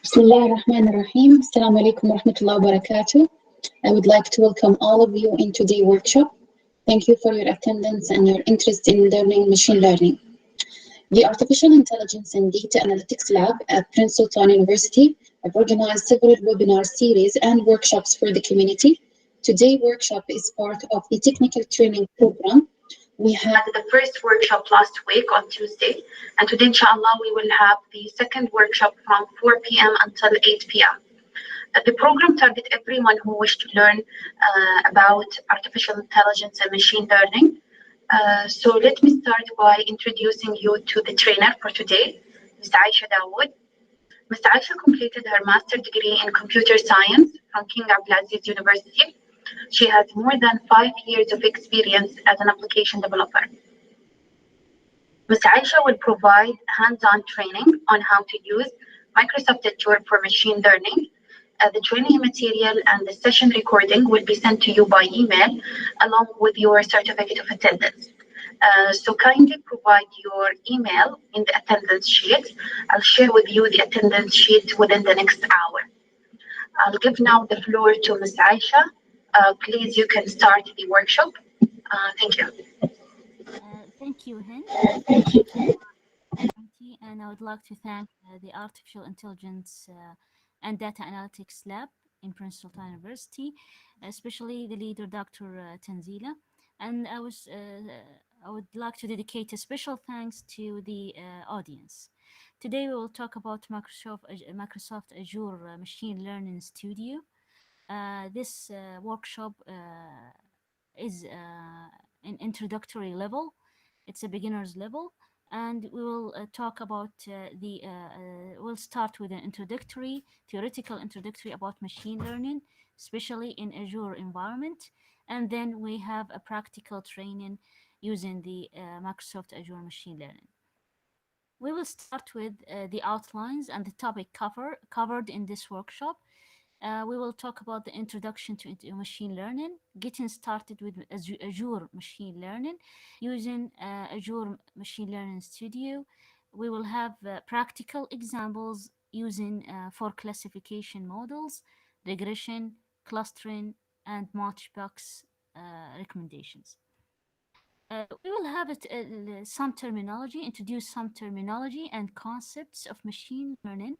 Bismillah ar-Rahman ar-Rahim. Assalamu alaikum wa rahmatullahi wa barakatuh. I would like to welcome all of you in today's workshop. Thank you for your attendance and your interest in learning machine learning. The Artificial Intelligence and Data Analytics Lab at Prince Sultan University have organized several webinar series and workshops for the community. Today's workshop is part of a technical training program. We had the first workshop last week on Tuesday, and today, inshallah, we will have the second workshop from 4 p.m. until 8 p.m. The program targets everyone who wishes to learn about artificial intelligence and machine learning. So let me start by introducing you to the trainer for today, Ms. Aisha Dawood. Ms. Aisha completed her master's degree in computer science from King Abdulaziz University. She has more than 5 years of experience as an application developer. Ms. Aisha will provide hands-on training on how to use Microsoft Azure for machine learning. The training material and the session recording will be sent to you by email along with your certificate of attendance. So kindly provide your email in the attendance sheet. I'll share with you the attendance sheet within the next hour. I'll give now the floor to Ms. Aisha. Please, you can start the workshop. Thank you. Thank you, Hind. And I would like to thank the Artificial Intelligence and Data Analytics Lab in Prince Sultan University, especially the leader, Dr. Tanzila. And I would like to dedicate a special thanks to the audience. Today we will talk about Microsoft Azure Machine Learning Studio. This workshop is an introductory level. It's a beginner's level, and we will talk about we'll start with an theoretical introductory about machine learning, especially in Azure environment, and then we have a practical training using the Microsoft Azure Machine Learning. We will start with the outlines and the topic covered in this workshop. We will talk about the introduction to machine learning, getting started with Azure Machine Learning, using Azure Machine Learning Studio. We will have practical examples using for classification models, regression, clustering, and matchbox recommendations. We will have introduce some terminology and concepts of machine learning.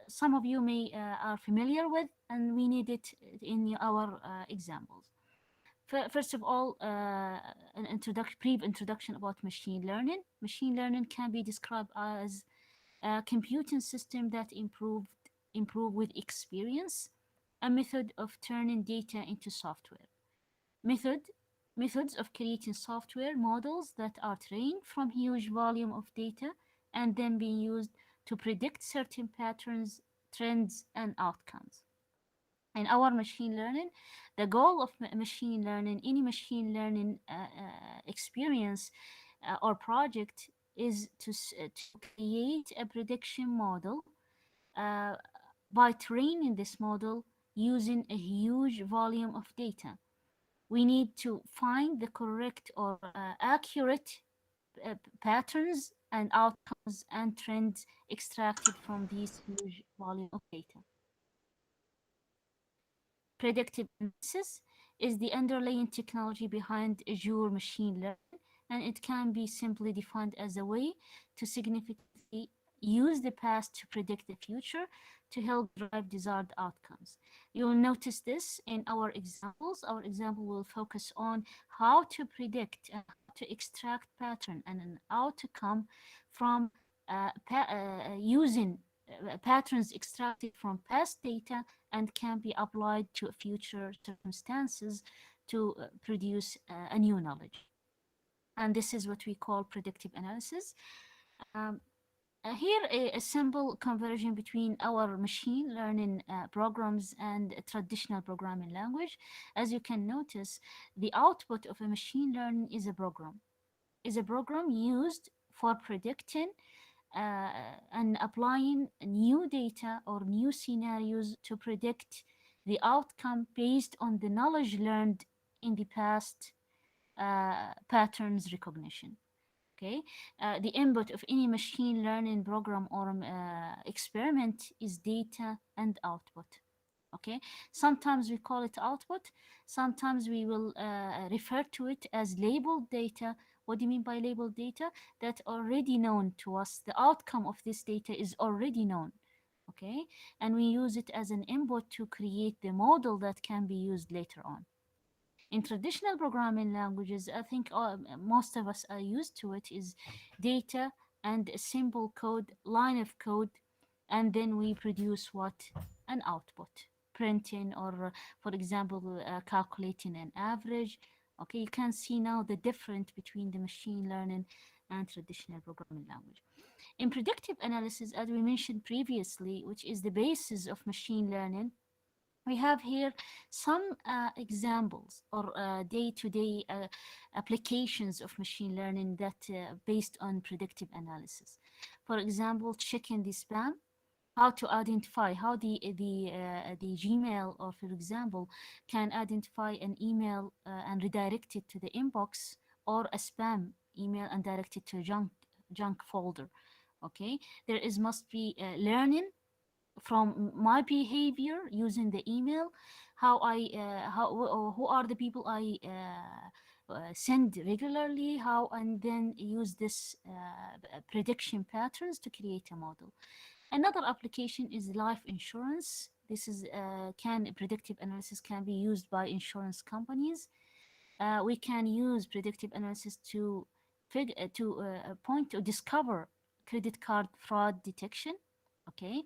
Some of you may are familiar with, and we need it in our examples. First of all, an brief introduction about machine learning. Machine learning can be described as a computing system that improve with experience, a method of turning data into software. Methods of creating software models that are trained from huge volume of data and then being used to predict certain patterns, trends, and outcomes. In our machine learning, the goal of machine learning, any machine learning experience or project, is to create a prediction model by training this model using a huge volume of data. We need to find the correct or accurate patterns and outcomes and trends extracted from these huge volume of data. Predictive analysis is the underlying technology behind Azure Machine Learning, and it can be simply defined as a way to significantly use the past to predict the future to help drive desired outcomes. You will notice this in our examples. Our example will focus on how to predict and how to extract pattern and an outcome from using patterns extracted from past data and can be applied to future circumstances to produce a new knowledge. And this is what we call predictive analysis. Here, a simple conversion between our machine learning programs and a traditional programming language. As you can notice, the output of a machine learning is a program. Is a program used for predicting and applying new data or new scenarios to predict the outcome based on the knowledge learned in the past patterns recognition. Okay, the input of any machine learning program or experiment is data and output. Okay, sometimes we call it output, sometimes we will refer to it as labeled data. What do you mean by labeled data? That already known to us, the outcome of this data is already known. Okay, and we use it as an input to create the model that can be used later on. In traditional programming languages, I think most of us are used to it, is data and a simple code, line of code, and then we produce what? An output, printing or, for example, calculating an average. Okay, you can see now the difference between the machine learning and traditional programming language. In predictive analysis, as we mentioned previously, which is the basis of machine learning, we have here some examples or day-to-day applications of machine learning that based on predictive analysis. For example, checking the spam, how to identify, how the Gmail, or for example, can identify an email and redirect it to the inbox, or a spam email and direct it to a junk folder. Okay, there is must be learning from my behavior using the email, how I who are the people I send regularly, how, and then use this prediction patterns to create a model. Another application is life insurance. This is can predictive analysis can be used by insurance companies. We can use predictive analysis to point to discover credit card fraud detection. Okay,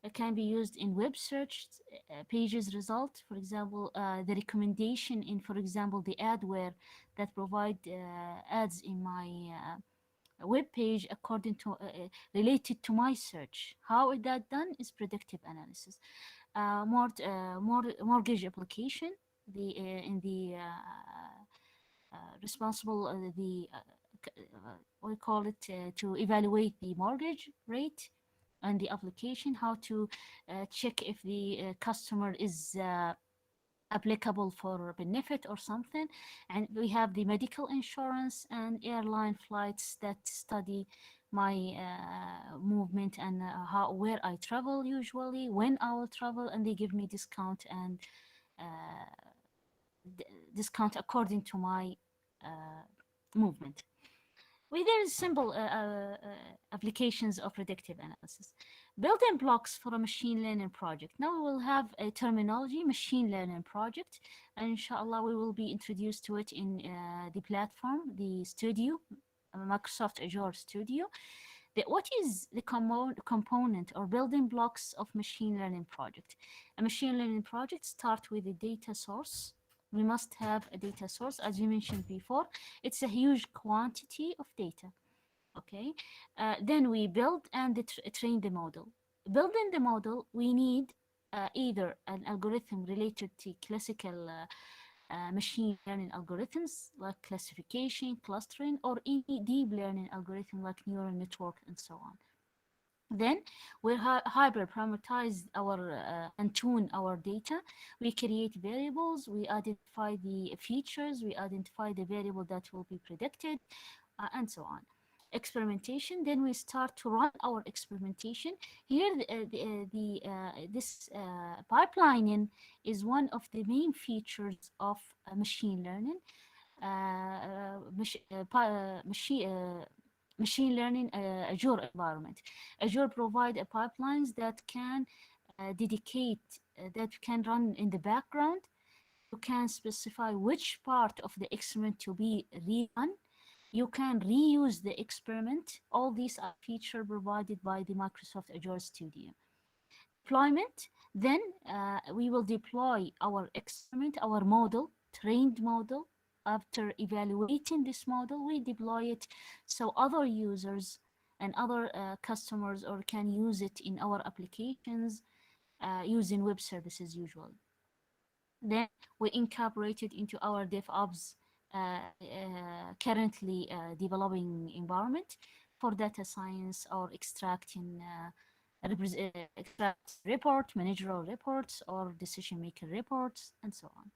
it can be used in web search pages result. For example, the recommendation in, for example, the adware that provide ads in my web page according to related to my search. How is that done? Is predictive analysis. Mortgage application. The in the responsible the we call it to evaluate the mortgage rate and the application, how to check if the customer is applicable for benefit or something. And we have the medical insurance and airline flights that study my movement and how, where I travel usually, when I will travel, and they give me discount and uh, discount according to my movement. There is simple applications of predictive analysis. Building blocks for a machine learning project. Now we will have a terminology, machine learning project, and inshallah we will be introduced to it in the platform, the studio, Microsoft Azure Studio. What is the component or building blocks of machine learning project? A machine learning project start with a data source. We must have a data source, as we mentioned before. It's a huge quantity of data. Okay, then we build and train the model. Building the model, we need either an algorithm related to classical machine learning algorithms like classification, clustering, or any deep learning algorithm like neural network and so on. Then we hyper parameterize our and tune our data. We create variables, we identify the features, we identify the variable that will be predicted, and so on. Experimentation, then we start to run our experimentation. Here, this pipelining is one of the main features of machine learning. Machine learning Azure environment. Azure provide a pipelines that can that can run in the background. You can specify which part of the experiment to be rerun. You can reuse the experiment. All these are features provided by the Microsoft Azure Studio. Deployment, then we will deploy our experiment, our model, trained model. After evaluating this model, we deploy it so other users and other customers or can use it in our applications using web services usually. Then we incorporate it into our DevOps currently developing environment for data science or extracting extract report, managerial reports, or decision maker reports, and so on.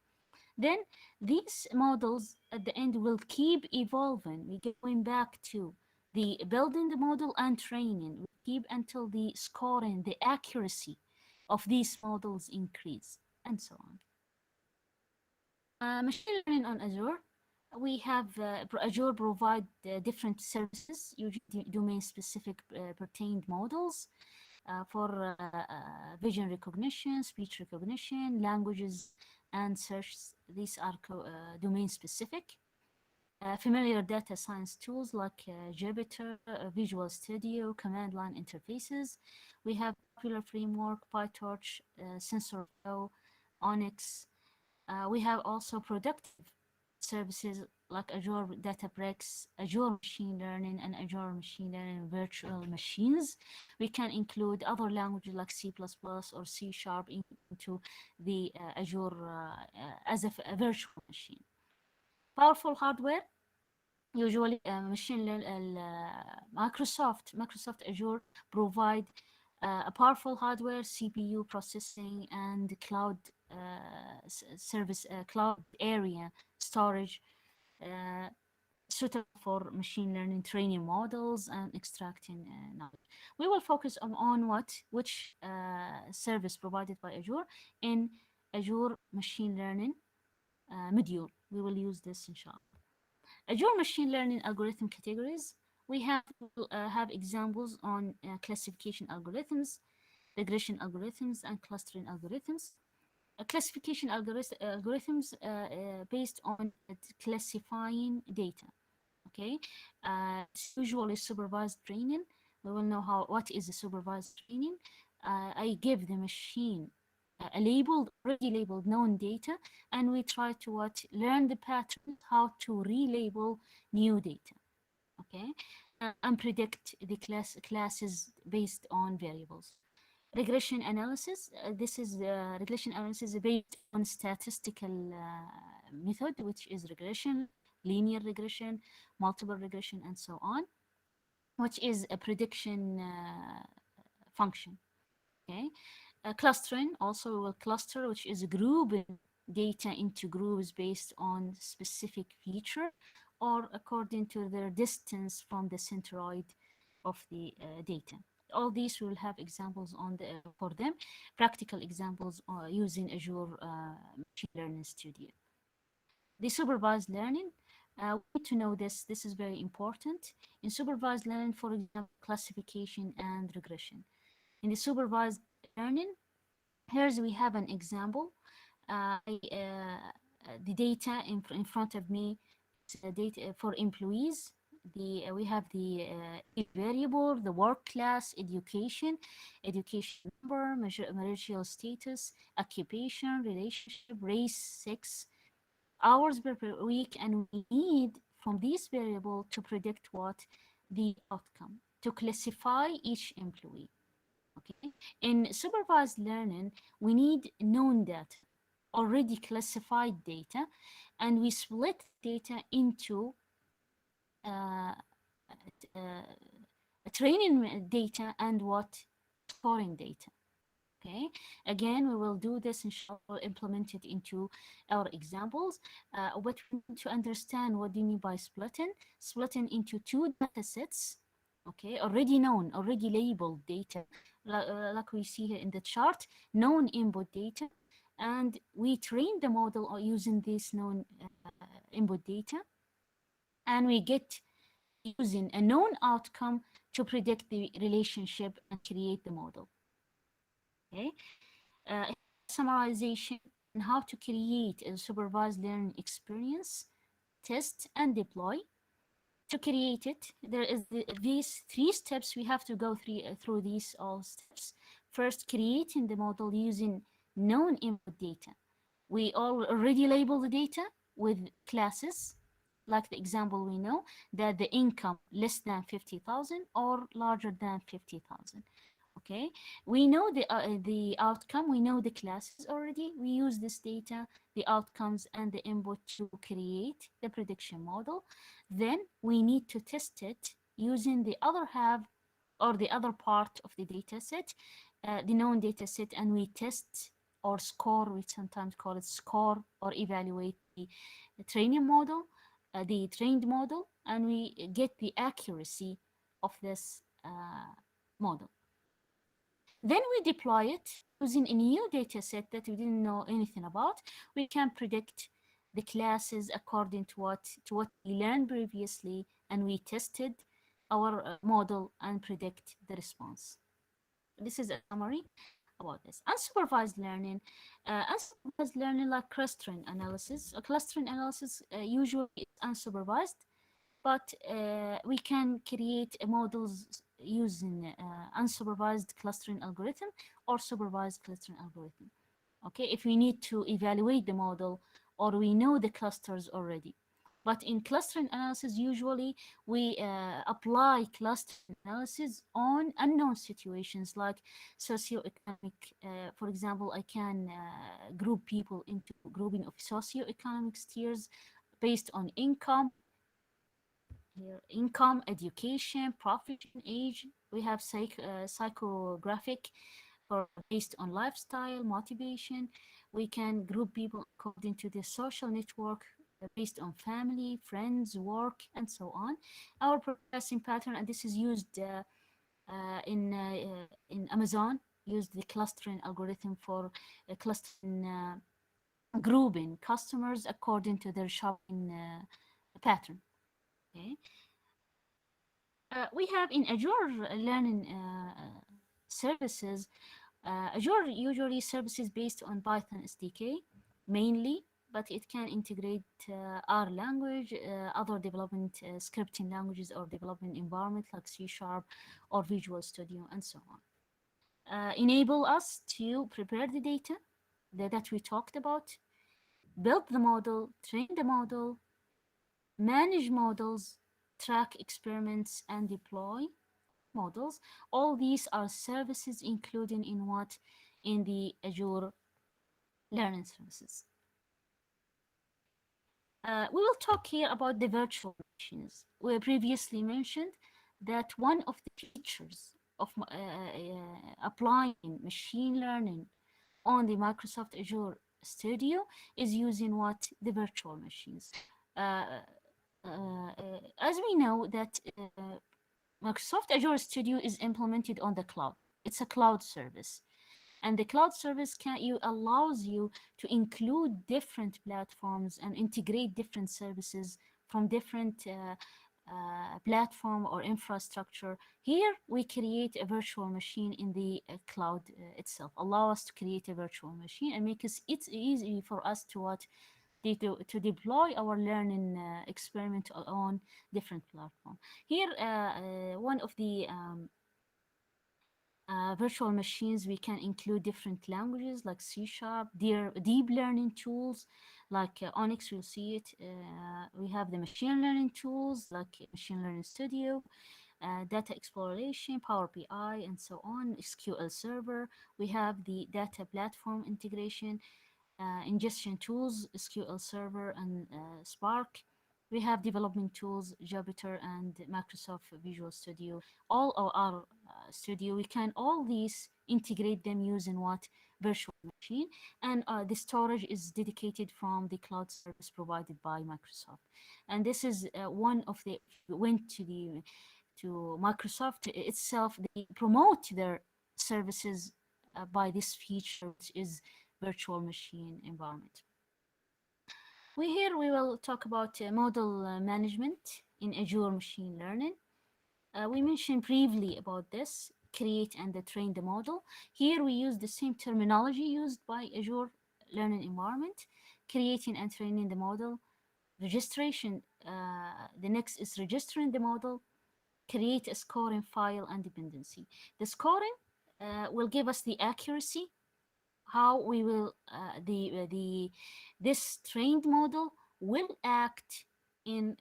Then these models at the end will keep evolving. We're going back to the building the model and training. We keep until the scoring, the accuracy of these models increase, and so on. Machine learning on Azure. We have Azure provide different services, usually domain-specific pertained models for vision recognition, speech recognition, languages, and search. These are domain-specific. Familiar data science tools like Jupyter, Visual Studio, command line interfaces. We have popular framework, PyTorch, TensorFlow, Onyx. We have also productive services like Azure Databricks, Azure Machine Learning, and Azure Machine Learning virtual machines. We can include other languages like C++ or C Sharp into the Azure as a virtual machine. Powerful hardware, usually machine learning. Microsoft Azure provide a powerful hardware, CPU processing, and cloud service, cloud area storage, uh, suitable for machine learning training models and extracting knowledge. We will focus on which service provided by Azure in Azure Machine Learning module. We will use this inshallah. Azure Machine Learning algorithm categories. We have examples on classification algorithms, regression algorithms, and clustering algorithms. Classification algorithms based on classifying data. Okay, it's usually supervised training. We will know what is a supervised training. I give the machine a already labeled known data, and we try to learn the patterns, how to relabel new data. Okay, and predict the classes based on variables. Regression analysis. This is regression analysis based on statistical method, which is regression, linear regression, multiple regression, and so on, which is a prediction function. Okay, clustering. Also, we will cluster, which is grouping data into groups based on specific feature or according to their distance from the centroid of the data. All these we will have examples for them, practical examples using Azure Machine Learning Studio. The supervised learning, we need to know this. This is very important. In supervised learning, for example, classification and regression. In the supervised learning, here's we have an example. The data in front of me is data for employees. We have the variable, the work class, education number, marital status, occupation, relationship, race, sex, hours per week, and we need from this variable to predict what the outcome, to classify each employee. Okay, in supervised learning, we need known data, already classified data, and we split data into uh, training data and scoring data. Okay, again, we will do this inshallah, implement it into our examples. But we need to understand what do you mean by splitting into two data sets. Okay, already known, already labeled data, like we see here in the chart, known input data, and we train the model using this known input data, and we get using a known outcome to predict the relationship and create the model. Okay, summarization and how to create a supervised learning experience, test and deploy. To create it, there is these three steps. We have to go through these all steps. First, creating the model using known input data. We already label the data with classes, like the example we know that the income less than 50,000 or larger than 50,000. Okay, we know the outcome, we know the classes already. We use this data, the outcomes, and the input to create the prediction model. Then we need to test it using the other half or the other part of the data set, the known data set, and we test or score. We sometimes call it score or evaluate the training model, the trained model, and we get the accuracy of this model. Then we deploy it using a new data set that we didn't know anything about. We can predict the classes according to what we learned previously, and we tested our model and predict the response. This is a summary about this. Unsupervised learning like clustering analysis. A clustering analysis usually is unsupervised, but we can create models using unsupervised clustering algorithm or supervised clustering algorithm. Okay, if we need to evaluate the model or we know the clusters already. But in clustering analysis, usually we apply clustering analysis on unknown situations like socioeconomic. For example, I can group people into grouping of socioeconomic tiers based on income, here income, education, profession, age. We have psychographic for based on lifestyle, motivation. We can group people according to the social network based on family, friends, work, and so on. Our processing pattern, and this is used in Amazon, use the clustering algorithm for clustering grouping customers according to their shopping pattern. Okay. We have in Azure learning services. Azure usually services based on Python SDK mainly, but it can integrate R language, other development scripting languages or development environment like C Sharp or Visual Studio and so on. Enable us to prepare the data that we talked about, build the model, train the model, manage models, track experiments, and deploy models. All these are services included in what? In the Azure learning services. We will talk here about the virtual machines. We previously mentioned that one of the features of applying machine learning on the Microsoft Azure Studio is using what? The virtual machines. As we know that Microsoft Azure Studio is implemented on the cloud. It's a cloud service. And the cloud service allows you to include different platforms and integrate different services from different platform or infrastructure. Here we create a virtual machine in the cloud itself. Allow us to create a virtual machine and make it easy for us to what to deploy our learning experiment on different platform. Here, one of the virtual machines, we can include different languages like C Sharp, deep learning tools like Onyx, we'll see it. We have the machine learning tools like Machine Learning Studio, data exploration, Power BI, and so on, SQL Server. We have the data platform integration, ingestion tools, SQL Server, and Spark. We have development tools, Jupyter and Microsoft Visual Studio. All of our studio, we can all these integrate them using what? Virtual machine. And the storage is dedicated from the cloud service provided by Microsoft. And this is one of the, went to Microsoft itself, they promote their services by this feature, which is virtual machine environment. We will talk about model management in Azure Machine Learning. We mentioned briefly about this, create and train the model. Here we use the same terminology used by Azure Learning Environment, creating and training the model, registration. The next is registering the model, create a scoring file and dependency. The scoring will give us the accuracy, how we will this trained model will act in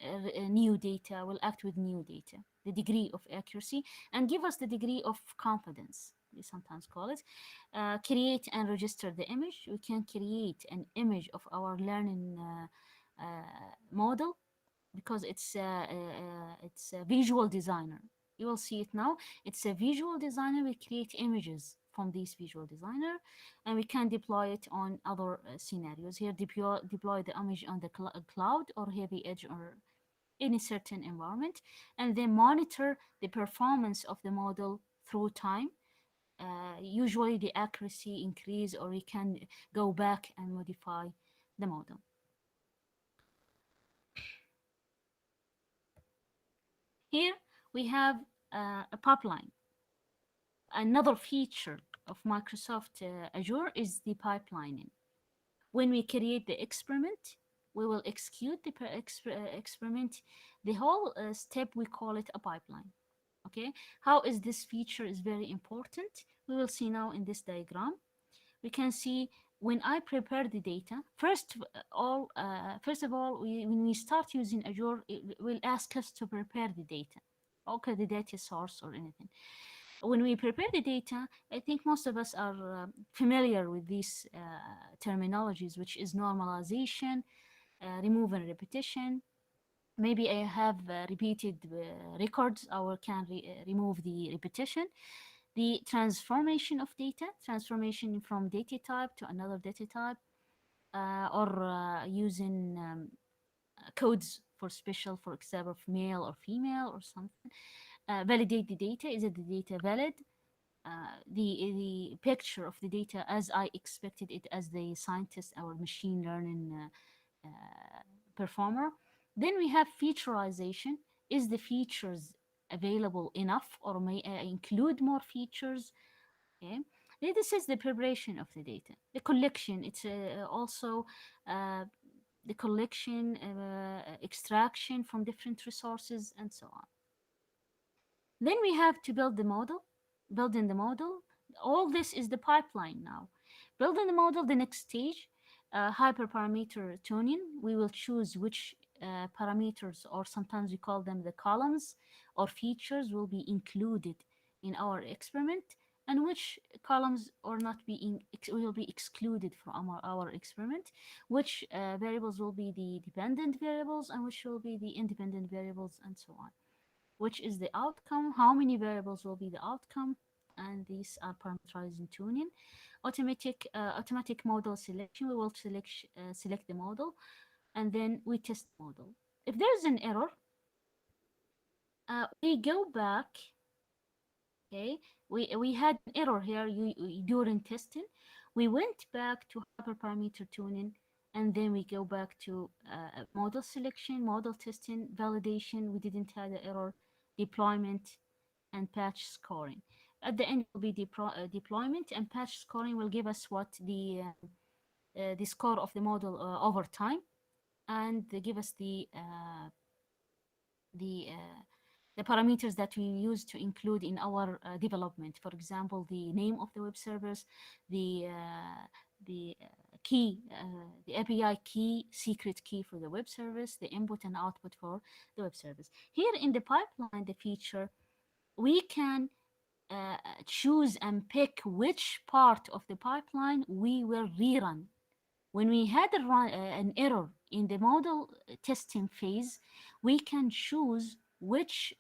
new data, will act with new data, the degree of accuracy, and give us the degree of confidence, we sometimes call it. Create and register the image. We can create an image of our learning model because it's a visual designer. You will see it now. It's a visual designer. We create images from this visual designer, and we can deploy it on other scenarios. Here, deploy the image on the cloud or heavy edge or any certain environment, and then monitor the performance of the model through time. Usually the accuracy increase, or we can go back and modify the model. Here we have a pipeline. Another feature of Microsoft Azure is the pipelining. When we create the experiment, we will execute the experiment. The whole step, we call it a pipeline. Okay, how is this feature is very important. We will see now in this diagram. We can see when I prepare the data, first of all, when we start using Azure, it will ask us to prepare the data. Okay, the data source or anything. When we prepare the data, I think most of us are familiar with these terminologies, which is normalization, remove and repetition. Maybe I have repeated records, I can remove the repetition. The transformation of data, transformation from data type to another data type, or using codes for special, for example, male or female or something. Validate the data. Is it the data valid? The picture of the data as I expected it as the scientist or machine learning performer. Then we have featureization. Is the features available enough, or may I include more features? Okay. Then this is the preparation of the data. The collection, it's also uh, the collection, extraction from different resources, and so on. Then we have to build the model, building the model. All this is the pipeline now. Building the model, the next stage, hyperparameter tuning. We will choose which parameters, or sometimes we call them the columns or features, will be included in our experiment, and which columns or not be will be excluded from our experiment, which variables will be the dependent variables and which will be the independent variables, and so on. Which is the outcome, how many variables will be the outcome, and these are parameterized in tuning. Automatic model selection, we will select the model, and then we test the model. If there's an error, we go back. Okay, we had an error here during testing. We went back to hyperparameter tuning, and then we go back to model selection, model testing, validation. We didn't have the error, deployment, and patch scoring. At the end will be deployment, and patch scoring will give us what the score of the model over time, and they give us the the parameters that we use to include in our development. For example, the name of the web servers, the key, the API key, secret key for the web service, the input and output for the web service. Here in the pipeline, the feature, we can choose and pick which part of the pipeline we will rerun. When we had an error in the model testing phase, we can choose which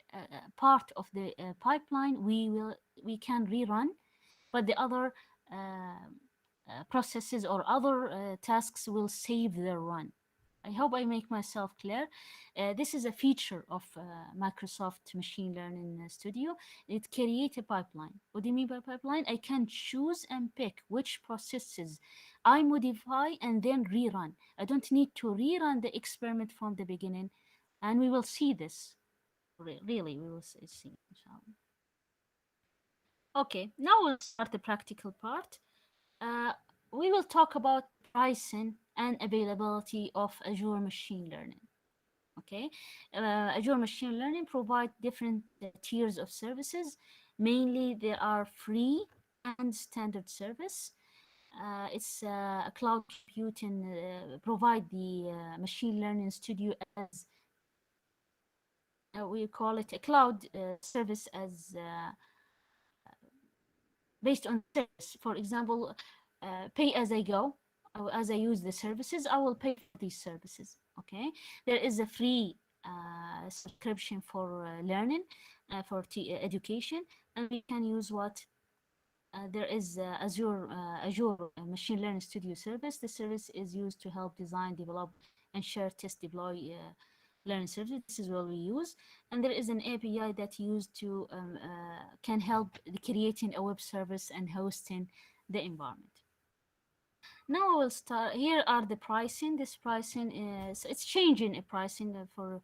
part of the pipeline we can rerun, but the other processes or other tasks will save their run. I hope I make myself clear. This is a feature of Microsoft Machine Learning Studio. It creates a pipeline. What do you mean by pipeline? I can choose and pick which processes I modify and then rerun. I don't need to rerun the experiment from the beginning, and we will see this. Really, we will see. Okay, now we'll start the practical part. Uh, we will talk about pricing and availability of Azure Machine Learning. Okay, Azure Machine Learning provide different tiers of services. Mainly, there are free and standard service. It's a cloud computing provide the machine learning studio as we call it a cloud service as based on service. For example, pay as I go. As I use the services, I will pay for these services. Okay, there is a free subscription for learning, for education, and we can use what there is Azure Machine Learning Studio service. The service is used to help design, develop, and share, test, deploy learning services. This is what we use. And there is an API that used to can help creating a web service and hosting the environment. Now I will start. Here are the pricing. This pricing is it's changing a pricing for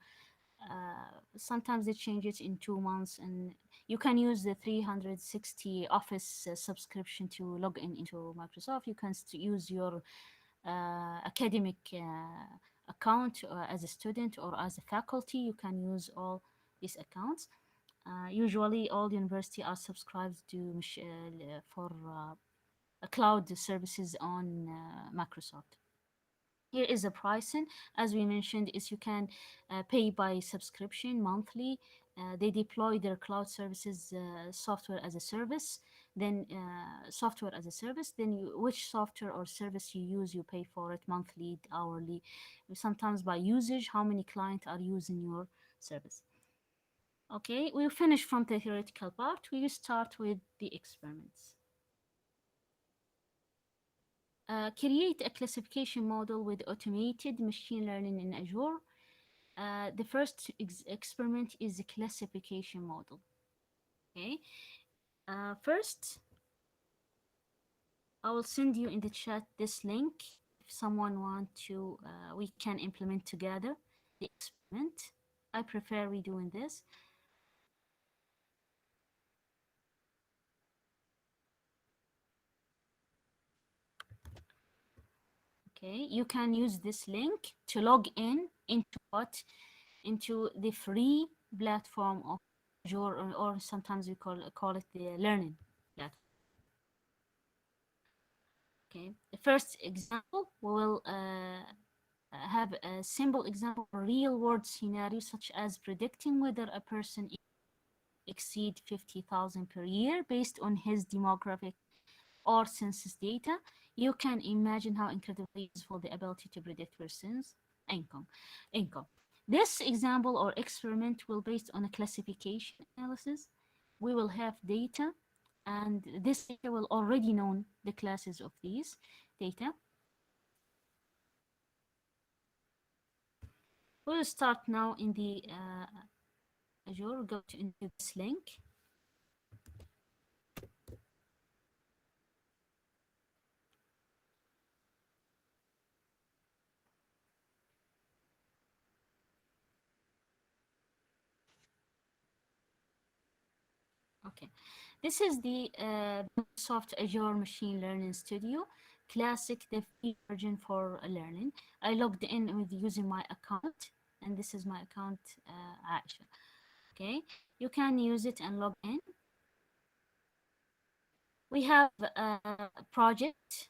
sometimes they change it in 2 months, and you can use the 360 Office subscription to log in into Microsoft. You can use your academic account as a student or as a faculty. You can use all these accounts. Usually, all university are subscribed to for cloud services on Microsoft. Here is the pricing. As we mentioned, is you can pay by subscription monthly. They deploy their cloud services, software as a service. Then software as a service. Then which software or service you use, you pay for it monthly, hourly, sometimes by usage. How many clients are using your service? Okay, we'll finish from the theoretical part. We will start with the experiments. Create a classification model with automated machine learning in Azure. The first experiment is a classification model. Okay. First, I will send you in the chat this link. If someone want to, we can implement together the experiment. I prefer we doing this. Okay, you can use this link to log in into what? Into the free platform of Azure, or sometimes we call it the learning platform. Okay, the first example, we will have a simple example, a real world scenario, such as predicting whether a person exceed 50,000 per year based on his demographic or census data. You can imagine how incredibly useful the ability to predict persons' income. Income. This example or experiment will based on a classification analysis. We will have data, and this data will already know the classes of these data. We'll start now in the Azure. Go to into this link. Okay, this is the Microsoft Azure Machine Learning Studio Classic, the free version for learning. I logged in with using my account, and this is my account, Aisha. Okay, you can use it and log in. We have a project.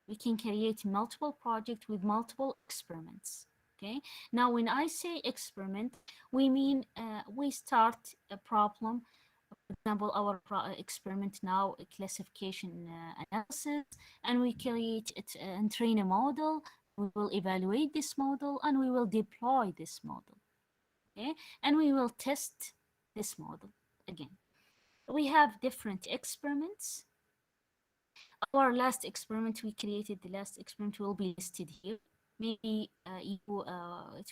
We can create multiple projects with multiple experiments. Okay, now when I say experiment, we mean we start a problem. For example, our experiment now, a classification analysis, and we create it and train a model. We will evaluate this model and we will deploy this model. Okay, and we will test this model again. We have different experiments. Our last experiment we created, the last experiment will be listed here. Maybe it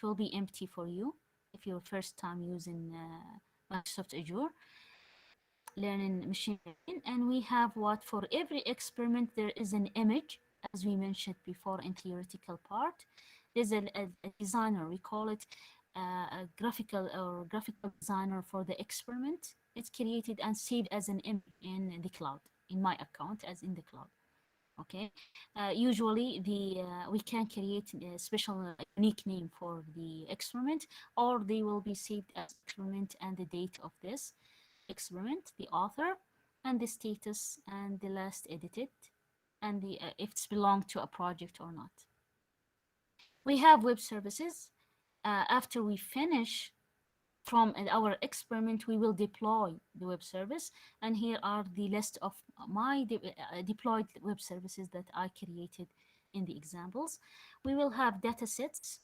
will be empty for you if you're first time using Microsoft Azure learning machine learning. And we have what, for every experiment there is an image, as we mentioned before in theoretical part. There's a designer, we call it a graphical designer for the experiment. It's created and saved as an image in the cloud, in my account as in the cloud. Okay, usually we can create a special unique name for the experiment, or they will be saved as experiment and the date of this experiment, the author, and the status, and the last edited, and the if it's belong to a project or not. We have web services. After we finish from our experiment, we will deploy the web service, and here are the list of my deployed web services that I created in the examples. We will have data sets.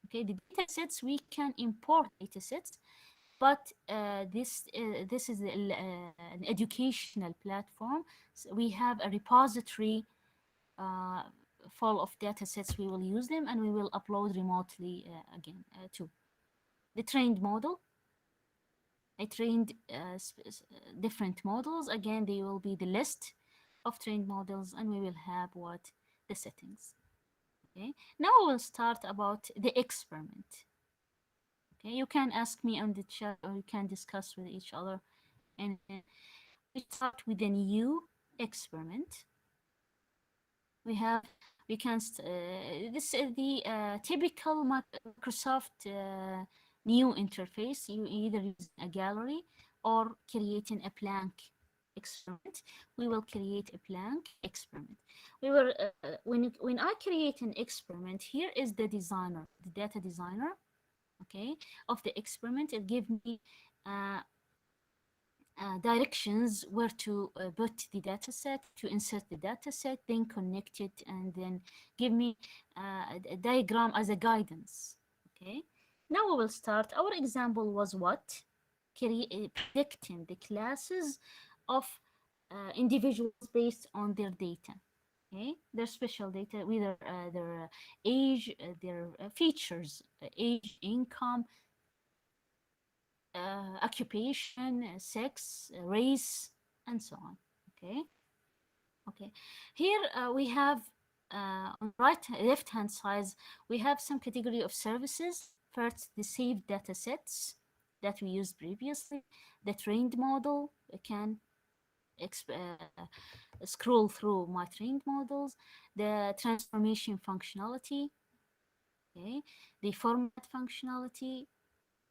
Okay, the data sets, we can import data sets But this is an educational platform. So we have a repository uh, full of data sets. We will use them and we will upload remotely again to the trained model. I trained different models. Again, they will be the list of trained models, and we will have what the settings. Okay. Now we will start about the experiment. Okay. You can ask me on the chat, or you can discuss with each other. And we start with a new experiment. We have we can this is the typical Microsoft new interface. You either use a gallery or creating a blank experiment. We will create a blank experiment. We will when I create an experiment, here is the designer, the data designer, okay, of the experiment. It give me uh, directions where to put the data set, to insert the data set, then connect it, and then give me a diagram as a guidance. Okay. Now we will start. Our example was what? Predicting the classes of individuals based on their data. Okay, their special data, whether their age, their features, age, income, occupation, sex, race, and so on. Okay. Okay. Here we have on right left hand side we have some category of services. First, the saved data sets that we used previously, the trained model. We can scroll through my trained models, the transformation functionality, okay, the format functionality,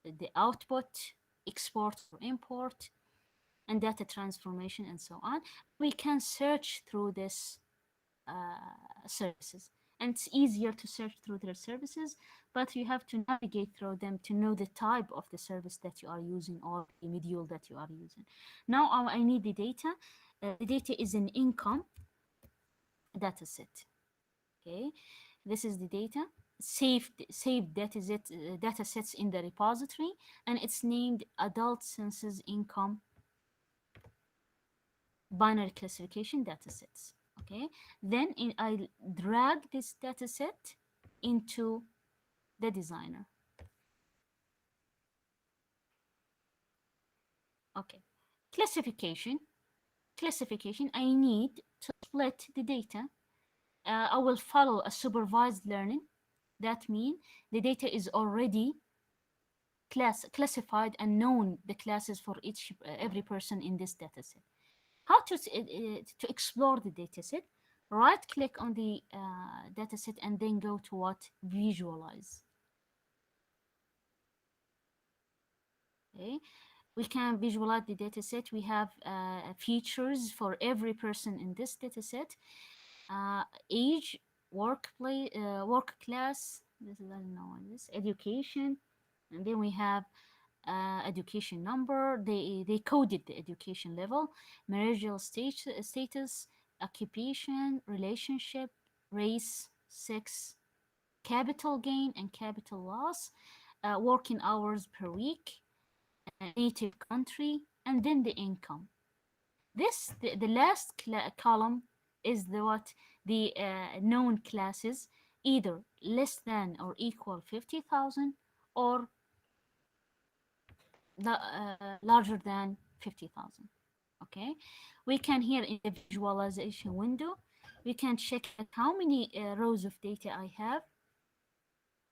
the output, export or import, and data transformation, and so on. We can search through this services. And it's easier to search through their services, but you have to navigate through them to know the type of the service that you are using or the module that you are using. Now I need the data. The data is an income data set. Okay, this is the data saved data sets in the repository, and it's named adult census income binary classification datasets. Okay, then I drag this dataset into the designer. Okay, classification. Classification, I need to split the data. I will follow a supervised learning. That means the data is already classified and known the classes for each every person in this dataset. How to explore the dataset? Right click on the dataset and then go to what? Visualize. Okay, we can visualize the dataset. We have features for every person in this dataset: age, work class. This is I don't know what this education, and then we have education number. They coded the education level, marital status, occupation, relationship, race, sex, capital gain and capital loss, working hours per week, native country, and then the income. The last column is the what the known classes, either less than or equal 50,000 or larger than 50,000. Okay, we can here in the visualization window, we can check how many rows of data I have.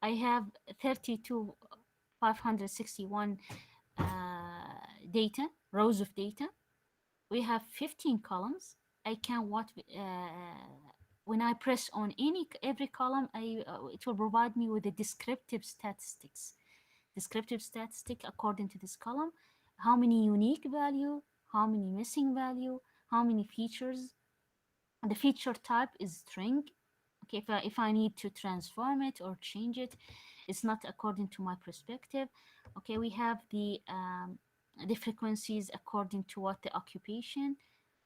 I have 32 561 data rows of data. We have 15 columns. I can what when I press on every column, it will provide me with the descriptive statistics. Descriptive statistic according to this column: how many unique value, how many missing value, how many features. The feature type is string. Okay, if I need to transform it or change it, it's not according to my perspective. Okay, we have the frequencies according to what the occupation,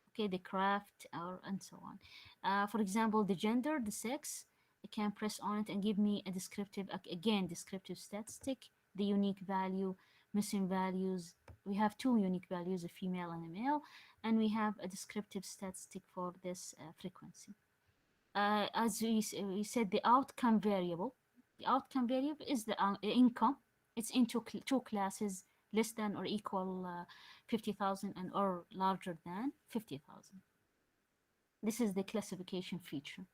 okay, the craft, or and so on. For example, the gender, the sex, I can press on it and give me a descriptive, again, descriptive statistic, the unique value, missing values. We have two unique values, a female and a male, and we have a descriptive statistic for this frequency. As we said, the outcome variable. The outcome variable is the income. It's into two classes, less than or equal 50,000 and or larger than 50,000. This is the classification feature.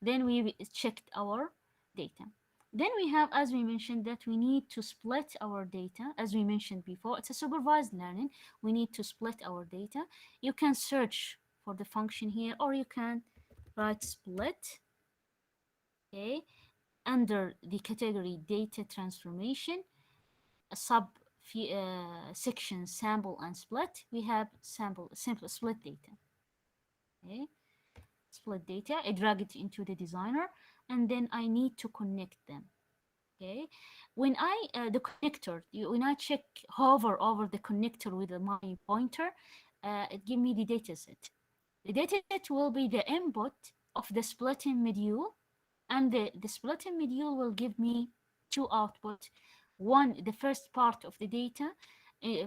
Then we checked our data. Then we have, as we mentioned, that we need to split our data. As we mentioned before, it's a supervised learning. We need to split our data. You can search for the function here, or you can write split, okay, under the category data transformation, a sub section sample and split. We have simple split data. Okay, split data. I drag it into the designer, and then I need to connect them. Okay, when I the connector, when I check hover over the connector with my pointer, it give me the dataset. The dataset will be the input of the splitting module, and the splitting module will give me two output. One, the first part of the data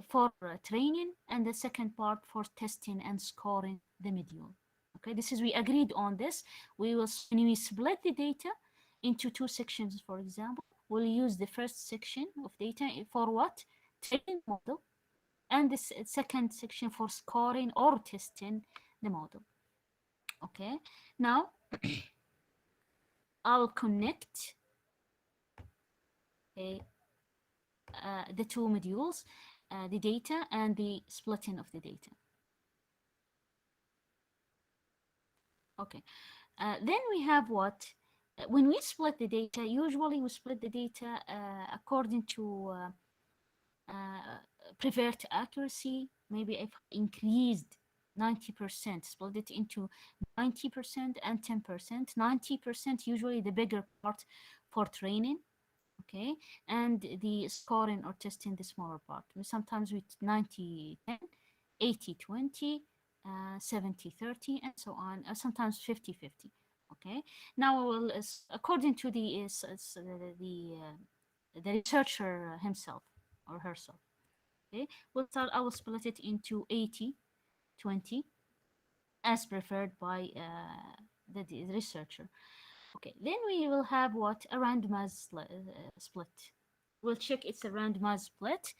for training, and the second part for testing and scoring the module. Okay, this is, we agreed on this. We will, when we split the data into two sections, for example, we'll use the first section of data for what? Training model, and the second section for scoring or testing the model. Okay, now I'll connect okay, the two modules, the data and the splitting of the data. Okay, then we have what? When we split the data, usually we split the data according to preferred accuracy. Maybe if I increased 90%, split it into 90% and 10%. 90% usually the bigger part for training, okay, and the scoring or testing the smaller part. Sometimes with 90 10, 80 20, 70 30, and so on, sometimes 50 50. Okay, now we'll, according to the researcher himself or herself. Okay, we'll start, I will split it into 80 20 as preferred by the researcher. Okay, then we will have what? A randomized split. We'll check it's a randomized split,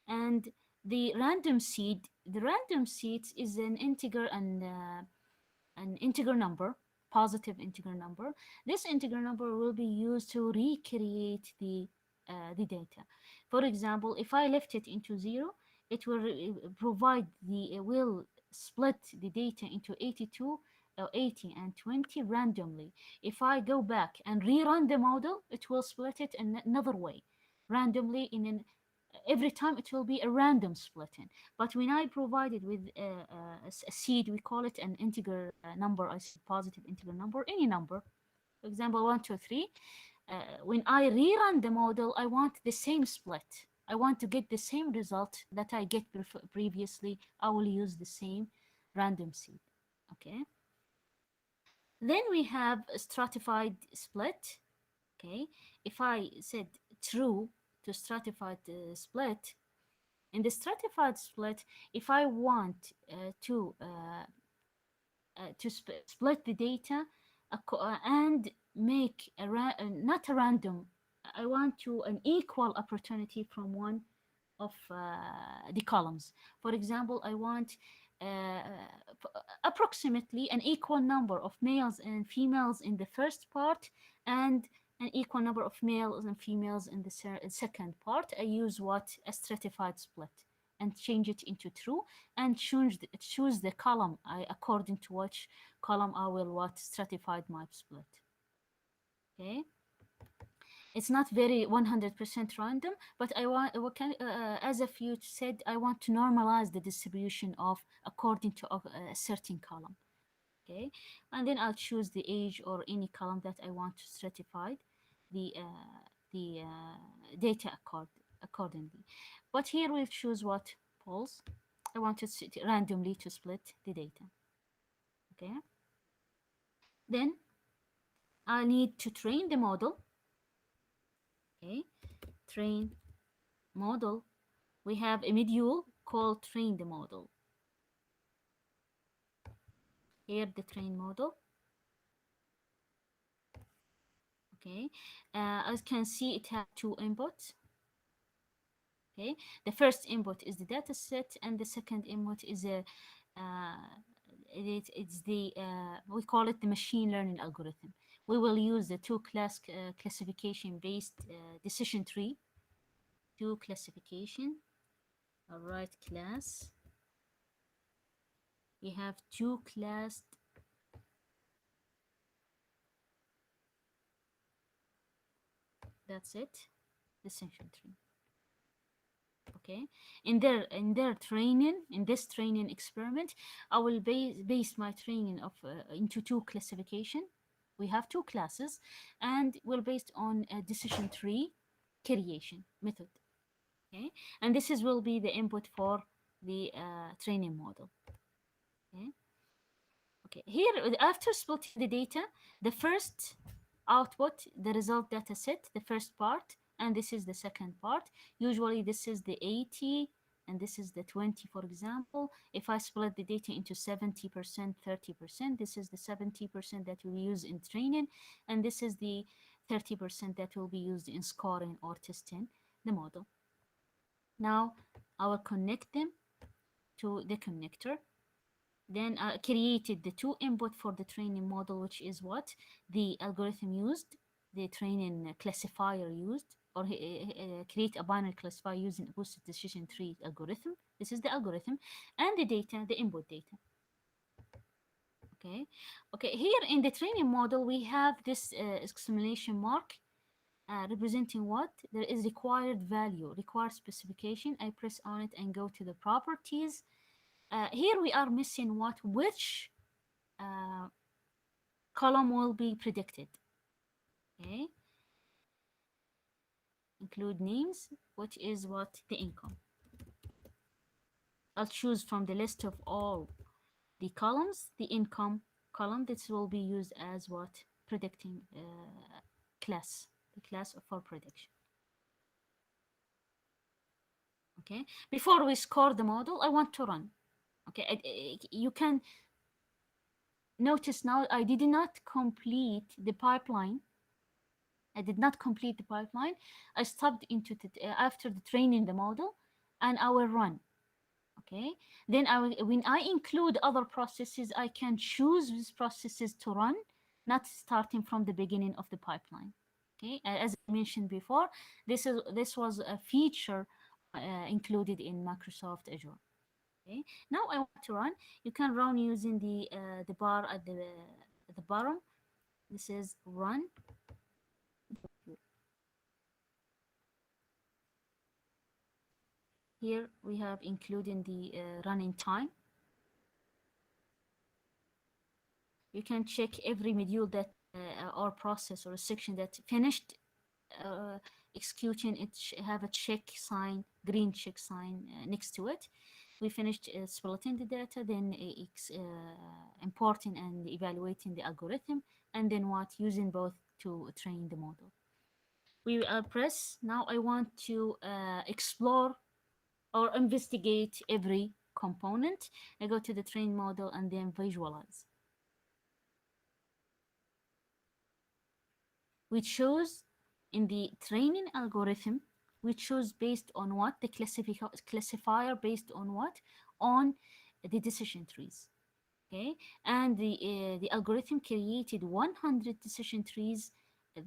and the random seed is an integer number, positive integer number. This integer number will be used to recreate the data. For example, if I left it into 0, it will provide will split the data into 82, 80 and 20 randomly. If I go back and rerun the model, it will split it in another way, randomly. Every time it will be a random splitting. But when I provide it with a seed, we call it an integer number, I said positive integer number, any number, for example 1 2 3. When I rerun the model, I want the same split. I want to get the same result that I get previously. I will use the same random seed. Okay, then we have a stratified split. Okay, if I said true to stratified split, in the stratified split, if I want to split the data and make not a random, I want to an equal opportunity from one of the columns. For example, I want approximately an equal number of males and females in the first part, and an equal number of males and females in the second part. I use what? A stratified split, and change it into true, and choose the column according to which column I will what? Stratified my split. Okay, it's not very 100% random, but I want, as if you said, I want to normalize the distribution of according to a certain column. Okay, and then I'll choose the age or any column that I want to stratify the data accordingly. But here we'll choose what? Polls. I want to randomly to split the data. Okay, then I need to train the model. Okay, train model, we have a module called train the model. Here, the train model. Okay, as you can see, it has two inputs. Okay, the first input is the data set, and the second input is a it's the we call it the machine learning algorithm. We will use the two classification based decision tree. Two classification. All right, class. We have two classed. That's it. Decision tree. Okay, in their training, in this training experiment, I will base my training of into two classification. We have two classes, and we're based on a decision tree creation method. Okay, and this is will be the input for the training model. Okay. Okay, here after splitting the data, the first output, the result data set, the first part, and this is the second part. Usually this is the 80 and this is the 20, for example. If I split the data into 70%, 30%, this is the 70% that we use in training, and this is the 30% that will be used in scoring or testing the model. Now I will connect them to the connector. Then I created the two input for the training model, which is what the algorithm used, the training classifier used, or create a binary classifier using a boosted decision tree algorithm. This is the algorithm, and the data, the input data. Okay, okay. Here in the training model, we have this exclamation mark representing what there is required value, required specification. I press on it and go to the properties. Here we are missing what, which column will be predicted. Okay, include names, which is what the income. I'll choose from the list of all the columns, the income column. This will be used as what predicting class, the class for prediction. Okay, before we score the model, I want to run. Okay, you can notice now I did not complete the pipeline. I did not complete the pipeline. I stopped into after the training the model, and I will run. Okay. Then when I include other processes, I can choose these processes to run, not starting from the beginning of the pipeline. Okay. As I mentioned before, this was a feature included in Microsoft Azure. Okay. Now I want to run. You can run using the bar at the bottom. This is run. Here we have including the running time. You can check every module that or process or a section that finished executing. It have a check sign, green check sign next to it. We finished splitting the data, then importing and evaluating the algorithm, and then what, using both to train the model. We press, now I want to explore or investigate every component. I go to the train model and then visualize. We choose in the training algorithm, we choose based on what? The classifier based on what? On the decision trees. Okay, and the algorithm created 100 decision trees.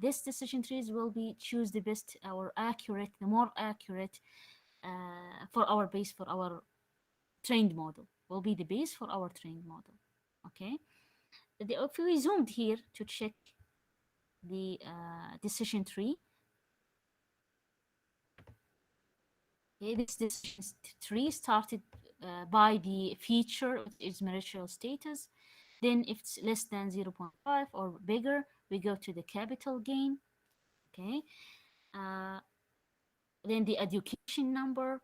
This decision trees will be choose the best or accurate, the more accurate for our base, for our trained model, will be the base for our trained model. Okay, if we zoomed here to check the decision tree, okay, this decision tree started by the feature, which is marital status. Then if it's less than 0.5 or bigger, we go to the capital gain. Okay, then the education number.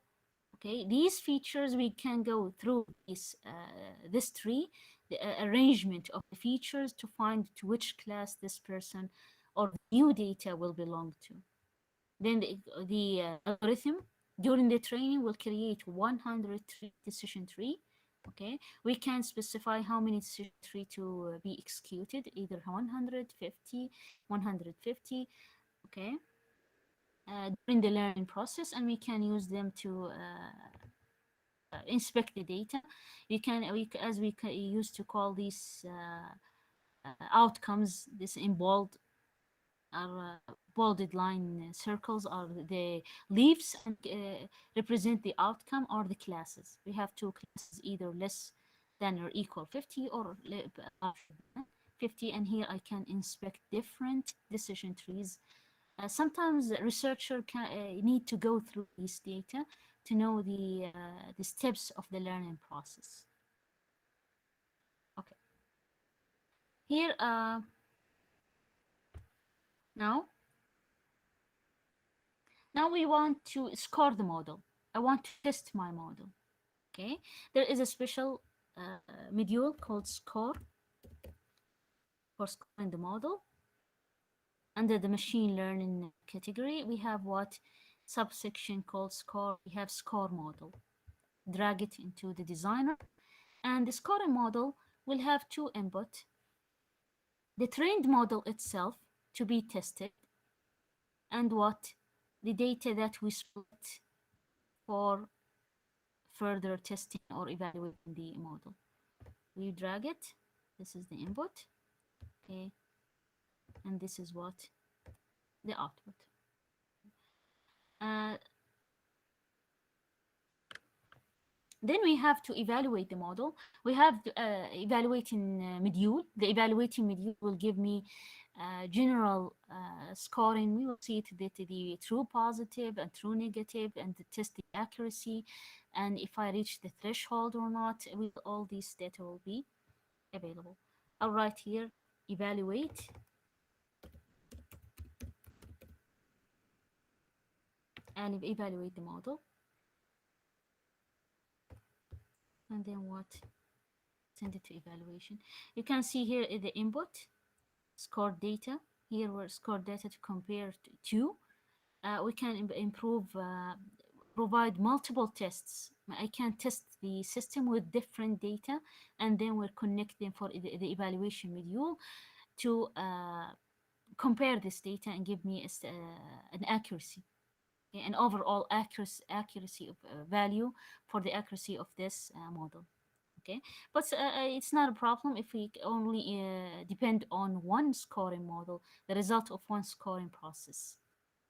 Okay, these features we can go through this tree, the arrangement of the features to find to which class this person or new data will belong to. Then the algorithm During the training, we'll create 100 decision tree. Okay, we can specify how many decision tree to be executed, either 150, 150. Okay, during the learning process, and we can use them to inspect the data. As we used to call these outcomes, this in bold are bolded line circles are the leaves, and represent the outcome or the classes. We have two classes, either less than or equal 50 or larger than 50, and here I can inspect different decision trees. Sometimes the researcher need to go through these data to know the steps of the learning process. Okay, here now now we want to score the model. I want to test my model. Okay, there is a special module called score for scoring the model. Under the machine learning category, we have what subsection called score. We have score model. Drag it into the designer, and the scoring model will have two input: the trained model itself to be tested, and what the data that we split for further testing or evaluating the model. We drag it. This is the input. Okay, and this is what the output. Uh, then we have to evaluate the model. We have the evaluating module. The evaluating module will give me general scoring. We will see the true positive and true negative, and the test the accuracy, and if I reach the threshold or not. With all these data will be available. I'll write here evaluate, and evaluate the model, and then what, send it to evaluation. You can see here the input score data. Here we're score data to compare to. We can improve, provide multiple tests. I can test the system with different data, and then we'll connect them for the evaluation module to compare this data and give me an accuracy, okay, an overall accuracy of value for the accuracy of this model. Okay, but it's not a problem if we only depend on one scoring model, the result of one scoring process.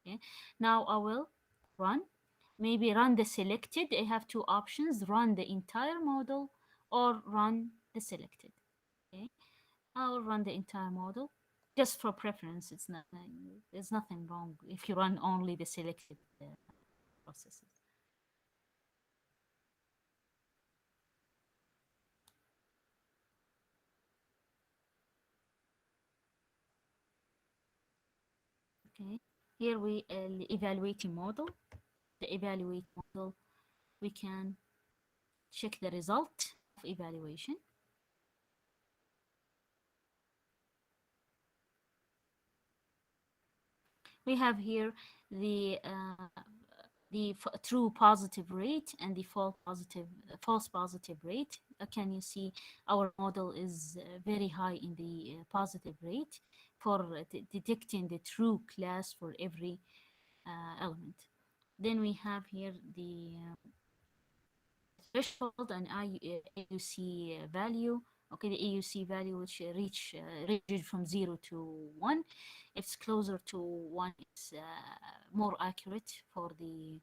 Okay, now I will run, maybe run the selected. I have two options: run the entire model or run the selected. Okay, I'll run the entire model just for preference. It's not, there's nothing wrong if you run only the selected processes. Okay, here we evaluating model. The evaluate model, we can check the result of evaluation. We have here the true positive rate and the false positive rate. Can you see our model is very high in the positive rate for detecting the true class for every element. Then we have here the threshold and AUC value. Okay, the AUC value which ranges from 0 to 1. If it's closer to 1, it's more accurate for the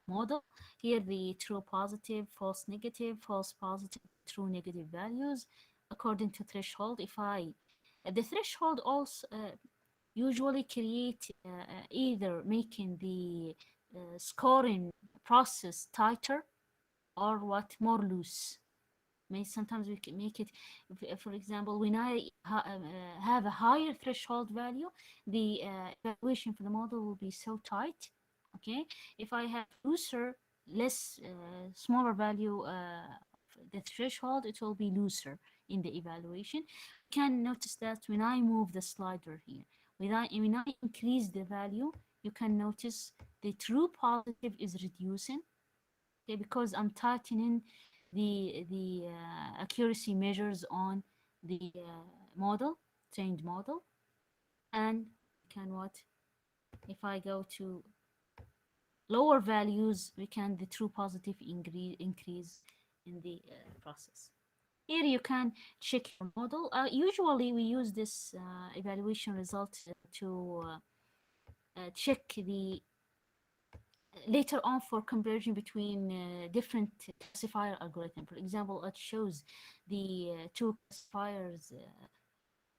model. Here the true positive, false negative, false positive, true negative values according to threshold. If I the threshold also usually create either making the scoring process tighter or what, more loose. May sometimes we can make it, for example, when I have a higher threshold value, the evaluation for the model will be so tight. Okay, if I have looser, less smaller value the threshold, it will be looser in the evaluation. You can notice that when I move the slider here, when I increase the value, you can notice the true positive is reducing, okay, because I'm tightening the accuracy measures on the model, trained model. And can what, if I go to lower values, we can the true positive increase in the process. Here you can check your model. Usually we use this evaluation result to check the later on for conversion between different classifier algorithm. For example, it shows the two classifiers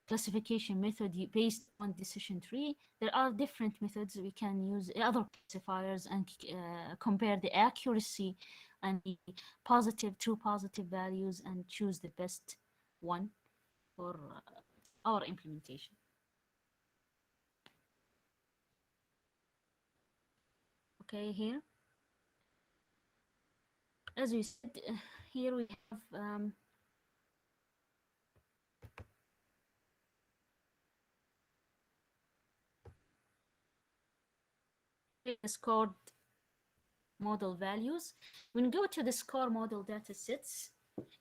classification method based on decision tree. There are different methods. We can use other classifiers and compare the accuracy and the positive, true positive values, and choose the best one for our implementation. Okay, here, as we said, here we have scored model values. When you go to the score model data sets,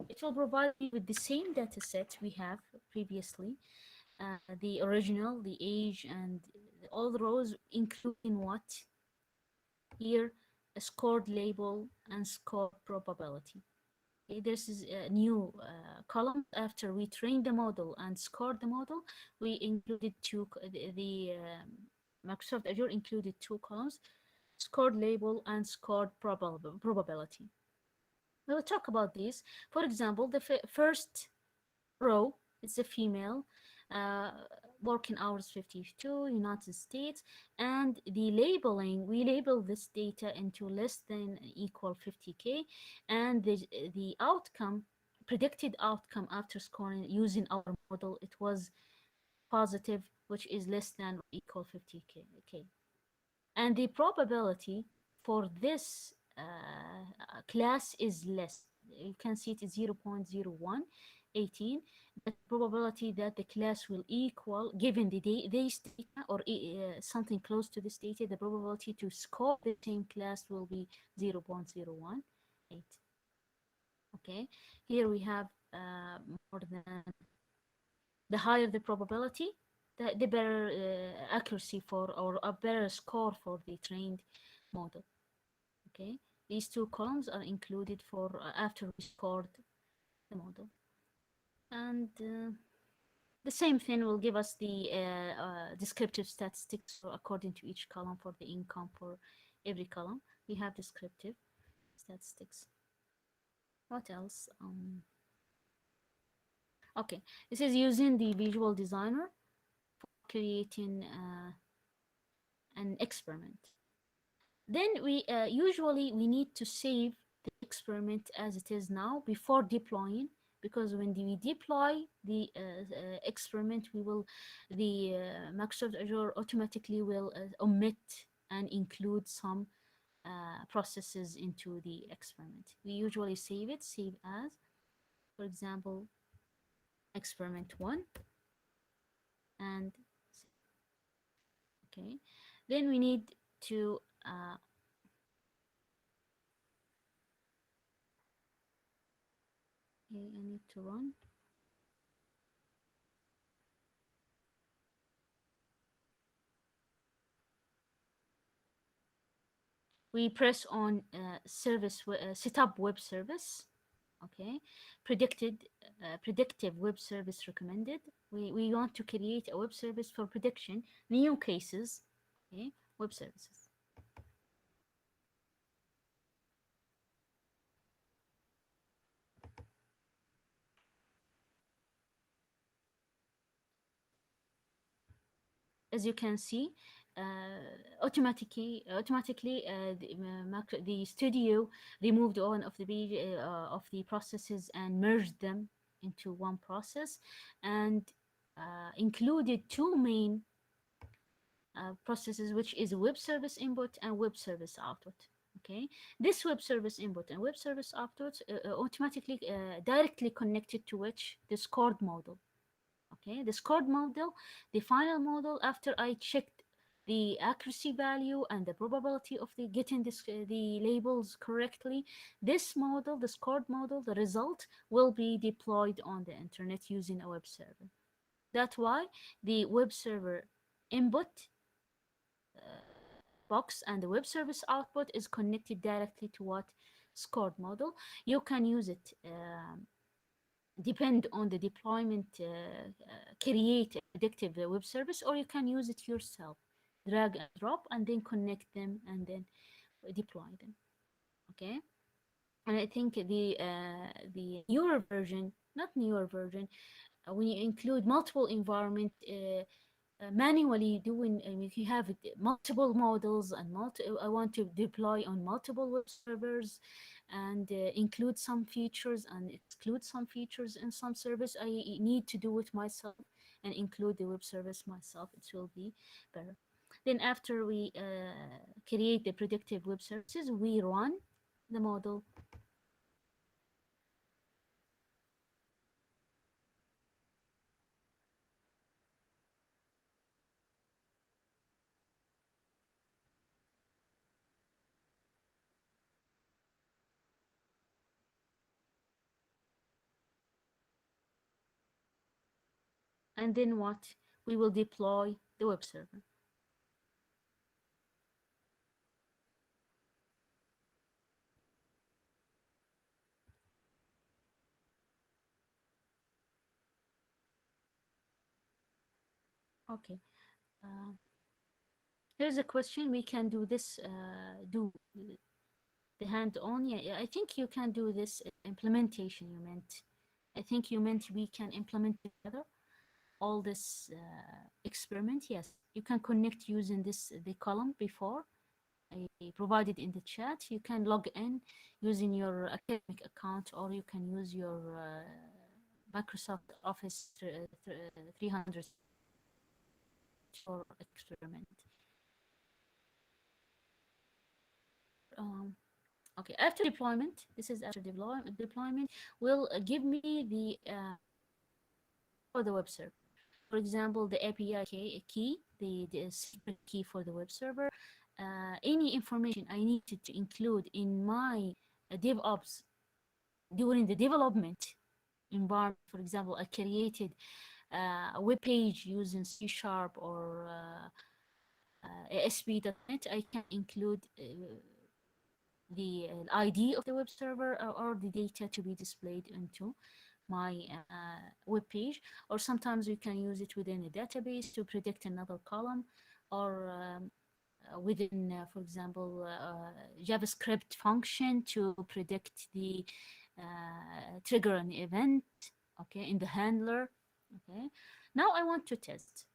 it will provide you with the same data set we have previously, the original, the age, and all the rows, including what? Here, a scored label and scored probability. Okay, this is a new column. After we trained the model and scored the model, we included Microsoft Azure included two columns, scored label and scored probability. We'll talk about these. For example, the first row, it's a female, uh, working hours 52, United States, and the labeling, we label this data into less than equal 50K, and the outcome, predicted outcome after scoring using our model, it was positive, which is less than or equal 50K. Okay. And the probability for this class is less. You can see it is 0.0118. The probability that the class will equal, given this data or something close to this data, the probability to score the same class will be 0.018. Okay, here we have more than, the higher the probability, the better accuracy for, or a better score for the trained model. Okay, these two columns are included for after we scored the model, and the same thing will give us the descriptive statistics according to each column. For the income for every column, we have descriptive statistics. What else? Okay, this is using the visual designer for creating an experiment. Then we usually we need to save the experiment as it is now before deploying, because when we deploy the experiment, we will, the Microsoft Azure automatically will omit and include some processes into the experiment. We usually save it, save as, for example, experiment 1, and okay. Then we need to okay, I need to run. We press on service, set up web service. Okay, predictive web service recommended. We want to create a web service for prediction new cases. Okay, web services. As you can see, automatically the studio removed one of the processes and merged them into one process, and included two main processes, which is web service input and web service output. Okay, this web service input and web service output automatically directly connected to which the scored model. Okay, the scored model, the final model, after I checked the accuracy value and the probability of the getting the labels correctly, this model, the scored model, the result will be deployed on the internet using a web server. That's why the web server input box and the web service output is connected directly to what scored model. You can use it depend on the deployment, create a predictive web service, or you can use it yourself, drag and drop, and then connect them and then deploy them. Okay, and I think the newer version, not newer version, when you include multiple environment. Manually doing, if you have multiple models and I want to deploy on multiple web servers and include some features and exclude some features in some service, I need to do it myself and include the web service myself. It will be better. Then after we create the predictive web services, we run the model, and then what, we will deploy the web server. Okay, uh, here's a question. We can do this, do the hand-on. Yeah, I think you can do this implementation, you meant. I think you meant we can implement together all this experiment. Yes, you can connect using this, the column before I provided in the chat. You can log in using your academic account, or you can use your Microsoft Office 300 for experiment. Um, okay, after deployment, this is after deployment, will give me the for the web server. For example, the API key, the secret key for the web server, any information I needed to include in my DevOps during the development environment. For example, I created a web page using C# or ASP.NET. I can include the ID of the web server, or the data to be displayed into my web page. Or sometimes we can use it within a database to predict another column, or within, for example, JavaScript function to predict the trigger an event, okay, in the handler. Okay, now I want to test.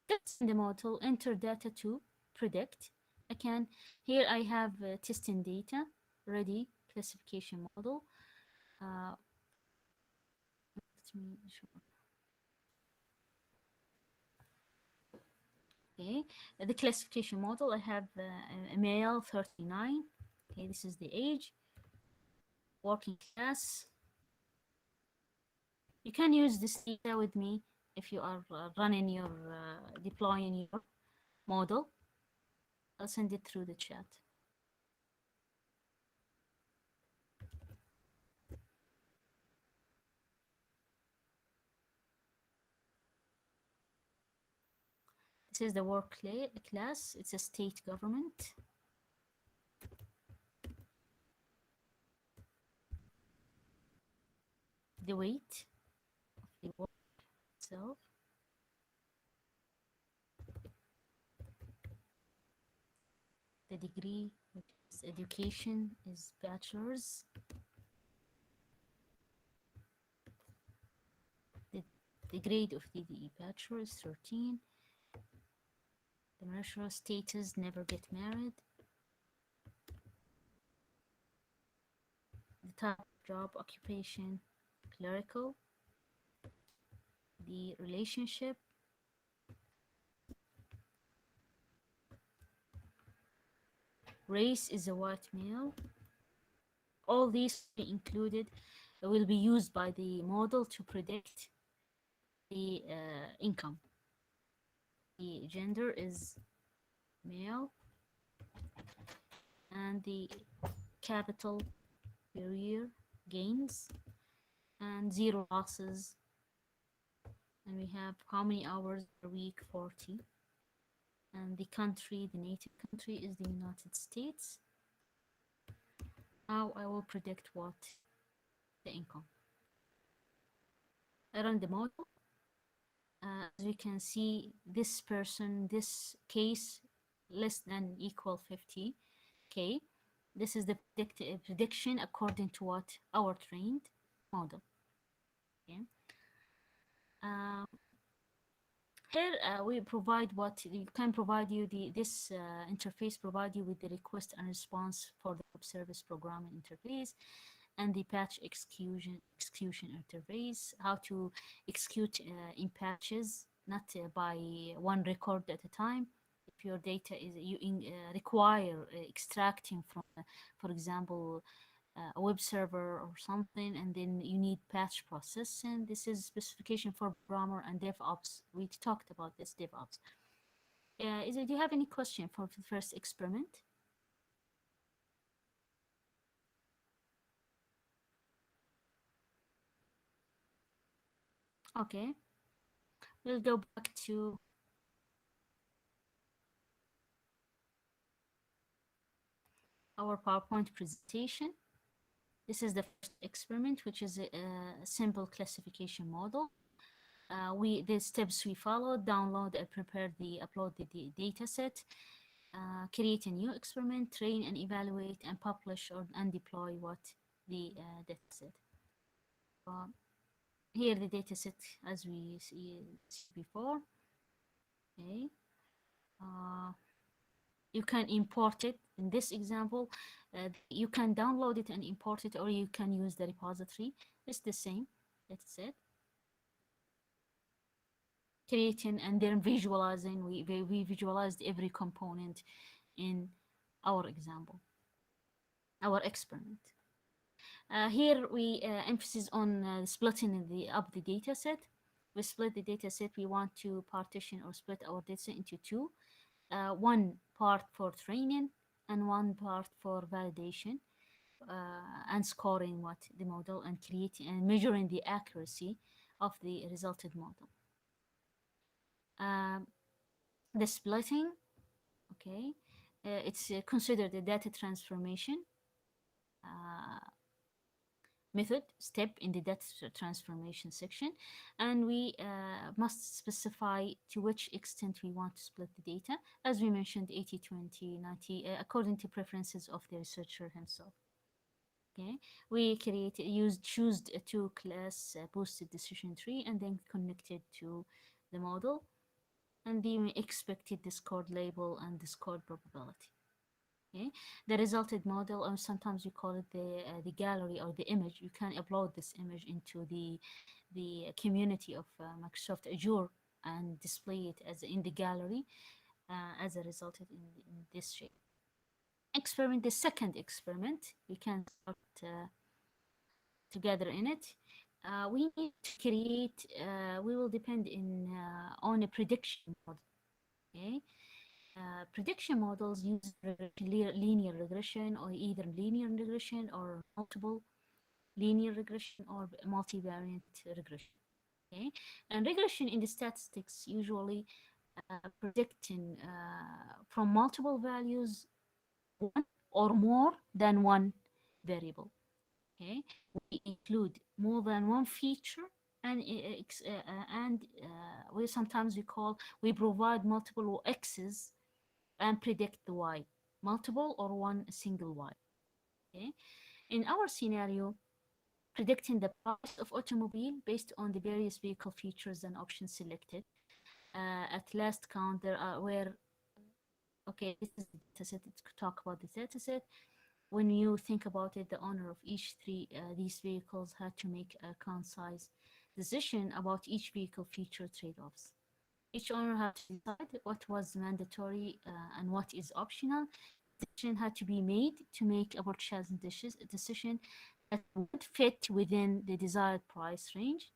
Test in the model, enter data to predict. I can, here I have testing data, ready classification model. Let me show. Okay, the classification model, I have a male 39. Okay, this is the age, working class. You can use this data with me if you are running your, deploying your model. I'll send it through the chat. This is the work class. It's a state government. The weight of the work itself. The degree, which is education, is bachelor's. The grade of the bachelor is 13. The marital status, never get married. The type of job, occupation, clerical. The relationship, race is a white male. All these will be included, will be used by the model to predict the income. the gender is male, and the capital per year gains, and zero losses. And we have how many hours per week, 40. And the country, the native country is the United States. Now I will predict what the income. I run the model. As you can see, this person, this case, less than equal 50K. This is the prediction according to what our trained model. Okay. Um, Here we provide what you can provide you the this interface provide you with the request and response for the web service programming interface and the patch execution interface, how to execute in patches, not by one record at a time. If your data is require extracting from, for example, a web server or something, and then you need patch processing. This is specification for programmer and DevOps. We talked about this DevOps. Do you have any question for the first experiment? Okay, we'll go back to our PowerPoint presentation. This is the first experiment, which is a simple classification model. The steps we followed: download and prepare upload the data set, create a new experiment, train and evaluate, and publish and deploy what the data set. Here the data set as we see before. Okay. You can import it. In this example, you can download it and import it, or you can use the repository. It's the same. That's it. Creating and then visualizing. We visualized every component in our example, our experiment. Here we emphasis on splitting up the data set. We split the data set. We want to partition or split our data set into two. One part for training and one part for validation and scoring what the model and creating and measuring the accuracy of the resulted model. Um, the splitting, okay, it's considered a data transformation method step in the data transformation section, and we must specify to which extent we want to split the data, as we mentioned 80 20 90 according to preferences of the researcher himself. Okay, we choose a two class boosted decision tree and then connected to the model, and then expected the scored label and the scored probability. Okay, the resulted model, or sometimes we call it the gallery or the image. You can upload this image into the community of Microsoft Azure and display it as in the gallery as a result in this shape. Experiment, the second experiment, we can start together in it. We need to create. We will depend on a prediction model. Okay. Prediction models use linear regression, or either linear regression or multiple linear regression or multivariate regression. Okay, and regression in the statistics usually predicting from multiple values, one or more than one variable. Okay, we include more than one feature, and we provide multiple x's and predict the y, multiple or one single y. Okay, in our scenario, predicting the price of automobile based on the various vehicle features and options selected. At last count, there are where okay, this is the dataset. Let's talk about the dataset. When you think about it, the owner of each these vehicles had to make a concise decision about each vehicle feature trade-offs. Each owner had to decide what was mandatory and what is optional. Decision had to be made to make a purchasing decision that would fit within the desired price range.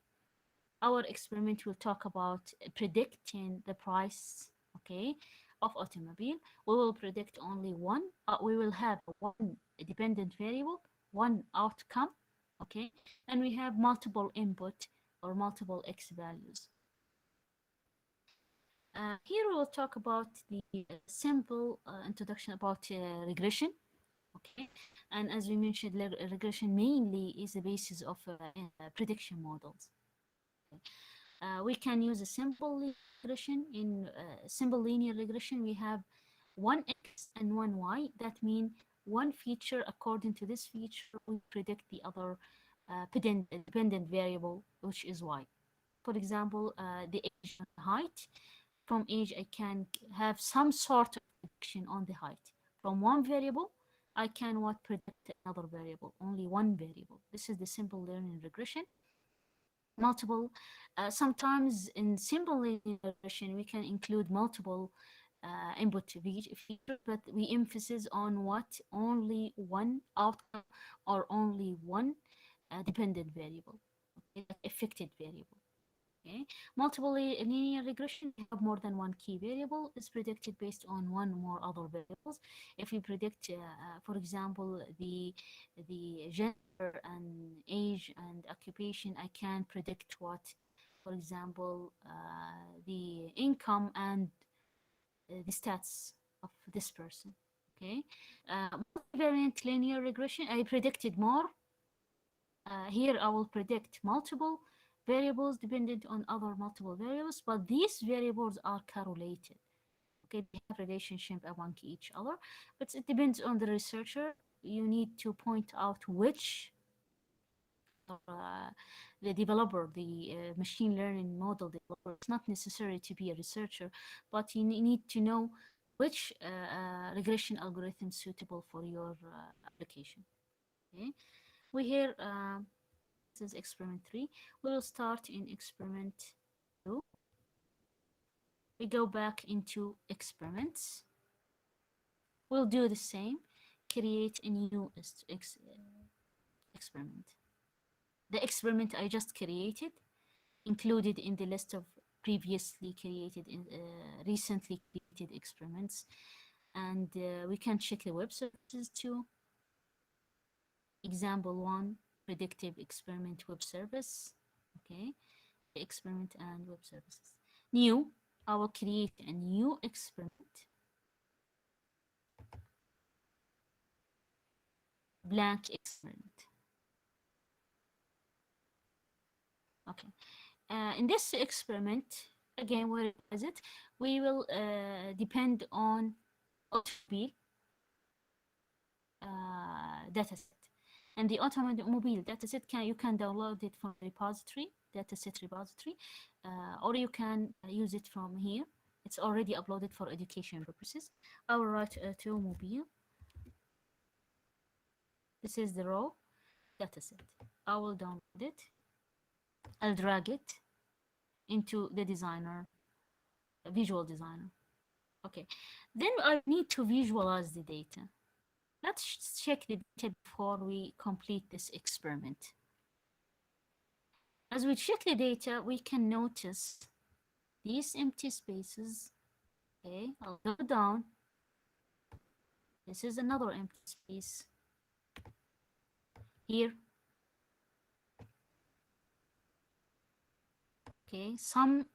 Our experiment will talk about predicting the price okay, of automobile. We will predict only one. We will have one dependent variable, one outcome, okay, and we have multiple input or multiple x values. Here we will talk about the simple introduction about regression. Okay, and as we mentioned, regression mainly is the basis of prediction models. We can use a simple regression. In simple linear regression, we have one x and one y. That means one feature, according to this feature, we predict the other dependent variable, which is y. For example, the age and height. From age, I can have some sort of prediction on the height. From one variable, I can what predict another variable, only one variable. This is the simple learning regression. Multiple, sometimes in simple linear regression, we can include multiple input features, but we emphasize on what only one outcome or only one dependent variable, okay, affected variable. Okay. Multiple linear regression, we have more than one key variable is predicted based on one or more other variables. If we predict, for example, the gender and age and occupation, I can predict what, for example, the income and the stats of this person. Okay. Multivariate linear regression, I predicted more. Here I will predict multiple variables dependent on other multiple variables, but these variables are correlated. Okay, they have relationship among each other, but it depends on the researcher. You need to point out which the developer, the machine learning model developer. It's not necessary to be a researcher, but you need to know which regression algorithm is suitable for your application. Okay, we here. This is experiment 3. We will start in experiment 2. We go back into experiments. We'll do the same. Create a new experiment. The experiment I just created, included in the list of previously created, recently created experiments. And we can check the web services too. Example 1, predictive experiment web service. Okay. Experiment and web services. New, I will create a new experiment. Blank experiment. Okay. In this experiment, again, where is it? We will depend on automobile dataset. And the automobile dataset, you can download it from repository, dataset repository, or you can use it from here. It's already uploaded for education purposes. I will write automobile. This is the raw dataset. I will download it. I'll drag it into the designer, visual designer. Okay. Then I need to visualize the data. Let's check the data before we complete this experiment. As we check the data, we can notice these empty spaces. Okay, I'll go down. This is another empty space. Here. Okay, some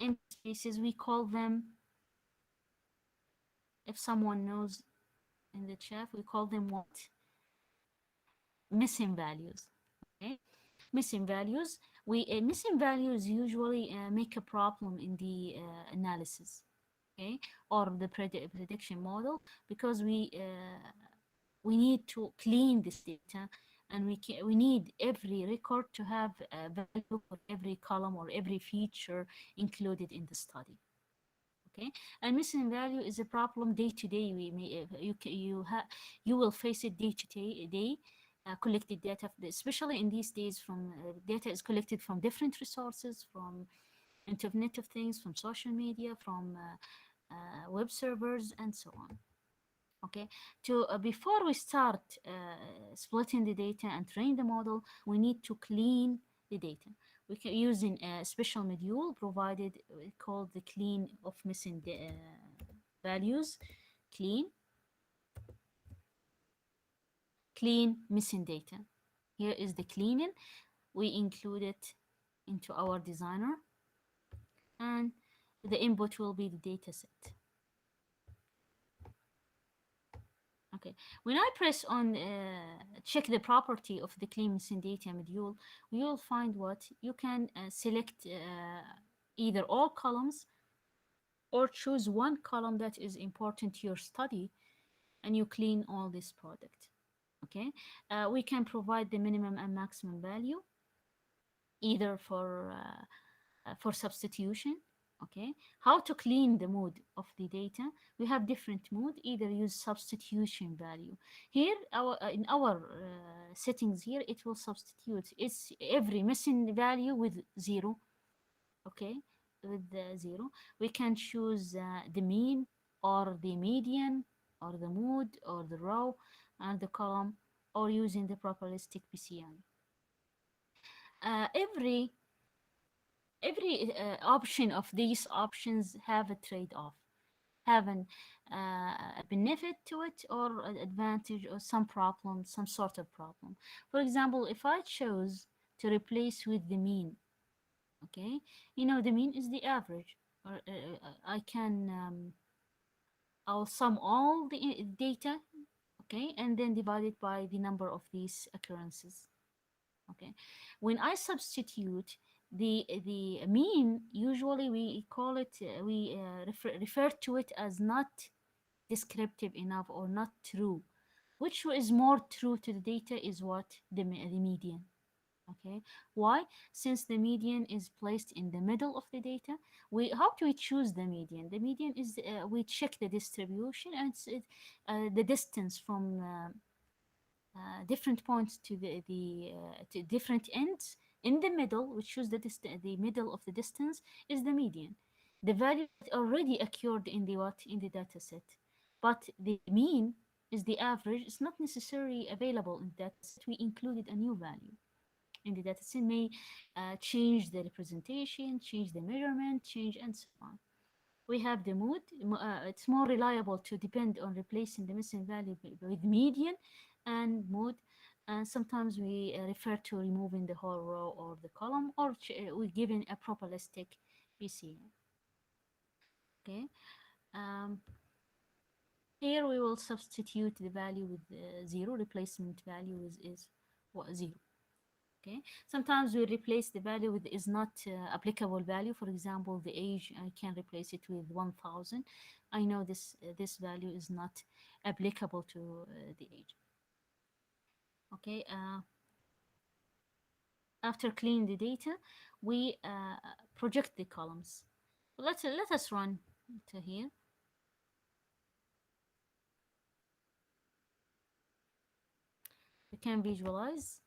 empty spaces, we call them, if someone knows in the chat, we call them what? Missing values. Okay, missing values. Missing values usually make a problem in the analysis, okay, or the prediction model, because we need to clean this data, and we need every record to have a value for every column or every feature included in the study. Okay, and missing value is a problem day to day. You will face it day to day. Collected data, especially in these days, from data is collected from different resources, from Internet of Things, from social media, from web servers, and so on. Okay, before we start splitting the data and train the model, we need to clean the data. We can using a special module provided called the clean of missing values. Clean, clean missing data. Here is the cleaning. We include it into our designer, and the input will be the data set. Okay, when I press on check the property of the clean missing data module, we will find what you can select either all columns or choose one column that is important to your study, and you clean all this product. Okay, we can provide the minimum and maximum value either for substitution. Okay, how to clean the mode of the data? We have different mode. Either use substitution value. Here our in our settings here, it will substitute it's every missing value with zero. Okay, with the zero we can choose the mean or the median or the mode or the row and the column, or using the probabilistic PCI. Every option of these options have a trade-off, have a benefit to it or an advantage or some problem, some sort of problem. For example, if I chose to replace with the mean, okay, the mean is the average, or I can I'll sum all the data, okay, and then divide it by the number of these occurrences. Okay, when I substitute the mean, usually we call it we refer to it as not descriptive enough or not true. Which is more true to the data is what the median. Okay, why? Since the median is placed in the middle of the data, we how do we choose the median? The median is we check the distribution, and the distance from different points to the to different ends. In the middle, we choose the middle of the distance is the median, the value that already occurred in the what in the data set. But the mean is the average. It's not necessarily available in the data set. We included a new value in the data set, may change the representation, change the measurement, change, and so on. We have the mode. It's more reliable to depend on replacing the missing value with median and mode. And sometimes we refer to removing the whole row or the column, or we're given a probabilistic PCA. Okay. Um, Here we will substitute the value with zero. Replacement value is what, zero. Okay, sometimes we replace the value with is not applicable value. For example, the age, I can replace it with 1000. I know this value is not applicable to the age. Okay, after cleaning the data, we project the columns. Let us run to here. We can visualize.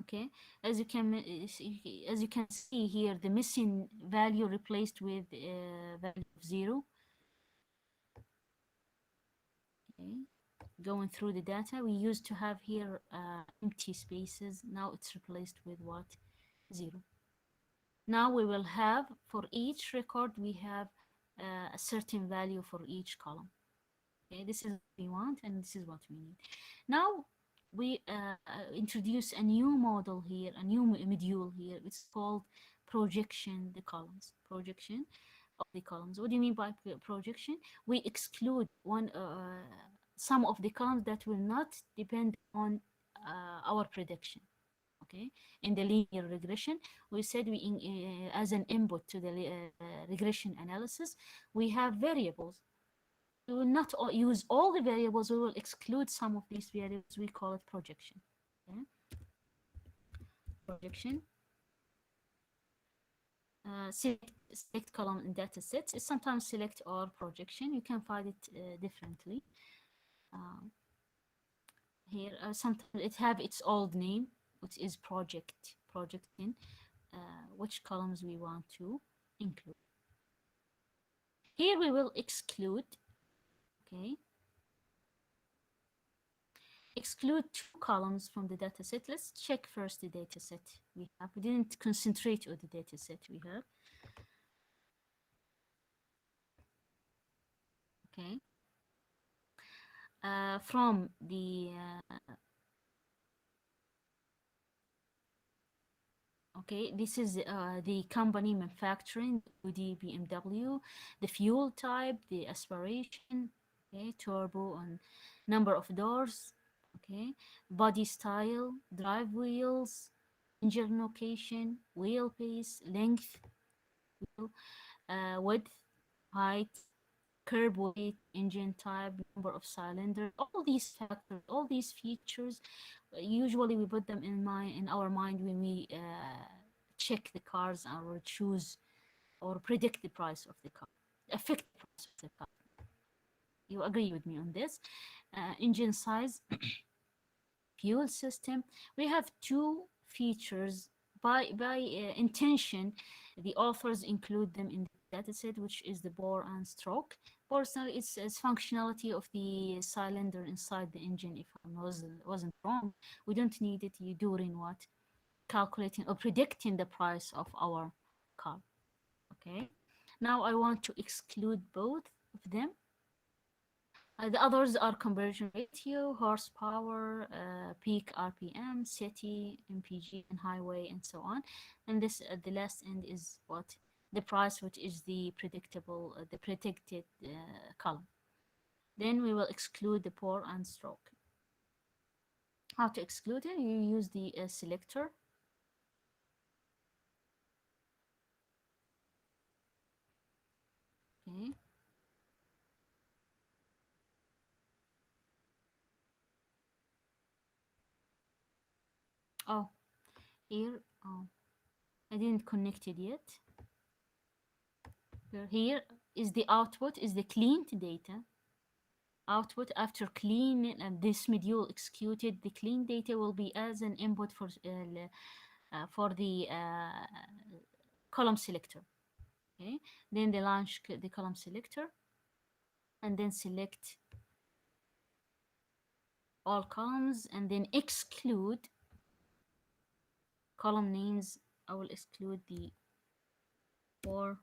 Okay, as you can see here, the missing value replaced with value of zero. Okay, going through the data, we used to have here empty spaces. Now it's replaced with what? Zero. Now we will have, for each record, we have a certain value for each column. Okay, this is what we want, and this is what we need. Now we introduce a new model here, a new module here. It's called projection the columns. Projection of the columns. What do you mean by projection? We exclude some of the columns that will not depend on our prediction. Okay, in the linear regression, we said as an input to the regression analysis, we have variables. We will not use all the variables. We will exclude some of these variables. We call it projection. Okay? Projection. Select column in data sets. It's sometimes select or projection. You can find it differently. Here, sometimes it have its old name, which is projecting, which columns we want to include. Here we will exclude. Okay. exclude two columns from the data set. Let's check first the data set we have. We didn't concentrate on the data set we have. Okay. From the okay, this is the company manufacturing, Audi, BMW, the fuel type, the aspiration, okay, turbo and number of doors, okay, body style, drive wheels, engine location, wheelbase, length, wheel, width, height, curb weight, engine type, number of cylinders, all these factors, all these features, usually we put them in our mind when we check the cars or choose or predict the price of the car, affect the price of the car. You agree with me on this? Engine size, fuel system. We have two features by intention. The authors include them in the dataset, which is the bore and stroke. Bore is functionality of the cylinder inside the engine. If I wasn't wrong, we don't need it during what calculating or predicting the price of our car. Okay. Now I want to exclude both of them. The others are conversion ratio, horsepower, peak RPM, city, MPG, and highway, and so on. And this at the last end is what the price, which is the predictable, the predicted column. Then we will exclude the pour and stroke. How to exclude it? You use the selector. Okay. Oh, here. Oh, I didn't connect it yet. Here is the output, is the cleaned data. Output after clean and this module executed, the clean data will be as an input for the column selector. Okay, then they launch the column selector and then select all columns and then exclude column names. I will exclude the for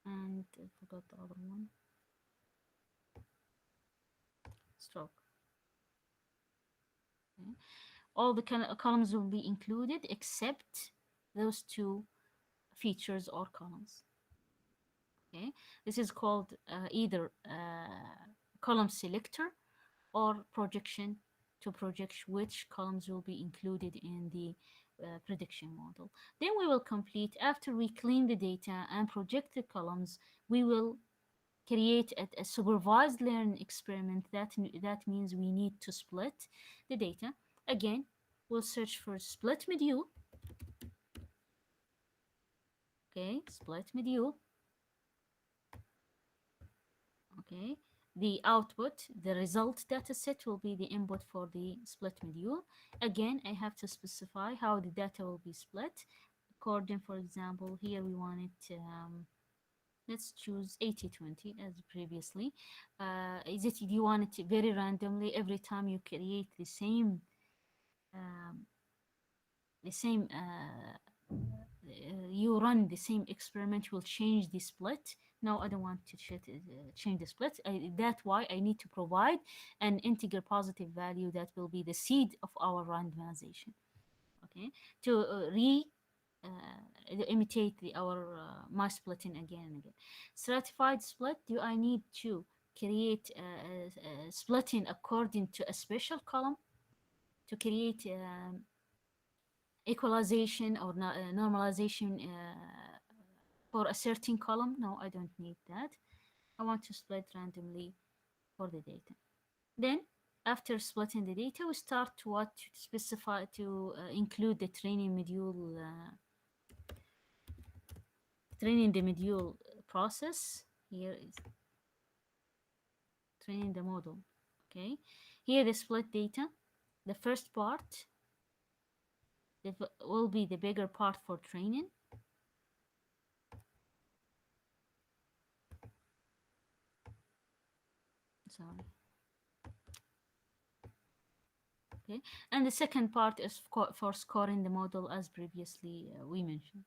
and I forgot the other one, stroke. Okay. All the columns will be included except those two features or columns. Okay, this is called either column selector or projection to project which columns will be included in the prediction model. Then we will complete, after we clean the data and project the columns, we will create a supervised learning experiment. That means we need to split the data. Again, we'll search for split module. Okay, split module. Okay, the output, the result data set will be the input for the split module. Again, I have to specify how the data will be split. According, for example, here we want it, let's choose 80-20 as previously. Is it, do you want it very randomly every time you create um, the same you run the same experiment will change the split? No, I don't want to change the split. That's why I need to provide an integer positive value that will be the seed of our randomization. Okay, to imitate our my splitting again and again. Stratified split. Do I need to create splitting according to a special column to create equalization or normalization for a certain column? No, I don't need that. I want to split randomly for the data. Then after splitting the data, we start to what to specify to include the training the module process. Here is training the model. Okay, here the split data, the first part will be the bigger part for training. Sorry. Okay, and the second part is for scoring the model, as previously we mentioned.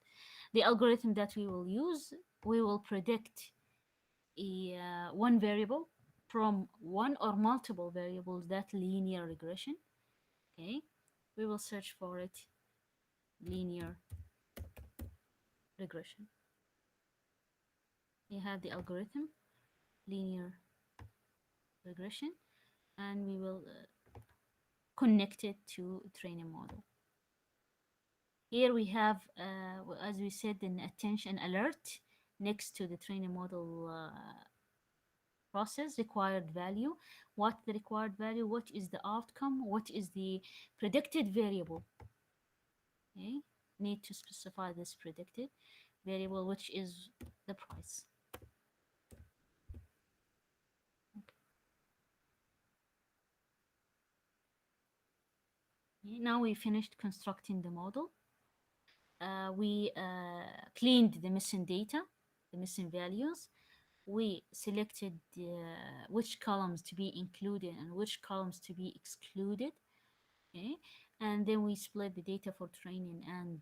The algorithm that we will use, we will predict one variable from one or multiple variables, that linear regression. Okay, we will search for it, linear regression. We have the algorithm, linear regression, and we will connect it to training model. Here we have, as we said, an attention alert next to the training model process, required value. What the required value? What is the outcome? What is the predicted variable? Okay, need to specify this predicted variable, which is the price. Okay, now we finished constructing the model. We cleaned the missing data, the missing values. We selected which columns to be included and which columns to be excluded. Okay, and then we split the data for training and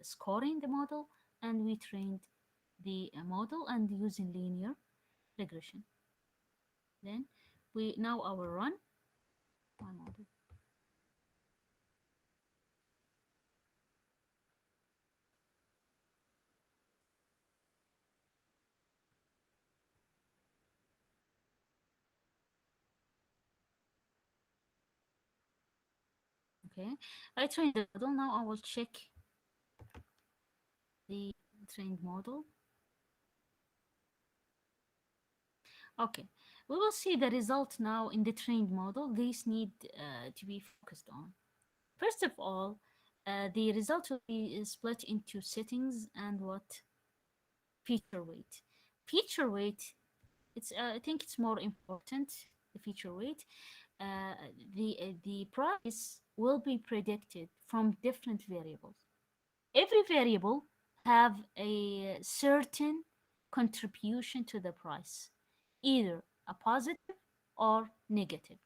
scoring the model, and we trained the model and using linear regression. Then we now our run my model. Okay, I trained the model. Now I will check the trained model. Okay, we will see the result now in the trained model. These need to be focused on. First of all, the result will be split into settings and what? Feature weight. Feature weight, it's I think it's more important, the feature weight. Uh, the price will be predicted from different variables. Every variable have a certain contribution to the price, either a positive or negative.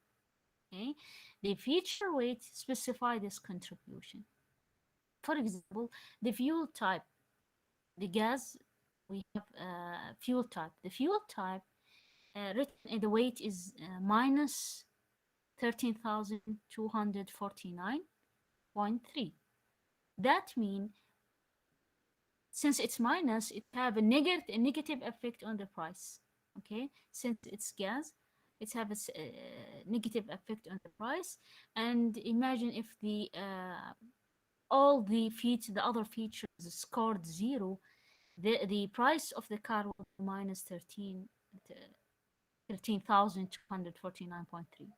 Okay, the feature weight specify this contribution. For example, the fuel type, the gas, we have fuel type. The fuel type written in the weight is minus 13,249.3. That means since it's minus, it have a negative effect on the price. Okay, since it's gas, it have a negative effect on the price. And imagine if all the other features scored zero, the price of the car will be minus 13,249.3.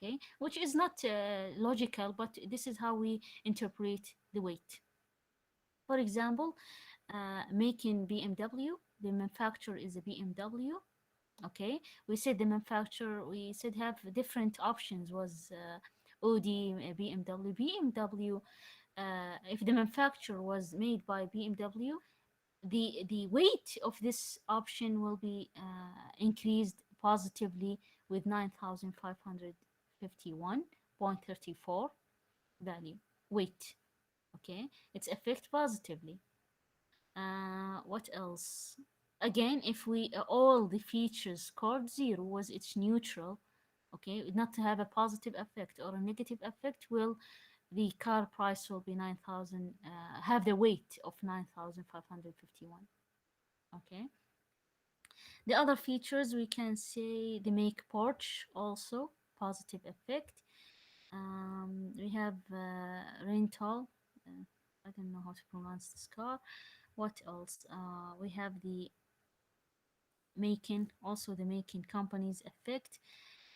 Okay, which is not logical, but this is how we interpret the weight. For example, making BMW, the manufacturer is a BMW. Okay, we said the manufacturer, we said have different options, was Audi, BMW. If the manufacturer was made by BMW, the weight of this option will be increased positively with 9,551.34 value weight. Okay, it's affect positively. What else? Again, if we all the features scored zero, was it's neutral. Okay, not to have a positive effect or a negative effect, will the car price will be 9,000, have the weight of 9,551. Okay, the other features we can say the make Porsche also positive effect. We have rental. I don't know how to pronounce this car. What else? We have the making, also the making companies effect.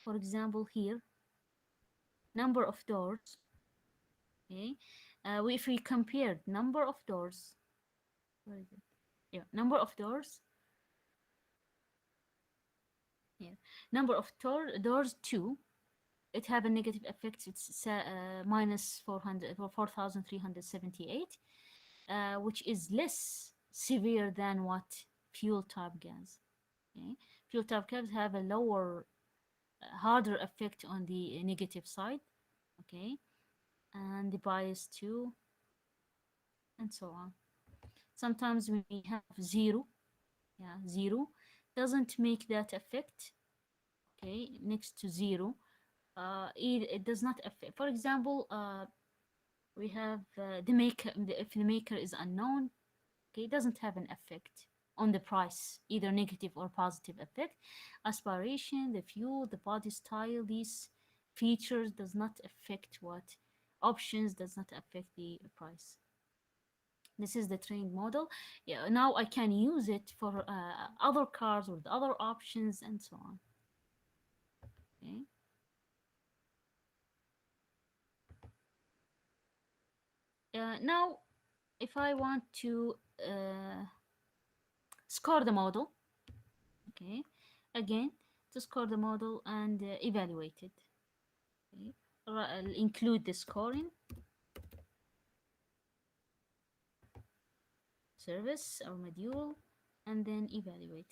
For example, here, number of doors. Okay, if we compared number of doors, where is it? Yeah, number of doors. Here, number of doors two. It have a negative effect. It's minus 400 or 4,378, which is less severe than what fuel type gas. Okay, fuel type gas have a lower, harder effect on the negative side. Okay, and the bias too, and so on. Sometimes we have zero. Yeah, zero doesn't make that effect. Okay, next to zero, it does not affect. For example, we have the maker. If the maker is unknown, okay, it doesn't have an effect on the price, either negative or positive effect. Aspiration, the fuel, the body style, these features does not affect what options does not affect the price. This is the trained model. Yeah, now I can use it for other cars with other options and so on. Okay. Now, if I want to score the model, okay, again, to score the model and evaluate it. Okay. I'll include the scoring service or module and then evaluate.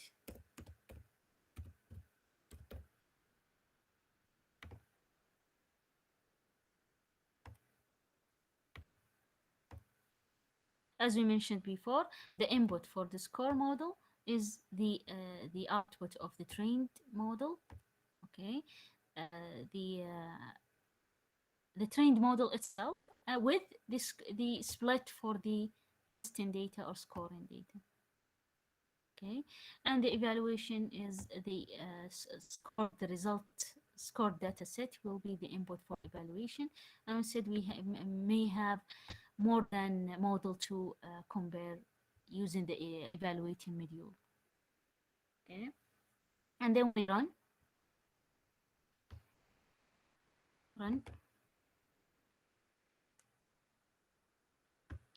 As we mentioned before, the input for the score model is the output of the trained model. Okay, the trained model itself with this the split for the testing data or scoring data. Okay, and the evaluation is the score, the result scored data set will be the input for evaluation. And we said we may have more than a model to compare using the evaluating module. Okay, and then we run.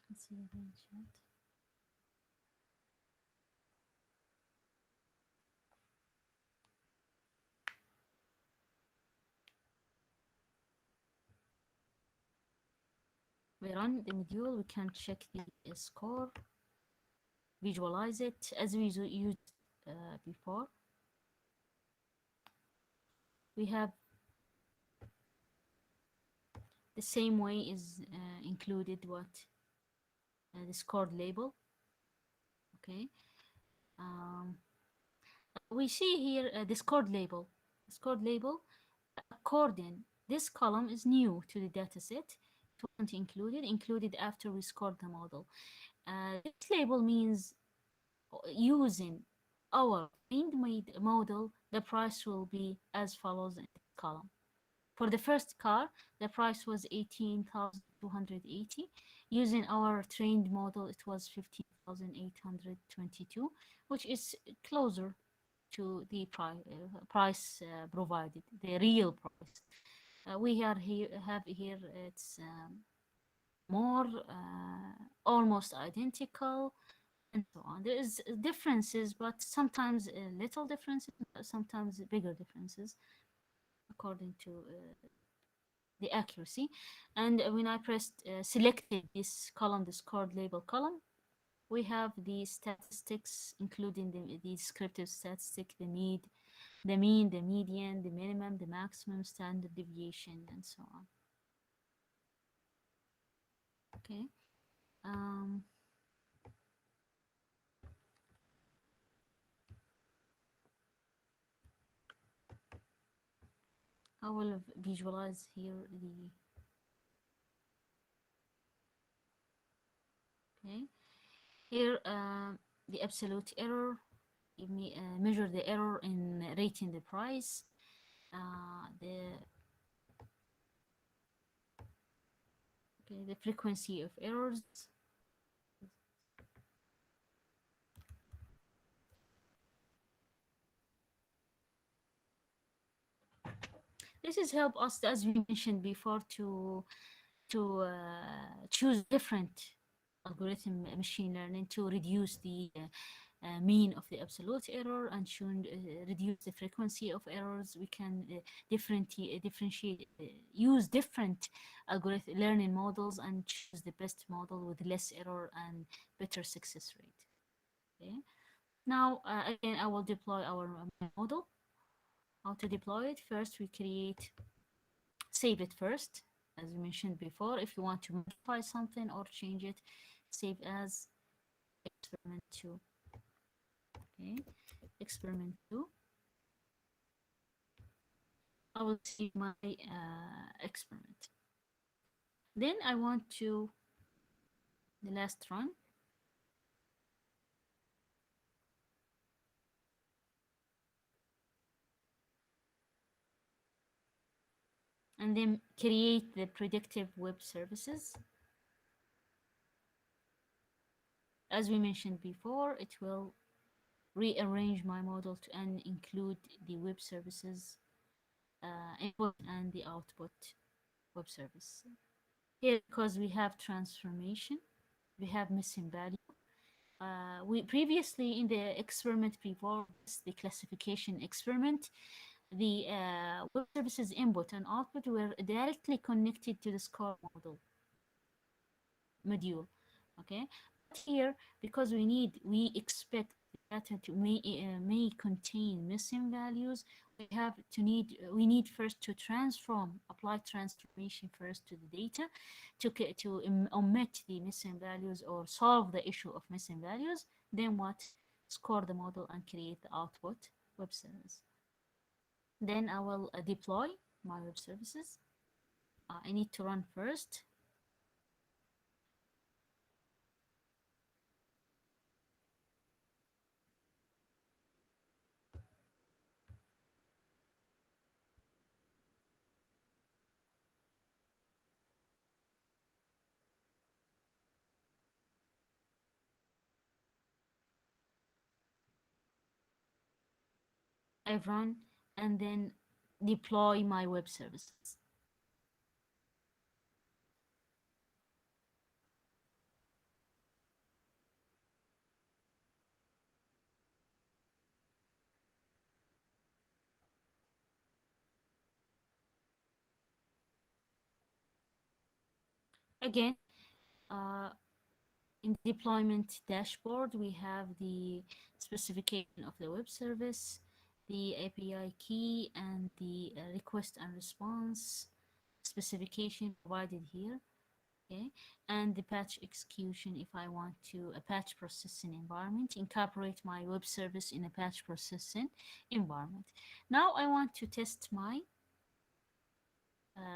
Let's see if I chat. We run the module. We can check the score, visualize it as we used before. We have the same way is included what the scored label. Okay, um, we see here the scored label. The scored label, according this column is new to the dataset. It wasn't included after we scored the model. This label means using our trained made model, the price will be as follows in this column. For the first car, the price was 18,280. Using our trained model, it was 15,822, which is closer to the price provided, the real price. We are here have here it's more almost identical and so on. There is differences, but sometimes little differences, sometimes bigger differences according to the accuracy. And when I pressed selected this column, the scored label column, we have the statistics, including the descriptive statistic, the mean, the median, the minimum, the maximum, standard deviation, and so on. Okay. Um, I will visualize here okay. Here, the absolute error, give me measure the error in rating the price. The frequency of errors. This is help us, as we mentioned before, to choose different algorithm machine learning to reduce the mean of the absolute error and should reduce the frequency of errors. We can differentiate, use different algorithm learning models and choose the best model with less error and better success rate. Okay. Now, again, I will deploy our model. How to deploy it? First, we save it first. as we mentioned before, if you want to modify something or change it, save as experiment 2. Okay, experiment 2. I will save my experiment. Then I want to the last run. And then create the predictive web services. As we mentioned before, it will rearrange my model to and include the web services input and the output web service. Here, because we have transformation, we have missing value. We previously in the experiment before this, the classification experiment, the web services input and output were directly connected to the score module. Okay, but here, because we expect data to may contain missing values, we need first to apply transformation first to the data to omit the missing values or solve the issue of missing values. Then what? Score the model and create the output web service. Then I will deploy my web services. I need to run first. I run and then deploy my web services. Again, in the deployment dashboard, we have the specification of the web service, the API key, and the request and response specification provided here. Okay, and the patch execution if I want to a patch processing environment, incorporate my web service in a patch processing environment. Now I want to test my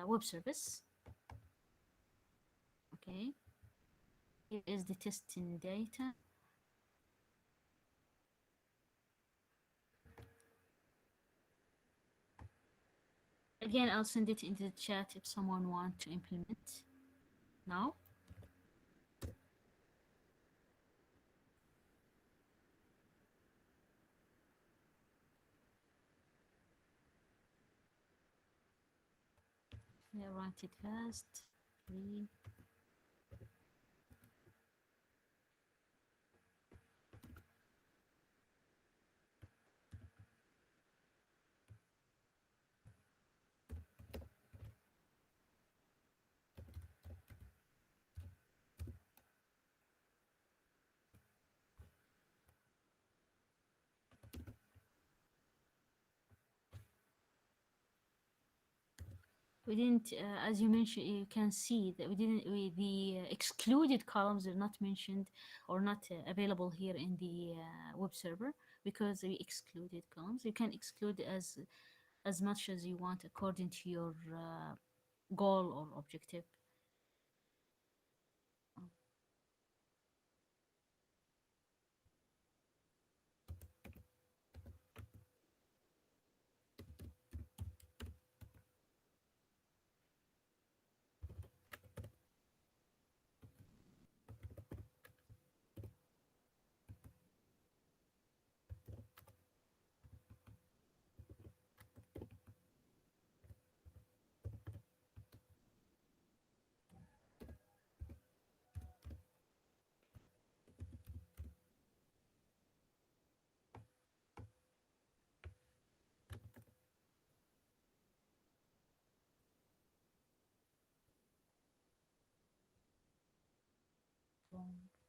web service. Okay, here is the testing data. Again, I'll send it into the chat if someone wants to implement now. Yeah, write it fast. 3. We didn't, as you mentioned, you can see that the excluded columns are not mentioned or not available here in the web server because we excluded columns. You can exclude as much as you want according to your goal or objective.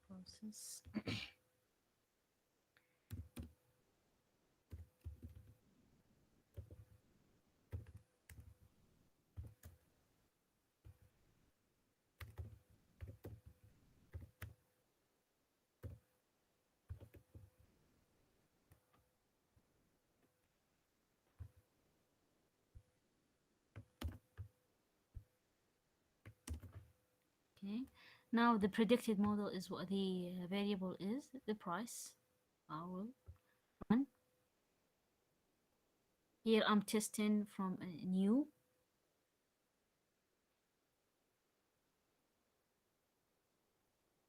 Process. Okay. Now the predicted model is what the variable is the price. I will run. Here I'm testing from a new.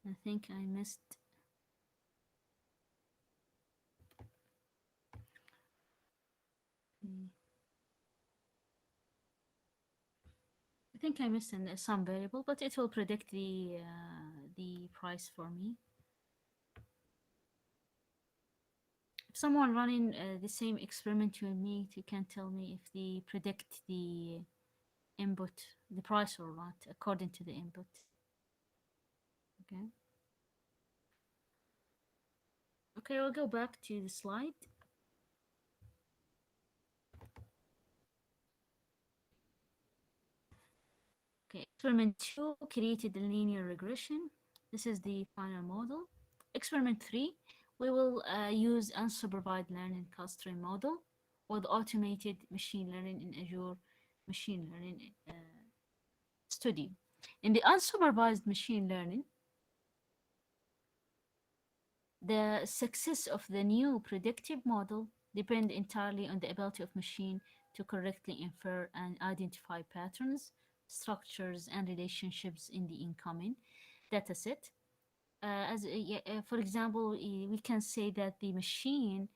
I think I missed. the- I think I missed some variable, but it will predict the price for me. If someone running the same experiment with me, you can tell me if they predict the input, the price or not, according to the input. Okay. Okay, I'll go back to the slide. Okay, experiment 2 created a linear regression. This is the final model. Experiment 3, we will use unsupervised learning clustering model with automated machine learning in Azure Machine Learning Studio. In the unsupervised machine learning, the success of the new predictive model depend entirely on the ability of machine to correctly infer and identify patterns, structures, and relationships in the incoming dataset. For example, we can say that the machine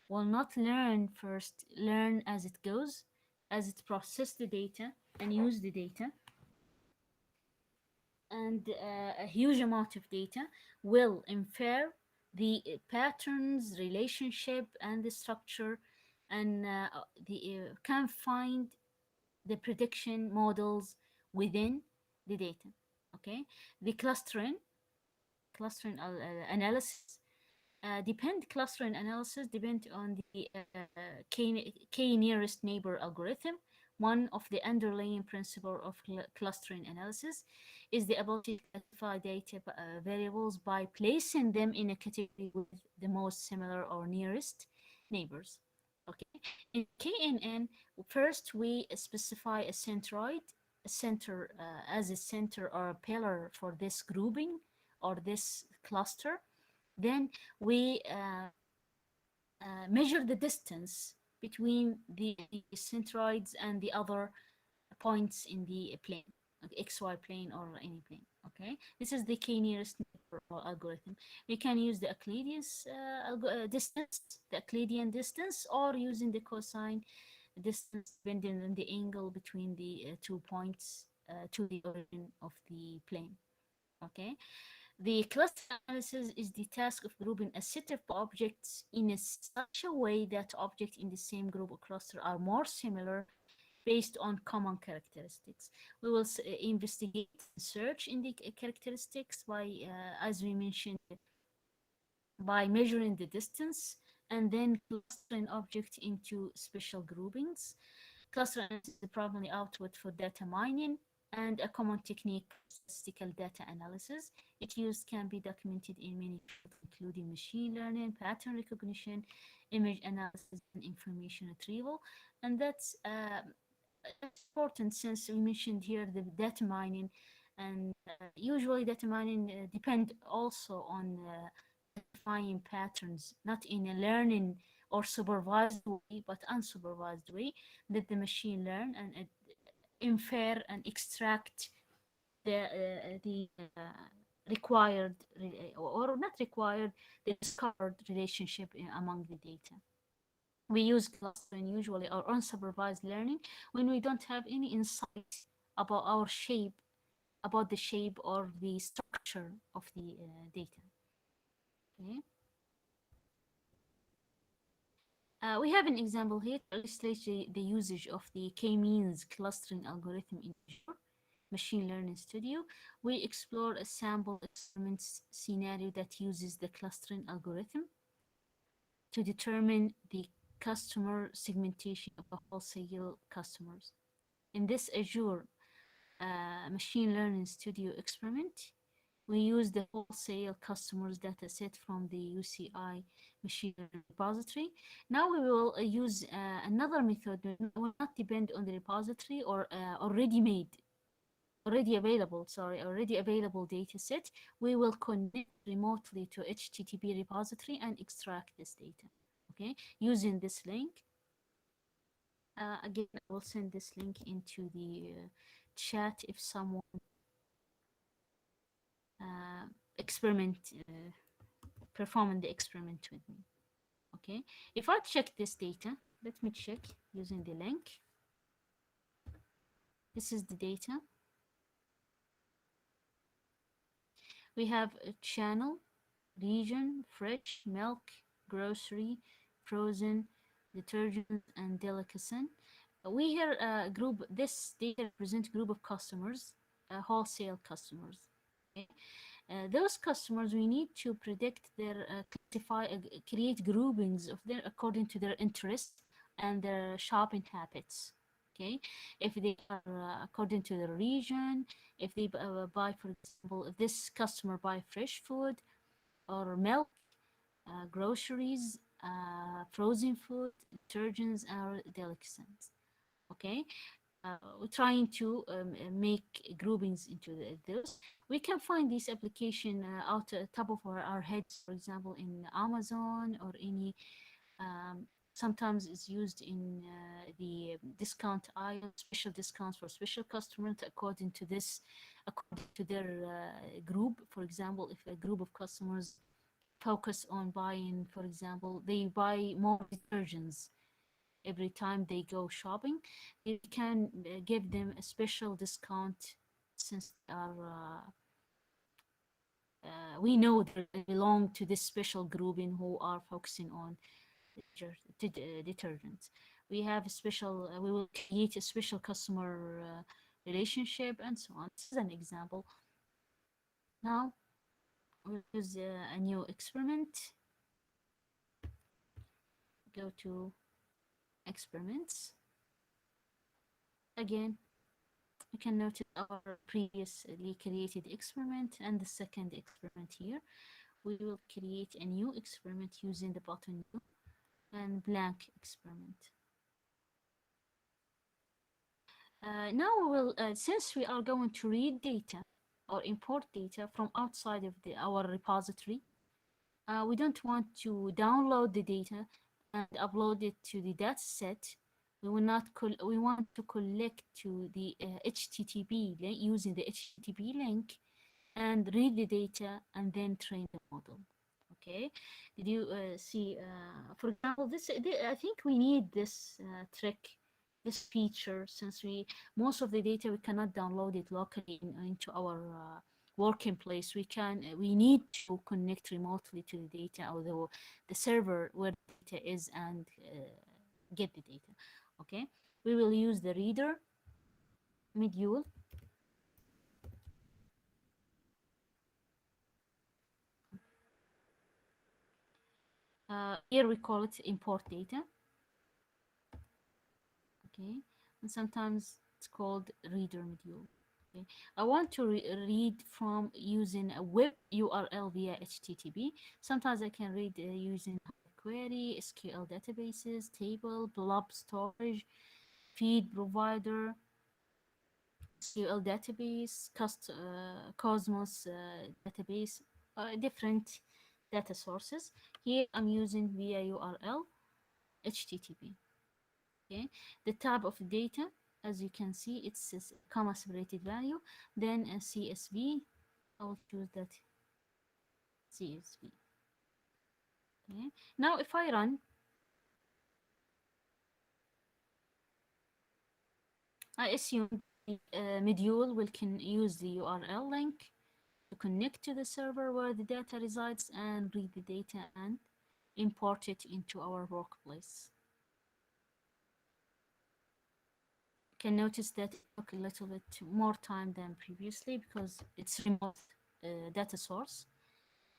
will not learn first, learn as it goes, as it process the data and use the data, and a huge amount of data will infer the patterns, relationship, and the structure, and can find the prediction models within the data. Okay, the clustering analysis clustering analysis depend on the k nearest neighbor algorithm. One of the underlying principle of clustering analysis is the ability to classify data variables by placing them in a category with the most similar or nearest neighbors. Okay, in KNN, first we specify a centroid, a center as a center or a pillar for this grouping or this cluster. Then we measure the distance between the centroids and the other points in the plane, like XY plane or any plane. Okay, this is the k nearest neighbor algorithm. We can use the distance, the Euclidean distance, or using the cosine distance depending on the angle between the 2 points to the origin of the plane. Okay, the cluster analysis is the task of grouping a set of objects in such a way that objects in the same group or cluster are more similar based on common characteristics. We will investigate and search in the characteristics by, as we mentioned, by measuring the distance and then clustering objects into special groupings. Cluster analysis is the primary output for data mining and a common technique for statistical data analysis. Its use can be documented in many fields, including machine learning, pattern recognition, image analysis, and information retrieval. And that's important since we mentioned here the data mining, and usually data mining depend also on identifying patterns, not in a learning or supervised way, but unsupervised way, that the machine learn and infer and extract the required or not required, the discovered relationship among the data. We use clustering usually or unsupervised learning when we don't have any insight about our shape, about the shape or the structure of the data. Okay. We have an example here to illustrate the usage of the k-means clustering algorithm in Azure Machine Learning Studio. We explore a sample experiment scenario that uses the clustering algorithm to determine the customer segmentation of a wholesale customers. In this Azure Machine Learning Studio experiment, we use the wholesale customers dataset from the UCI machine learning repository. Now we will use another method that will not depend on the repository or already made already available data set, we will connect remotely to HTTP repository and extract this data. Okay, using this link. Again, I will send this link into the chat if someone uh, experiment performing the experiment with me. Okay, if I check this data, let me check using the link. This is the data. We have a channel, region, fresh, milk, grocery, frozen, detergent, and delicacy. We here group this data represent group of customers, wholesale customers. Okay? Those customers we need to predict their classify create groupings of their according to their interest and their shopping habits. Okay, if they are according to the region, if they buy, for example, if this customer buy fresh food or milk, groceries, frozen food, detergents, or delicacies. Okay, we're trying to make groupings into those. We can find this application out top of our heads, for example, in Amazon or any. Um, Sometimes it's used in the discount aisle, special discounts for special customers according to this, according to their group. For example, if a group of customers focus on buying, for example, they buy more detergents every time they go shopping, you can give them a special discount since they are we know they belong to this special grouping who are focusing on detergents. We have a special we will create a special customer relationship and so on. This is an example. Now we'll use a new experiment. Go to experiments. Again, you can notice our previously created experiment and the second experiment here. We will create a new experiment using the button new and blank experiment. Now we will, since we are going to read data or import data from outside of our repository, we don't want to download the data and upload it to the dataset. We will not. We want to collect to the HTTP link using the HTTP link and read the data and then train the model. Okay, did you see? For example, I think we need this trick, this feature, since we most of the data we cannot download it locally into our working place. We need to connect remotely to the data or the server where the data is and get the data. Okay, we will use the reader module. Here we call it import data. Okay, and sometimes it's called reader module. Okay, I want to read from using a web URL via HTTP. Sometimes I can read using query, SQL databases, table, blob storage, feed provider, SQL database, Cosmos database, different data sources. Here I'm using via URL HTTP. Okay, the type of data, as you can see, it's a comma separated value, then a CSV. I will choose that CSV. Okay, now if I run, I assume the module can use the URL link to connect to the server where the data resides and read the data and import it into our workplace. You can notice that it took a little bit more time than previously because it's remote data source.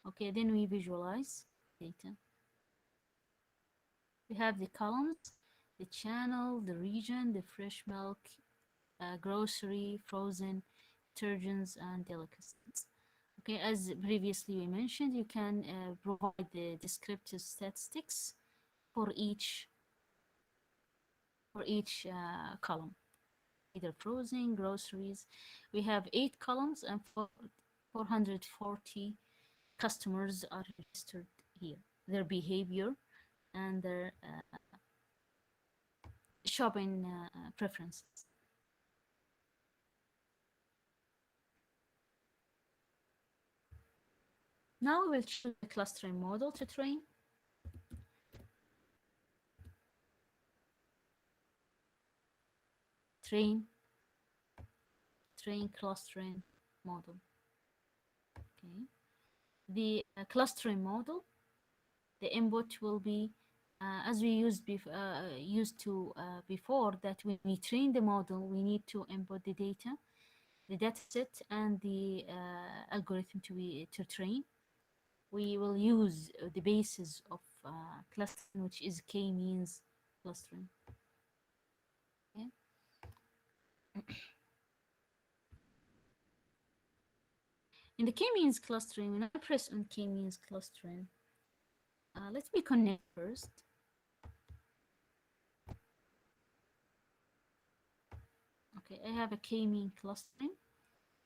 Okay, then we visualize data. We have the columns, the channel, the region, the fresh milk, grocery, frozen, detergents, and delicacies. Okay, as previously we mentioned, you can provide the descriptive statistics for each column. either frozen, groceries. We have 8 columns and 440 customers are registered here. Their behavior and their shopping preferences. Now we'll choose the clustering model to train. Train, train clustering model. Okay. The clustering model, the input will be as we used to before, that when we train the model, we need to input the data, the dataset, and the algorithm to train. We will use the basis of clustering, which is k-means clustering. Okay. In the k-means clustering, when I press on k-means clustering, let me connect first. Okay, I have a k-mean clustering.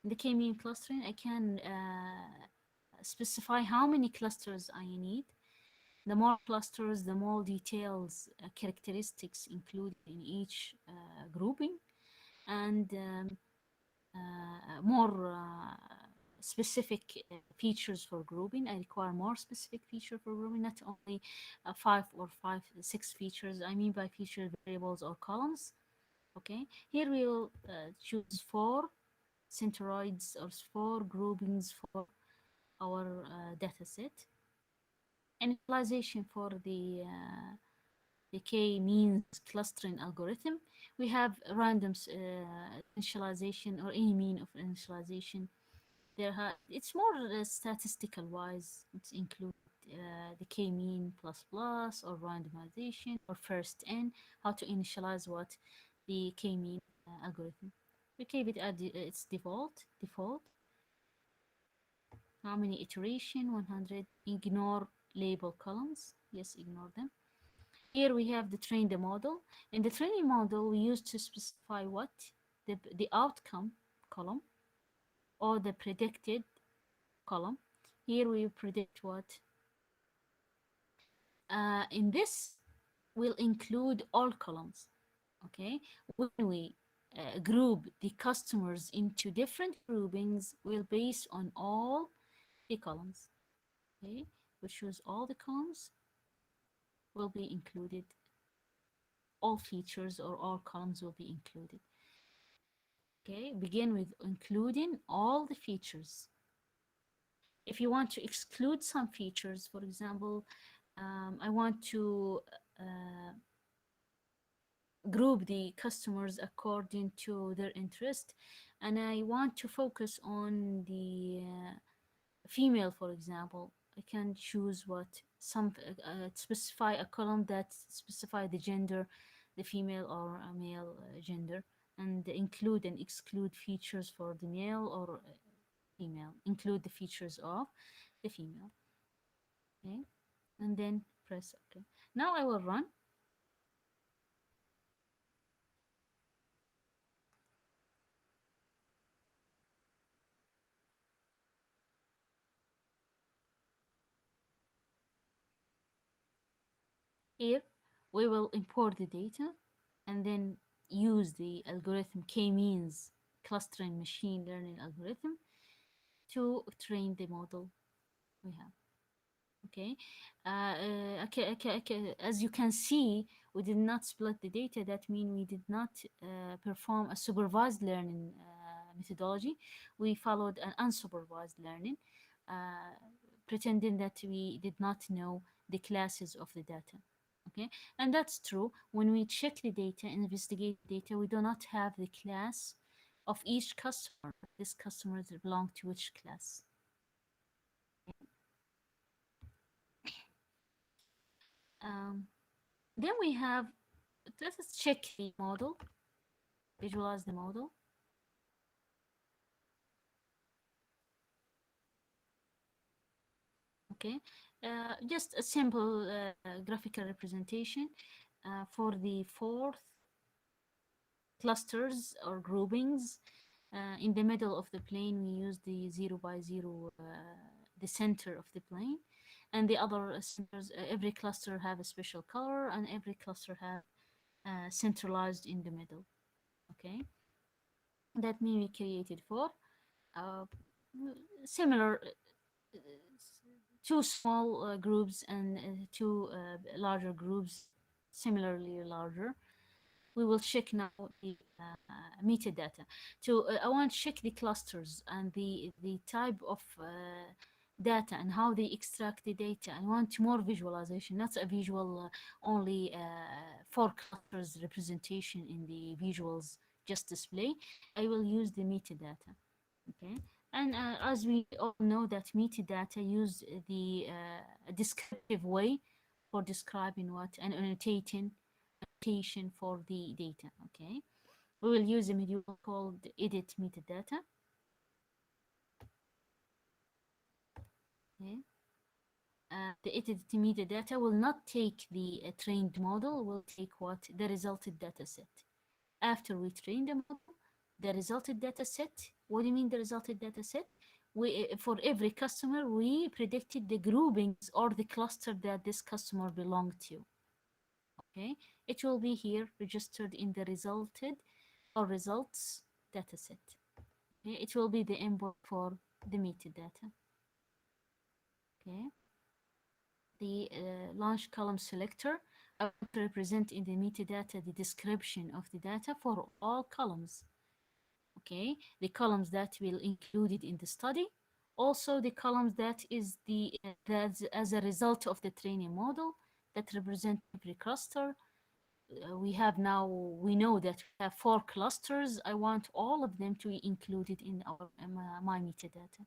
In the k-mean clustering, I can specify how many clusters I need. The more clusters, the more details, characteristics included in each grouping, and more specific features for grouping. I require more specific feature for grouping, not only 6 features. I mean by feature variables or columns. Okay, here we will choose 4 centroids or 4 groupings for our data set. Initialization for the k-means clustering algorithm. We have random initialization or any mean of initialization. It's more statistical wise. It's include the k-mean plus plus or randomization or first n. How to initialize what the k-mean algorithm. We keep it at its default. How many iteration? 100. Ignore label columns. Yes, ignore them. Here we have the train the model. In the training model, we used to specify what? The outcome column or the predicted column. Here we predict what? In this, we'll include all columns. Okay. When we group the customers into different groupings, we'll base on all the columns. Okay. We choose all the columns will be included. All features or all columns will be included. Okay, begin with including all the features. If you want to exclude some features, for example, I want to group the customers according to their interest, and I want to focus on the female, for example. I can choose specify a column that specify the gender, the female or a male gender, and include and exclude features for the male or female. Include the features of the female. Okay, and then press OK. Now I will run. Here we will import the data and then use the algorithm k-means clustering machine learning algorithm to train the model we have. Okay. As you can see, we did not split the data. That means we did not perform a supervised learning methodology. We followed an unsupervised learning, uh, pretending that we did not know the classes of the data. Okay, and that's true. When we check the data, investigate data, we do not have the class of each customer. This customer belong to which class. Um, then we have, let us check the model, visualize the model. Okay, just a simple graphical representation for the fourth clusters or groupings. In the middle of the plane, we use the 0 by 0, the center of the plane, and the other centers. Every cluster have a special color, and every cluster have centralized in the middle. Okay, that means we created four uh, similar, two small groups and two larger groups, similarly larger. We will check now the metadata. So I want to check the clusters and the type of data and how they extract the data. I want more visualization, not a visual only four clusters representation in the visuals just display. I will use the metadata. Okay, and as we all know that metadata use the descriptive way for describing what and annotation for the data. Okay, we will use a module called edit metadata. Okay, the edit metadata will not take the trained model, will take what the resulted data set. After we train the model, the resulted data set, what do you mean the resulted data set? We, for every customer, we predicted the groupings or the cluster that this customer belonged to. Okay, it will be here registered in the resulted or results dataset. Okay, it will be the input for the metadata. Okay, the launch column selector, I want to represent in the metadata the description of the data for all columns. Okay, the columns that will included in the study, also the columns that is the that's as a result of the training model that represent every cluster. We have now, we know that we have four clusters. I want all of them to be included in our my metadata.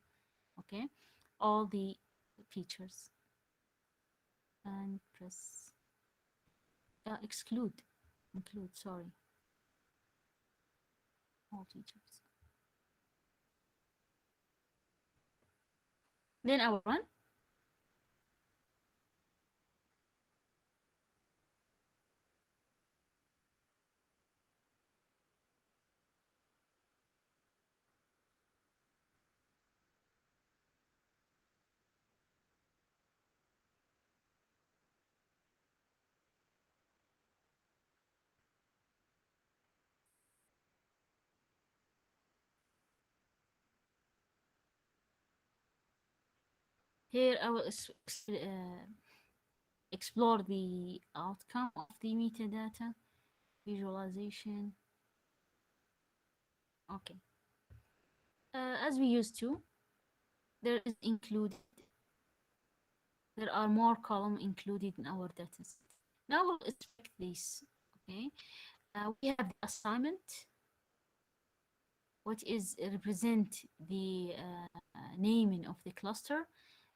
Okay, all the features, and press exclude, include, sorry, all features. Then I will run. Here I will explore the outcome of the metadata visualization. Okay, as we used to, there is included, there are more columns included in our dataset. Now we'll extract this. Okay, we have the assignment, what is represent the naming of the cluster,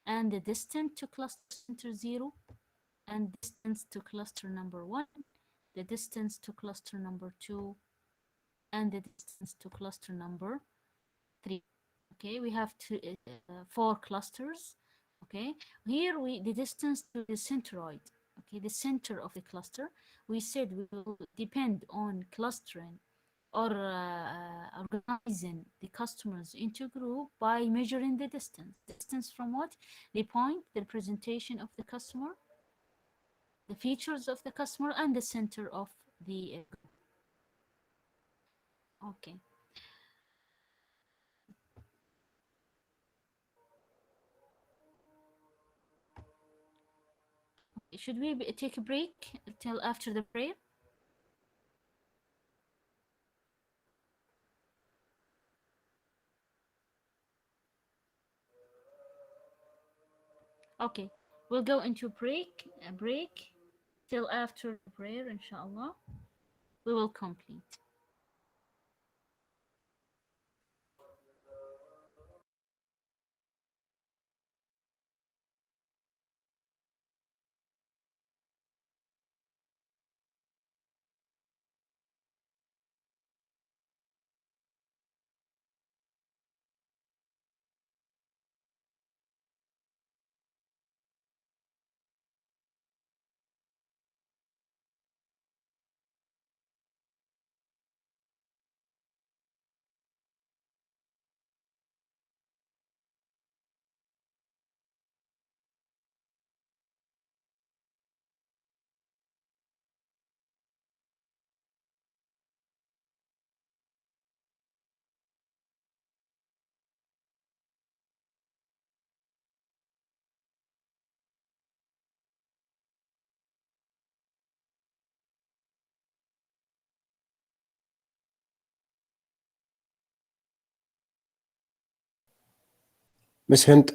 and the distance to cluster center 0, and distance to cluster number 1, the distance to cluster number 2, and the distance to cluster number 3. Okay, we have four clusters. Okay, here the distance to the centroid, okay, the center of the cluster, we said we will depend on clustering or organizing the customers into group by measuring the distance from what, the point, the representation of the customer, the features of the customer, and the center of the group. Okay, should we take a break till after the prayer? Okay, we'll go into a break till after the prayer, inshallah. We will complete. Miss Hind.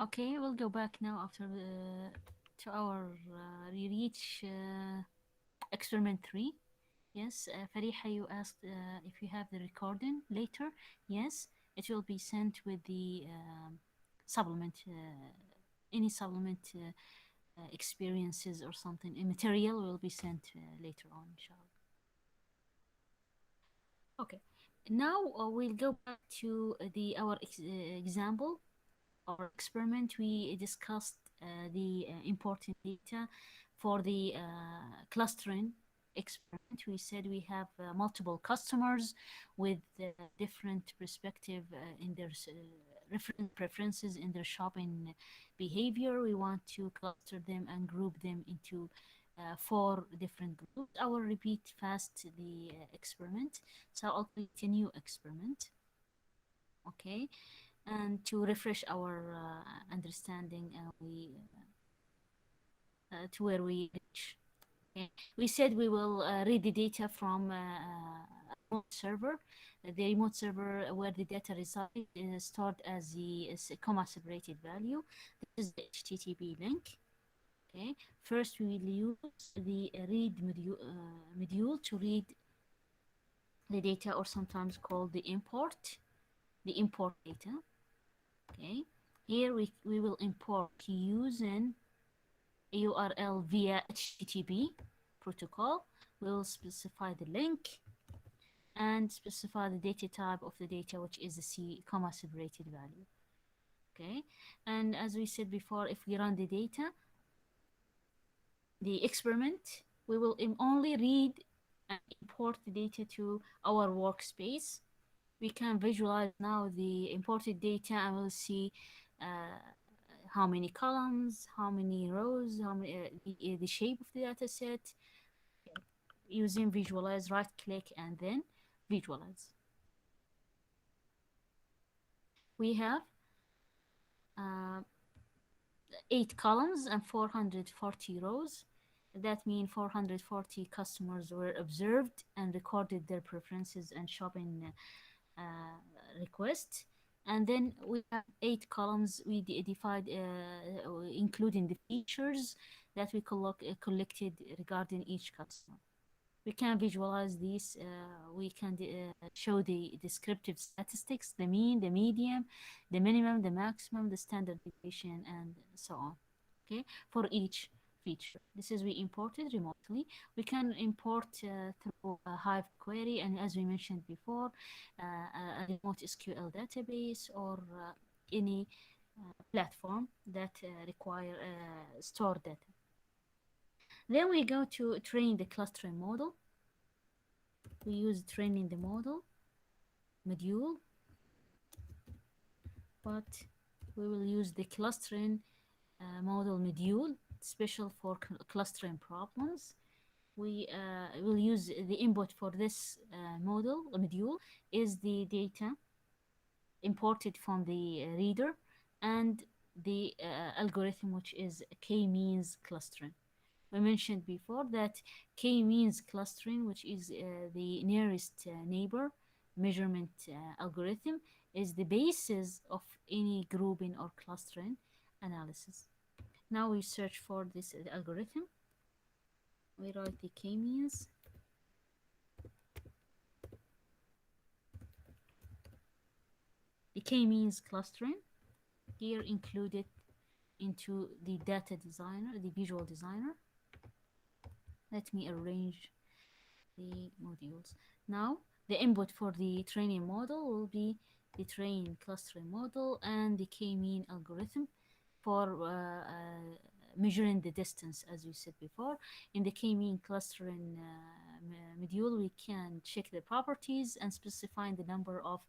Okay, we'll go back now after to our we reach experiment 3. Yes, Fariha, you asked if you have the recording later. Yes, it will be sent with the supplement, any supplement experiences or something. A material will be sent later on, inshallah. Okay, now we'll go back to the our example or experiment. We discussed the important data for the clustering experiment. We said we have multiple customers with different perspective in their preferences in their shopping behavior. We want to cluster them and group them into 4 different groups. I will repeat fast the experiment. So I'll create a new experiment. Okay, and to refresh our understanding, we to where we reach. Okay. We said we will read the data from a remote server. The remote server where the data resides is stored as a comma separated value. This is the HTTP link. Okay. First, we will use the read module to read the data, or sometimes called the import data. Okay. Here we will import using a URL via HTTP protocol. We'll specify the link and specify the data type of the data, which is a C comma separated value. Okay. And as we said before, if we run the data, the experiment, we will only read and import the data to our workspace. We can visualize now the imported data, and we'll see how many columns, how many rows, how many, the shape of the data set. Using visualize, right click and then visualize. We have uh, 8 columns and 440 rows. That means 440 customers were observed and recorded their preferences and shopping uh, requests. And then we have 8 columns. We defined, including the features that we collected regarding each customer. We can visualize these. We can show the descriptive statistics, the mean, the median, the minimum, the maximum, the standard deviation, and so on. Okay, for each feature. This is we imported remotely. We can import through a Hive query, and as we mentioned before, a remote SQL database or any platform that require store data. Then we go to train the clustering model. We use training the model module, but we will use the clustering model module special for clustering problems. We will use the input for this module is the data imported from the reader and the algorithm, which is k-means clustering. We mentioned before that k-means clustering, which is the nearest neighbor measurement algorithm, is the basis of any grouping or clustering analysis. Now we search for this algorithm. We write the k-means. The k-means clustering here included into the data designer, the visual designer. Let me arrange the modules. Now, the input for the training model will be the train clustering model and the k-mean algorithm for measuring the distance, as we said before. In the k-mean clustering module, we can check the properties and specify the number of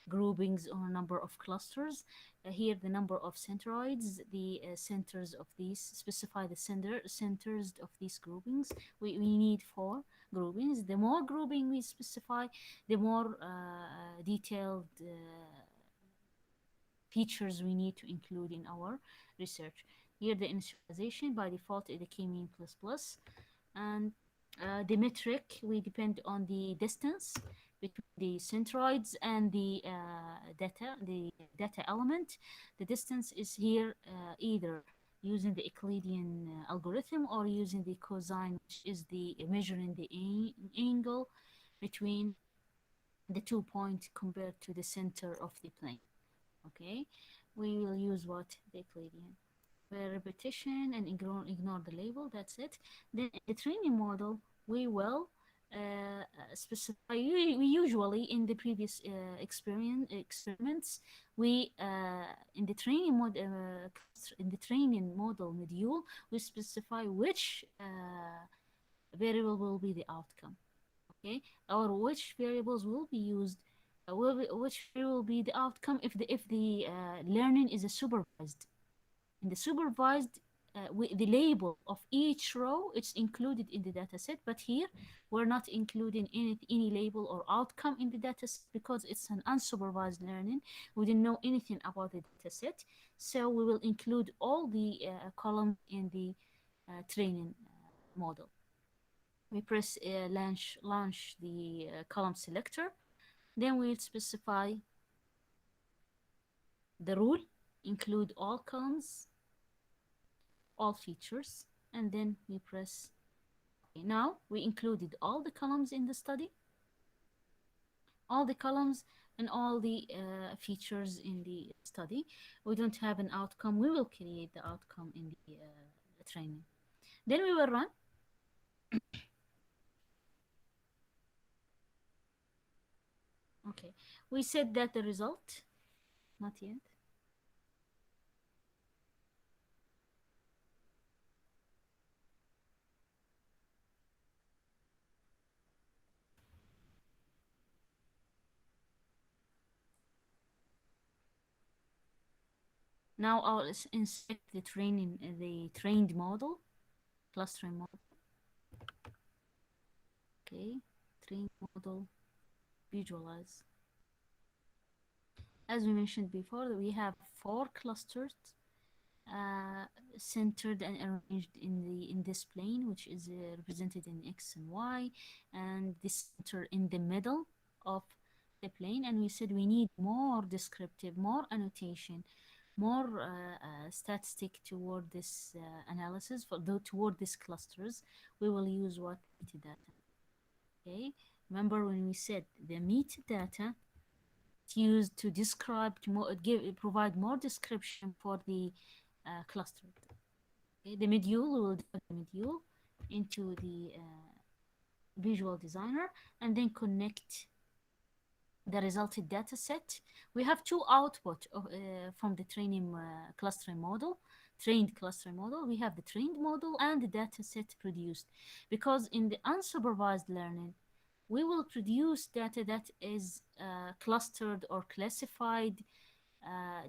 groupings or number of clusters. Here, the number of centroids, the centers of these, specify the centers of these groupings. We need 4 groupings. The more grouping we specify, the more detailed features we need to include in our research. Here, the initialization by default is the k-mean plus plus, and the metric we depend on the distance. between the centroids and the data element. The distance is here either using the Euclidean algorithm or using the cosine, which is the measuring the angle between the 2 points compared to the center of the plane. Okay, we will use what the Euclidean repetition and ignore the label. That's it. Then in the training model, we will specify. We usually in the previous experiments, we in the training mod in the training model module, we specify which variable will be the outcome. Okay, or which variables will be used. Which will be the outcome if the learning is a supervised. In the supervised, the label of each row it's included in the dataset, but here we're not including any label or outcome in the dataset because it's an unsupervised learning. We didn't know anything about the dataset, so we will include all the columns in the training model. We press launch the column selector, then we'll specify the rule, include all columns, all features, and then we press OK. Now we included all the columns in the study, all the columns and all the features in the study. We don't have an outcome. We will create the outcome in the training. Then we will run. Okay, we said that the result, not yet. Now I'll inspect the trained model, clustering model. Okay, trained model, visualize. As we mentioned before, we have 4 clusters uh, centered and arranged in this plane, which is represented in X and Y, and the center in the middle of the plane. And we said we need more descriptive, more annotation, more statistic toward this analysis toward these clusters. We will use what metadata. Okay, remember when we said the metadata used to describe provide more description for the cluster. Okay, the module, we will divide the module into the visual designer and then connect the resulted data set. We have 2 output from the training clustering model, trained clustering model. We have the trained model and the data set produced, because in the unsupervised learning we will produce data that is clustered or classified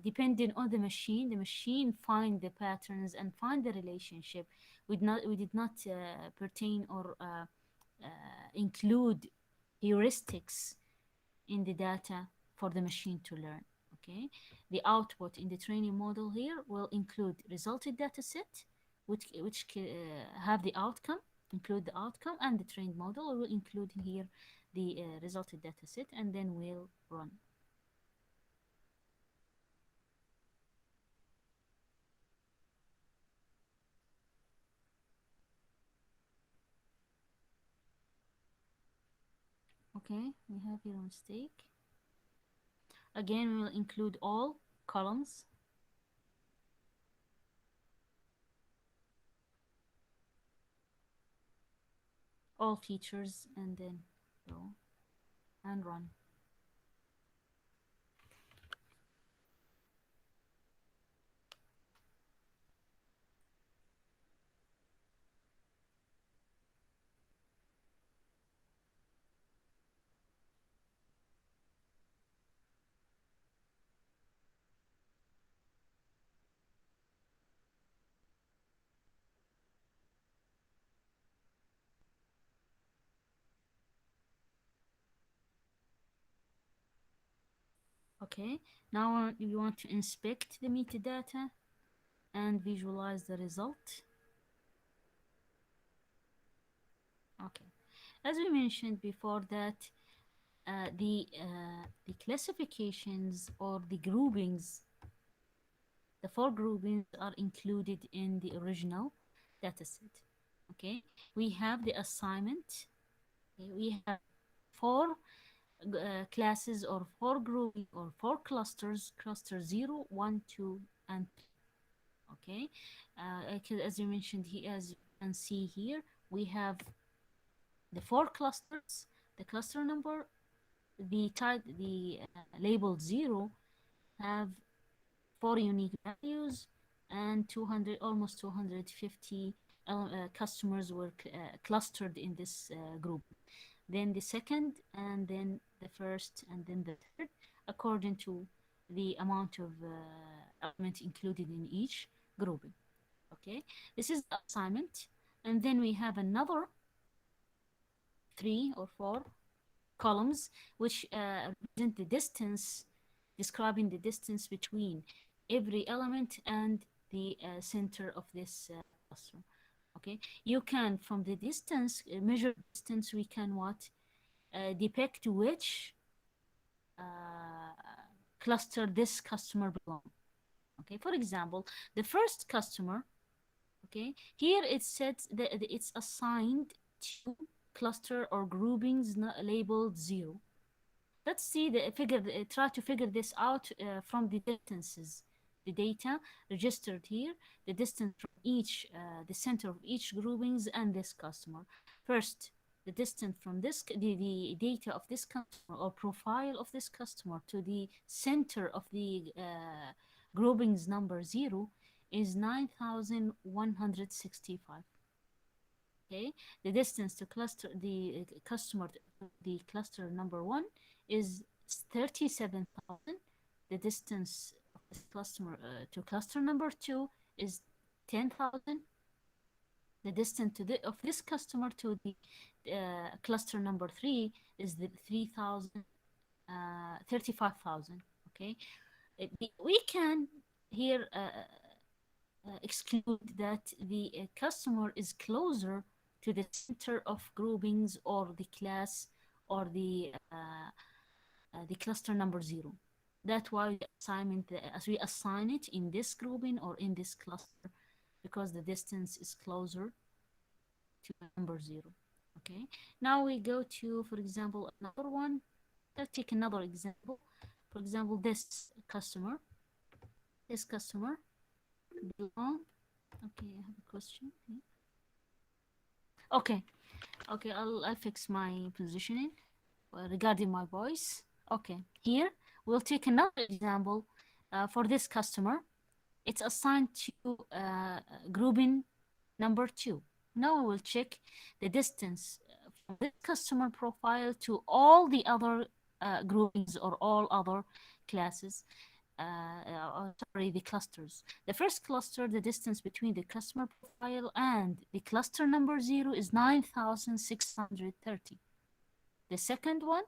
depending on the machine. The machine find the patterns and find the relationship. We did not pertain or include heuristics in the data for the machine to learn. Okay, the output in the training model here will include resulted data set, which have the outcome, include the outcome, and the trained model will include here the resulted data set, and then we'll run. Okay, we have here a mistake. Again, we will include all columns, all features, and then go and run. Okay, now you want to inspect the metadata and visualize the result. Okay, as we mentioned before that the classifications or the groupings, the four groupings are included in the original dataset. Okay, we have the assignment. Okay, we have four classes or four grouping or four clusters: cluster 0, 1, 2, and 3. Okay, as you mentioned here, as you can see here, we have the four clusters, the cluster number, the type, the labeled 0 have four unique values, and 200, almost 250 customers were clustered in this group. Then the second, and then the first, and then the third, according to the amount of element included in each grouping. Okay, this is the assignment. And then we have another three or four columns which represent the distance, describing the distance between every element and the center of this cluster. Okay, you can, from the distance, measure distance, we can what depict which cluster this customer belongs. Okay, for example, the first customer, okay, here it says that it's assigned to cluster or groupings labeled 0. Let's see the figure, try to figure this out from the distances, the data registered here, the distance from each, the center of each groupings and this customer. First, the distance from this, the data of this customer or profile of this customer to the center of the groupings number 0 is 9,165. Okay, the distance to cluster the customer to the cluster number 1 is 37,000. The distance of this customer to cluster number 2 is 10,000. The distance to the of this customer to the cluster number 3 is the 3,000, 35,000. Okay, we can here exclude that the customer is closer to the center of groupings or the class or the cluster number 0. That's why the assignment, as we assign it in this grouping or in this cluster, because the distance is closer to number 0. Okay, now we go to, for example, another one. Let's take another example. For example, this customer belong. Okay, I have a question. Okay, okay, I'll fix my positioning regarding my voice. Okay, here we'll take another example for this customer. It's assigned to grouping number 2. Now we will check the distance from this customer profile to all the other groupings or all other classes. Sorry, the clusters. The first cluster, the distance between the customer profile and the cluster number 0 is 9,630. The second one,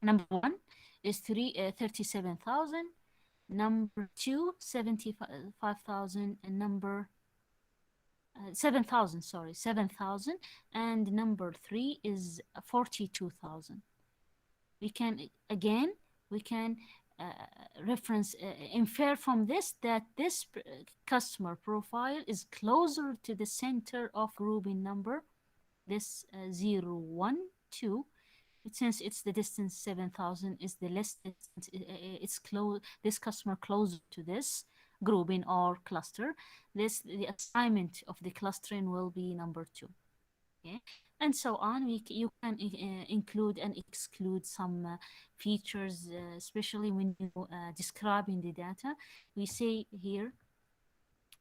number 1, is 37,000. Number 2, 75,000, and number 7,000. Sorry, 7,000, and number 3 is 42,000. We can again we can reference infer from this that this customer profile is closer to the center of grouping number, this 0, 1, 2. Since it's the distance 7,000 is the less distance, it's close, this customer closer to this grouping or cluster, this the assignment of the clustering will be number 2. Okay, and so on. You can include and exclude some features, especially when you describing the data. We say here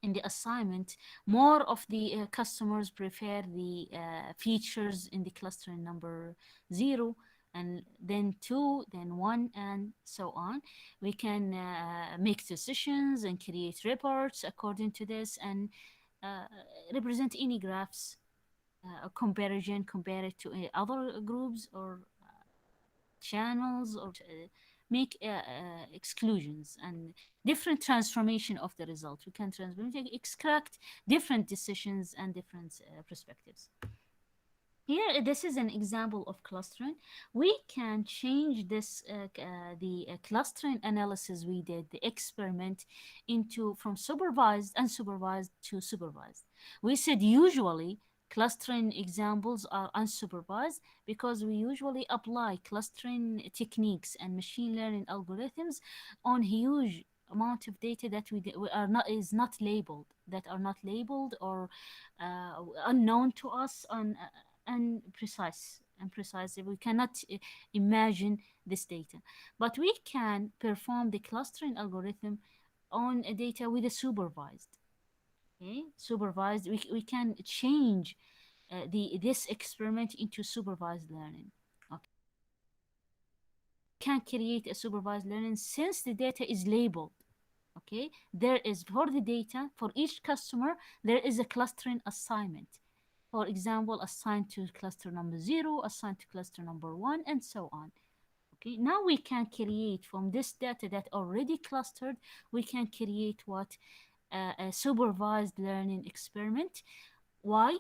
in the assignment, more of the customers prefer the features in the clustering number 0, and then 2, then 1, and so on. We can make decisions and create reports according to this, and represent any graphs, comparison, compare it to other groups or channels, or make exclusions and different transformation of the result. We can extract different decisions and different perspectives. Here, this is an example of clustering. We can change this, the clustering analysis we did, the experiment, into from supervised, unsupervised to supervised. We said usually clustering examples are unsupervised because we usually apply clustering techniques and machine learning algorithms on huge amount of data that we are not is not labeled, that are not labeled or unknown to us, and precise. We cannot imagine this data, but we can perform the clustering algorithm on a data with a supervised. Okay, supervised. We can change the this experiment into supervised learning. Okay, can create a supervised learning since the data is labeled. Okay, there is for the data for each customer there is a clustering assignment. For example, assigned to cluster number 0, assigned to cluster number 1, and so on. Okay, now we can create from this data that already clustered, we can create what a supervised learning experiment. Why?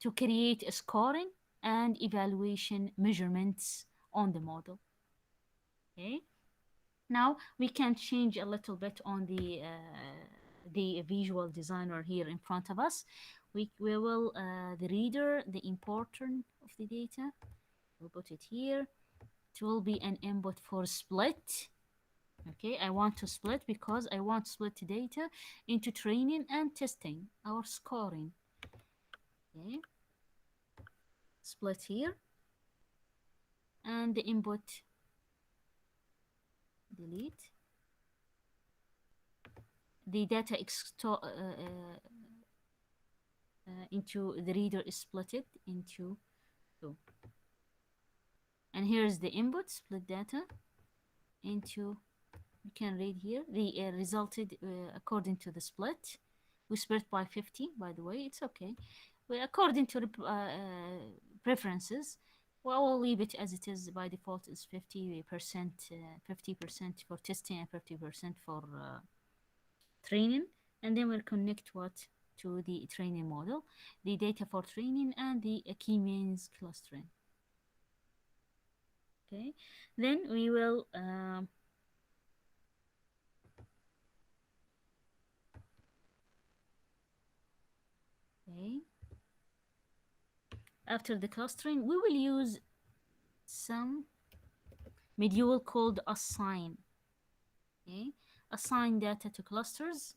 To create a scoring and evaluation measurements on the model. Okay, now we can change a little bit on the visual designer here in front of us. We will the reader, the importer of the data, we'll put it here. It will be an input for split. Okay, I want to split because I want to split data into training and testing, our scoring. Okay, split here, and the input delete. The data into the reader is splitted into two. And here's the input split data into, you can read here, the resulted according to the split. We split by 50, by the way, it's okay. Well, according to the preferences, well, we'll leave it as it is. By default is 50%, 50% for testing and 50% for training. And then we'll connect what to the training model, the data for training and the key means clustering. Okay, then we will okay, after the clustering we will use some module called assign. Okay, assign data to clusters.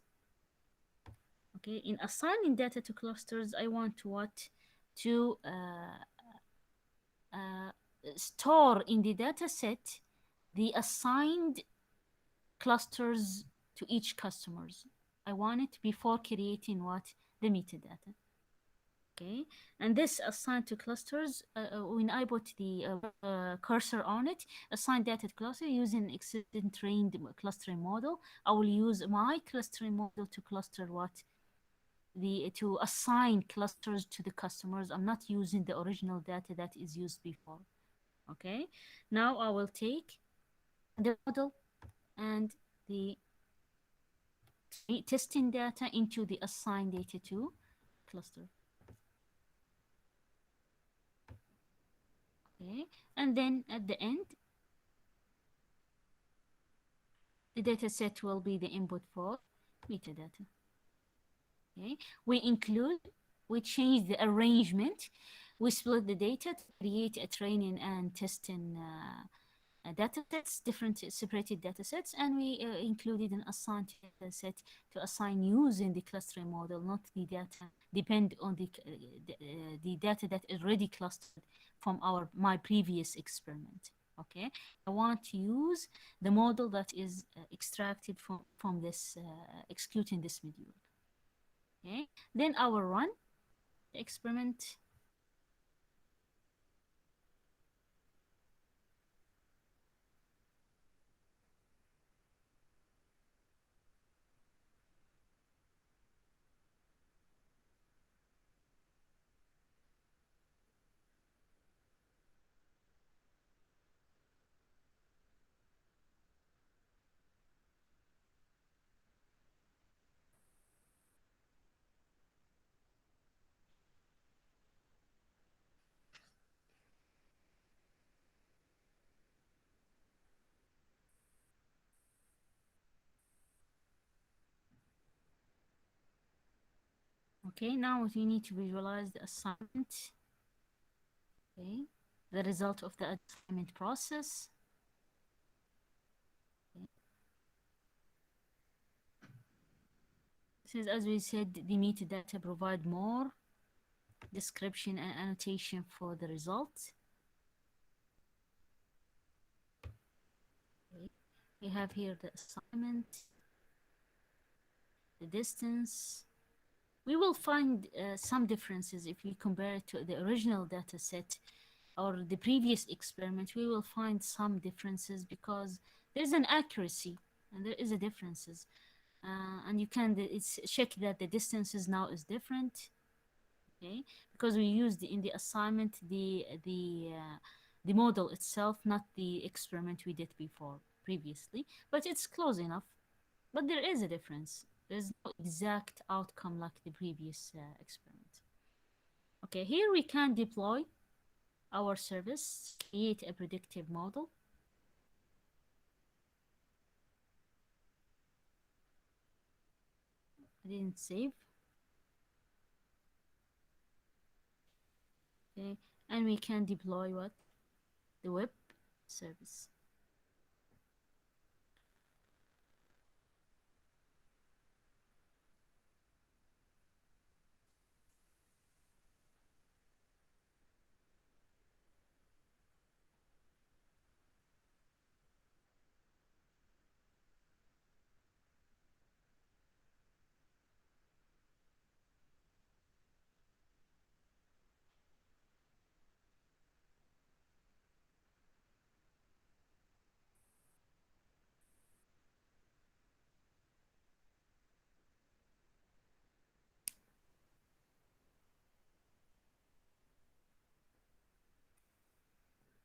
Okay, in assigning data to clusters I want what to store in the data set the assigned clusters to each customers. I want it before creating what the metadata. Okay, and this assigned to clusters, when I put the cursor on it, assigned data to cluster using existing trained clustering model, I will use my clustering model to cluster what to assign clusters to the customers. I'm not using the original data that is used before. Okay, now I will take the model and the testing data into the assigned data to cluster. Okay, and then at the end, the data set will be the input for metadata. Okay, we change the arrangement. We split the data to create a training and testing data sets, different separated data sets, and we included an assigned data set to assign using the clustering model, not the data depend on the data that is already clustered from my previous experiment. Okay, I want to use the model that is extracted from this executing this module. Okay, then I will run the experiment. Okay, now we need to visualize the assignment. Okay, the result of the assignment process. Okay. This is, as we said, the metadata provide more description and annotation for the result. Okay. We have here the assignment, the distance. We will find some differences if we compare it to the original data set or the previous experiment. We will find some differences because there's an accuracy and there is a differences. And you can it's check that the distances now is different. Okay, because we used in the assignment the model itself, not the experiment we did before previously, but it's close enough. But there is a difference. There's no exact outcome like the previous experiment. Okay, here we can deploy our service, create a predictive model. I didn't save. Okay, and we can deploy what? The web service.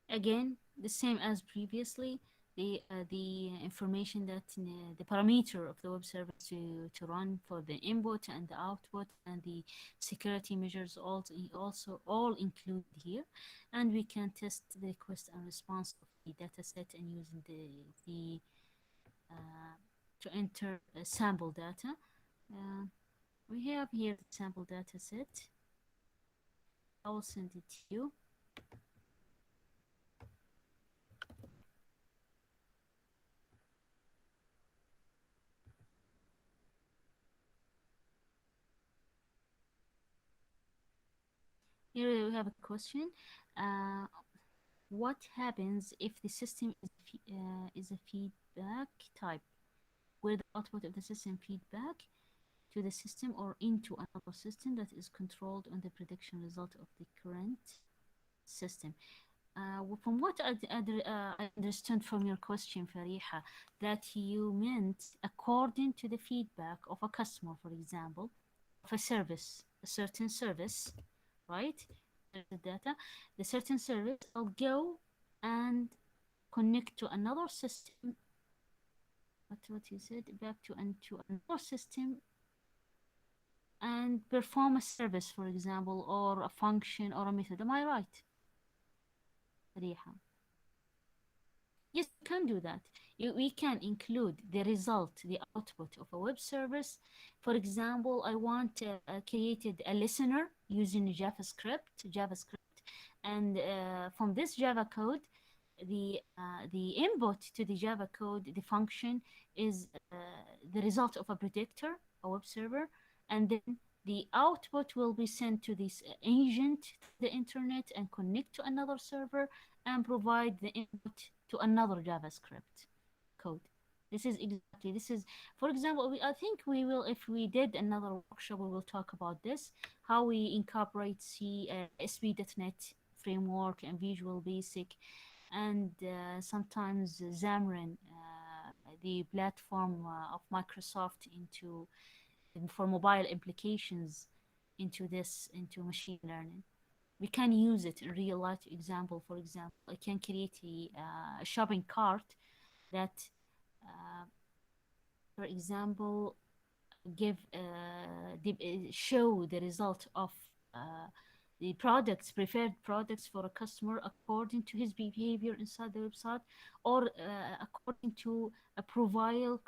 Again, the same as previously. The information that the parameter of the web service to run for the input and the output and the security measures also all included here, and we can test the request and response of the dataset and using the to enter sample data. Uh, we have here the sample data set. I will send it to you. Here we have a question. Uh, what happens if the system is a feedback type, where the output of the system feedback to the system or into another system that is controlled on the prediction result of the current system? From what I understand from your question, Fariha, that you meant according to the feedback of a customer, for example, of a service, a certain service, right? The data, the certain service, I'll go and connect to another system. What you said, back to another system and perform a service, for example, or a function or a method. Am I right, Fariha? Yes, we can do that. We can include the result, the output of a web service. For example, I want created a listener using JavaScript, and from this Java code, the input to the Java code, the function is the result of a predictor, a web server, and then the output will be sent to this agent to the internet and connect to another server and provide the input to another JavaScript code. This is, for example, I think we will, if we did another workshop, we will talk about this, how we incorporate ASP.NET framework and Visual Basic, and sometimes Xamarin, the platform of Microsoft into for mobile applications into machine learning. We can use it in real life example. For example, I can create a shopping cart that, uh, for example, show the result of uh, the products, preferred products for a customer according to his behavior inside the website, or according to a profile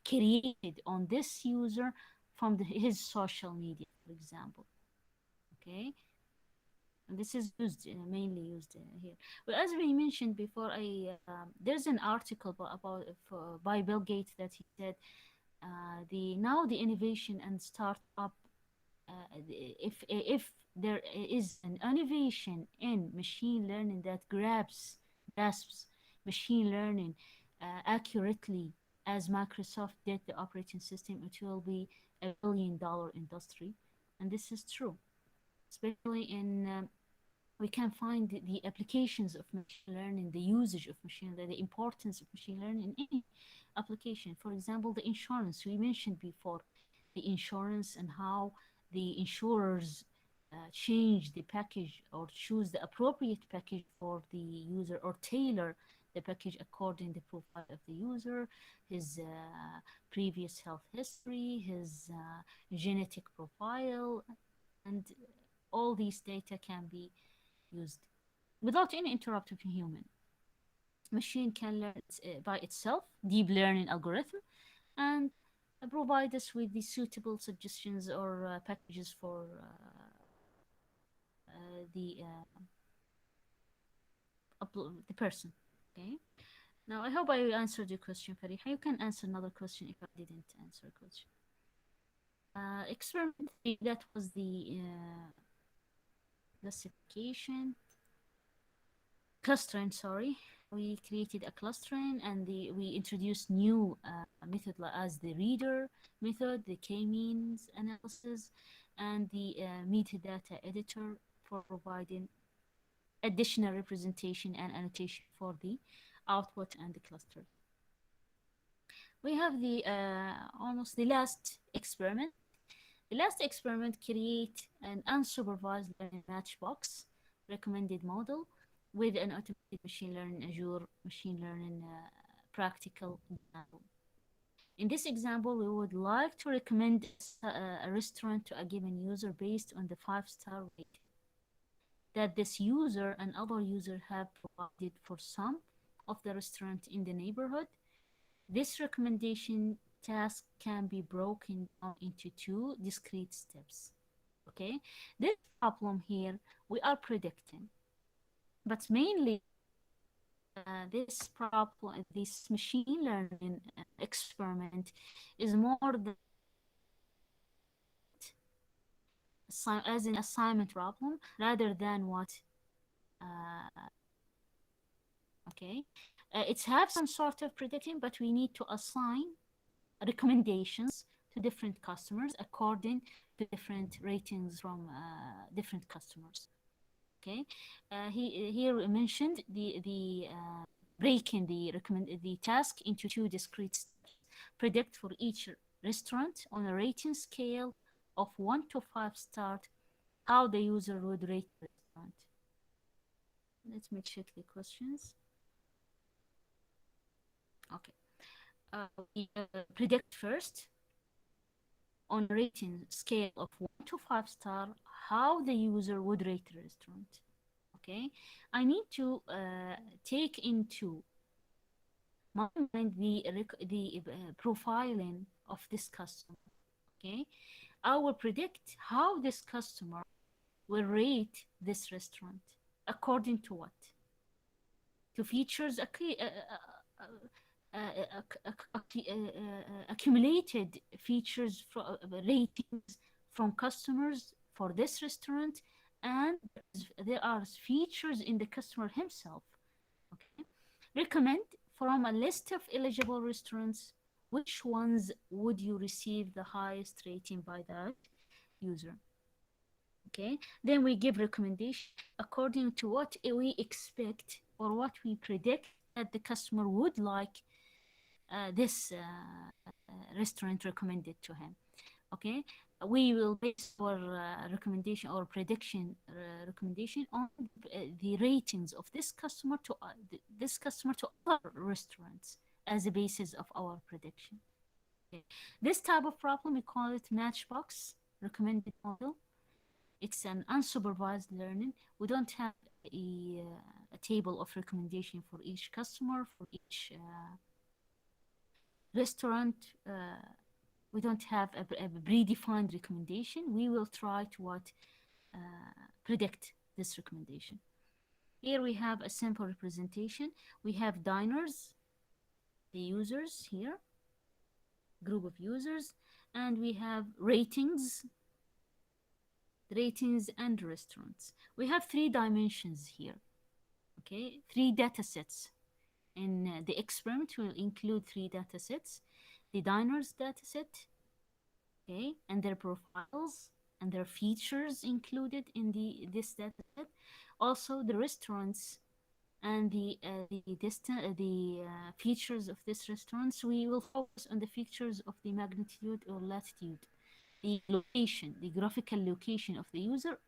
created on this user from his social media, for example. Okay, and this is used mainly used here. But as we mentioned before, I there's an article about by Bill Gates that he said the now the innovation and startup if there is an innovation in machine learning that grasps machine learning accurately as Microsoft did the operating system, it will be $1 billion industry, and this is true, especially in we can find the applications of machine learning, the usage of machine learning, the importance of machine learning in any application. For example, the insurance we mentioned before, the insurance and how the insurers change the package or choose the appropriate package for the user or tailor the package according to the profile of the user, his previous health history, his genetic profile, and all these data can be used without any interrupt of a human. Machine can learn by itself, deep learning algorithm, and provide us with the suitable suggestions or packages for the person. Okay. Now I hope I answered your question, Fariha. You can answer another question if I didn't answer a question. Experiment three, that was the classification clustering, sorry. We created a clustering and we introduced new method as the reader method, the k-means analysis, and the metadata editor for providing additional representation and annotation for the output and the cluster. We have the almost the last experiment. The last experiment create an unsupervised learning matchbox recommended model with an automated machine learning Azure machine learning practical example. In this example, we would like to recommend a restaurant to a given user based on the 5-star rating that this user and other user have provided for some of the restaurant in the neighborhood. This recommendation task can be broken down into 2 discrete steps. Okay, this problem here we are predicting, but mainly this problem, this machine learning experiment is more than as an assignment problem rather than what okay it's have some sort of predicting, but we need to assign recommendations to different customers according to different ratings from different customers. Okay, here we mentioned the breaking the task into 2 discrete steps. Predict for each restaurant on a rating scale of 1 to 5 star how the user would rate the restaurant. Let me check the questions. Okay, we predict first on a rating scale of 1 to 5 star how the user would rate the restaurant. Okay, I need to take into my mind the profiling of this customer. Okay, I will predict how this customer will rate this restaurant according to what? To features accumulated features ratings from customers for this restaurant, and there are features in the customer himself. Okay, recommend from a list of eligible restaurants which ones would you receive the highest rating by that user. Okay, then we give recommendation according to what we expect or what we predict that the customer would like this restaurant recommended to him. Okay, we will base our recommendation or prediction recommendation on the ratings of this customer to other restaurants as a basis of our prediction. Okay. This type of problem we call it matchbox recommended model. It's an unsupervised learning. We don't have a table of recommendation for each customer, for each restaurant. We don't have a predefined recommendation. We will try to what predict this recommendation. Here we have a simple representation. We have diners, the users here, group of users, and we have ratings and restaurants. We have three dimensions here, okay? Three data sets. In the experiment, we'll include three data sets. The diners data set, okay, and their profiles and their features included in this data set. Also, the restaurants and the features of this restaurants. We will focus on the features of the magnitude or latitude, the location, the graphical location of the user,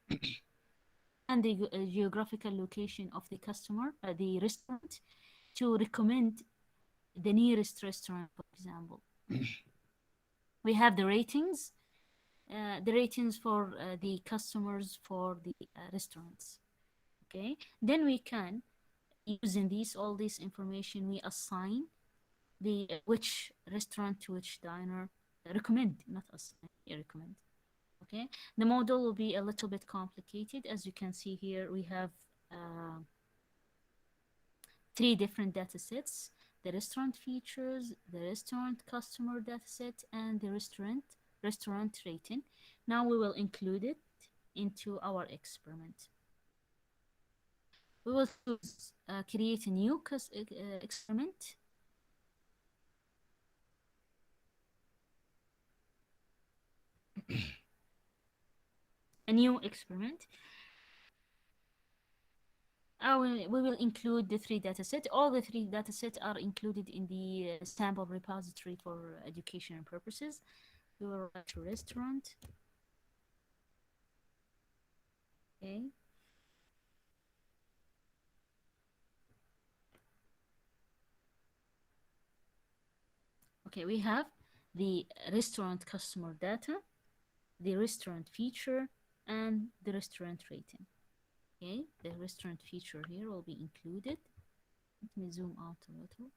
and the geographical location of the customer, the restaurant, to recommend the nearest restaurant, for example. We have the ratings for the customers for the restaurants. Okay, then we can, using all this information, we assign the which restaurant to which diner, recommend, not assign, recommend. Okay, the model will be a little bit complicated. As you can see here, we have uh, three different data sets: the restaurant features, the restaurant customer data set, and the restaurant rating. Now we will include it into our experiment. We will choose create a new experiment. A new experiment. We will include the three datasets. All the three datasets are included in the sample repository for educational purposes. We will write to restaurant. Okay. Okay, we have the restaurant customer data, the restaurant feature, and the restaurant rating. Okay, the restaurant feature here will be included. Let me zoom out a little.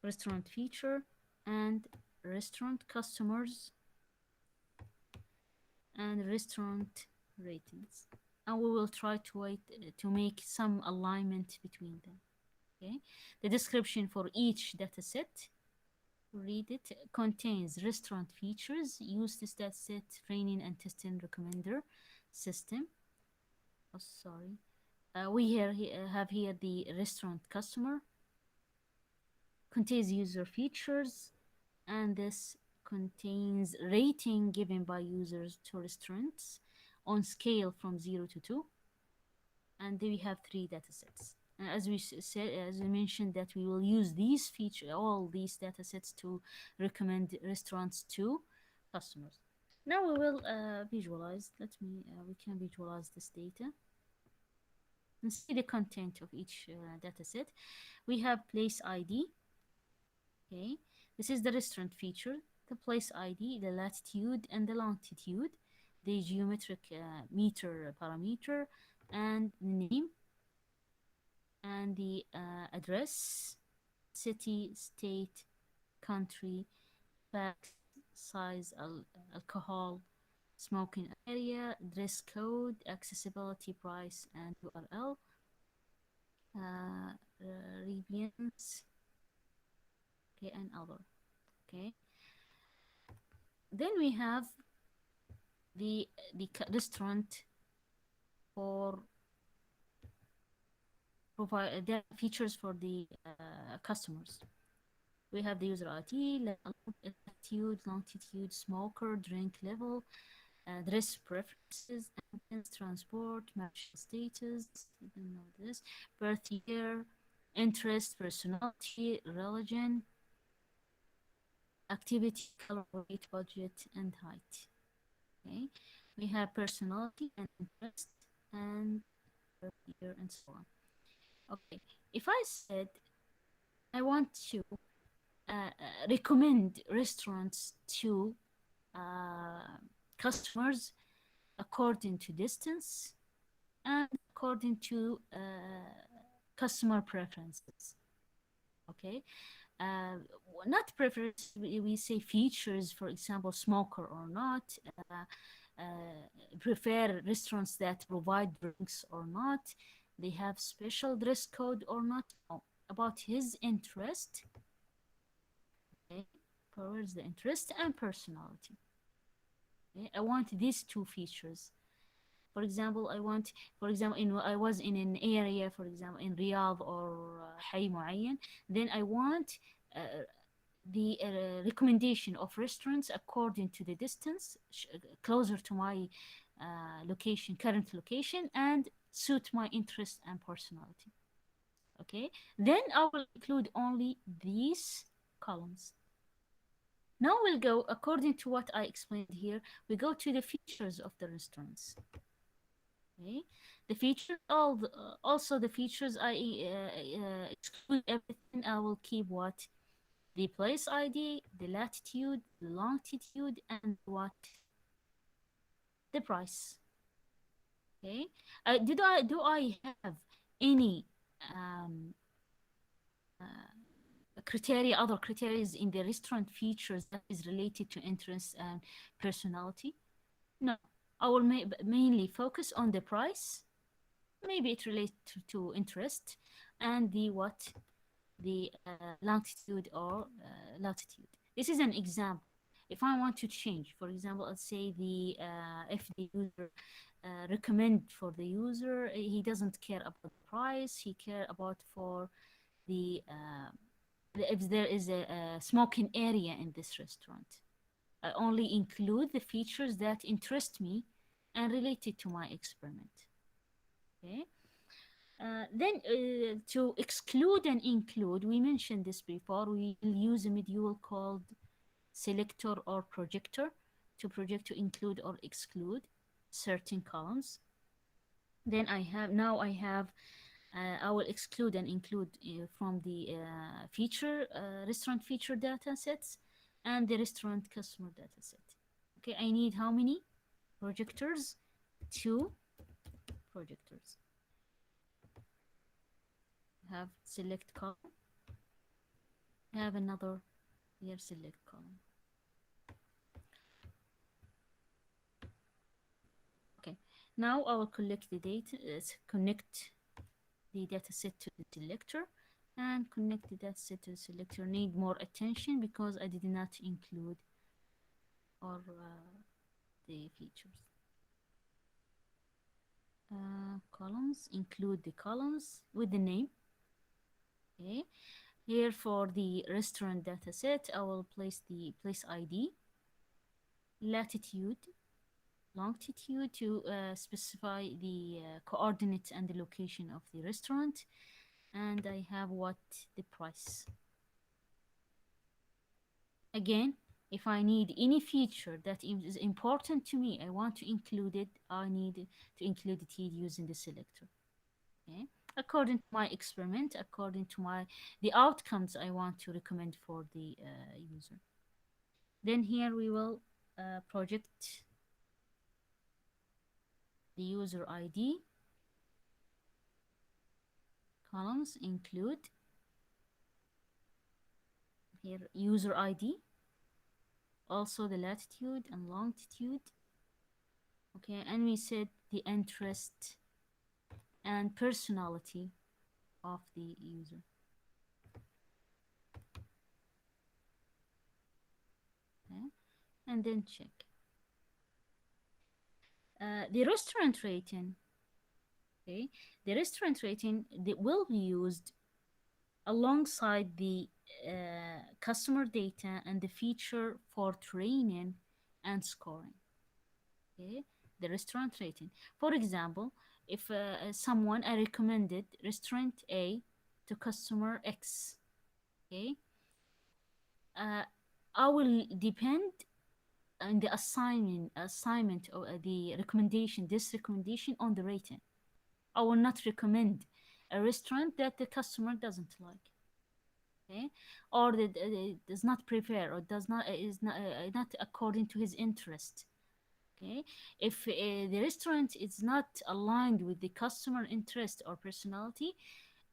Restaurant feature and restaurant customers and restaurant ratings, and we will try to make some alignment between them. Okay, the description for each dataset, read it, contains restaurant features. Use this dataset training and testing recommender system. Oh, sorry. We have here the restaurant customer, contains user features, and this contains rating given by users to restaurants on scale from 0 to 2. And then we have three datasets. As we said, as we mentioned, that we will use all these datasets to recommend restaurants to customers. Now we will visualize. We can visualize this data and see the content of each dataset. We have place ID. Okay, this is the restaurant feature, the place ID, the latitude and the longitude, the geometric meter parameter, and the name, and the address, city, state, country, fax, size, alcohol, smoking area, dress code, accessibility, price, and URL, radians, okay, and other. Okay. Then we have the restaurant for provide their features for the customers. We have the user ID, latitude, longitude, smoker, drink level, dress preferences, ambulance, transport, marital status, you don't know this, birth year, interest, personality, religion, activity, color, weight, budget, and height. Okay, we have personality and interest and birth year and so on. Okay, if I said I want to recommend restaurants to uh, customers according to distance and according to customer preferences. Okay, uh, not preference. We say features, for example, smoker or not. Prefer restaurants that provide drinks or not. They have special dress code or not. No. About his interest, okay, towards the interest and personality. Okay? I want these two features. For example, I was in an area, for example, in Riyadh or حي معين, then I want the recommendation of restaurants according to the distance closer to my current location, and suit my interest and personality. Okay, then I will include only these columns. Now we'll go according to what I explained here. We go to the features of the restaurants. Okay, the features, also the features, I exclude everything. I will keep what? The place ID, the latitude, the longitude, and what? The price. Okay. Do I have any um, other criteria in the restaurant features that is related to interest and personality? No. I will mainly focus on the price. Maybe it relates to interest, and the what? The longitude or latitude. This is an example. If I want to change, for example, let's say if the user recommend for the user, he doesn't care about the price, he care about for if there is a smoking area in this restaurant. I only include the features that interest me and related to my experiment. Okay. Then to exclude and include, we mentioned this before. We will use a module called selector or projector to include or exclude certain columns. Then I will exclude and include from the restaurant feature data sets and the restaurant customer data set. Okay, I need how many projectors? 2 projectors. Have select column. Have another here select column. Okay, now I will collect the data, connect the data set to the selector, and connect the data set to the selector. Need more attention because I did not include or the features. Columns, include the columns with the name. Okay, here for the restaurant data set, I will place the place ID, latitude, longitude to specify the coordinates and the location of the restaurant, and I have what? The price. Again, if I need any feature that is important to me, I want to include it, I need to include it here using the selector. Okay, according to my experiment, according to the outcomes I want to recommend for the user. Then here we will project the user ID, columns, include here user ID, also the latitude and longitude. Okay, and we set the interest and personality of the user. Okay, and then check. The restaurant rating. Okay, the restaurant rating that will be used alongside the customer data and the feature for training and scoring. Okay, the restaurant rating. For example, if someone I recommended restaurant A to customer X, okay, uh, I will depend on the assignment or the recommendation, this recommendation on the rating. I will not recommend a restaurant that the customer doesn't like, okay, or that does not prefer or does not is not according to his interest. Okay, if the restaurant is not aligned with the customer interest or personality,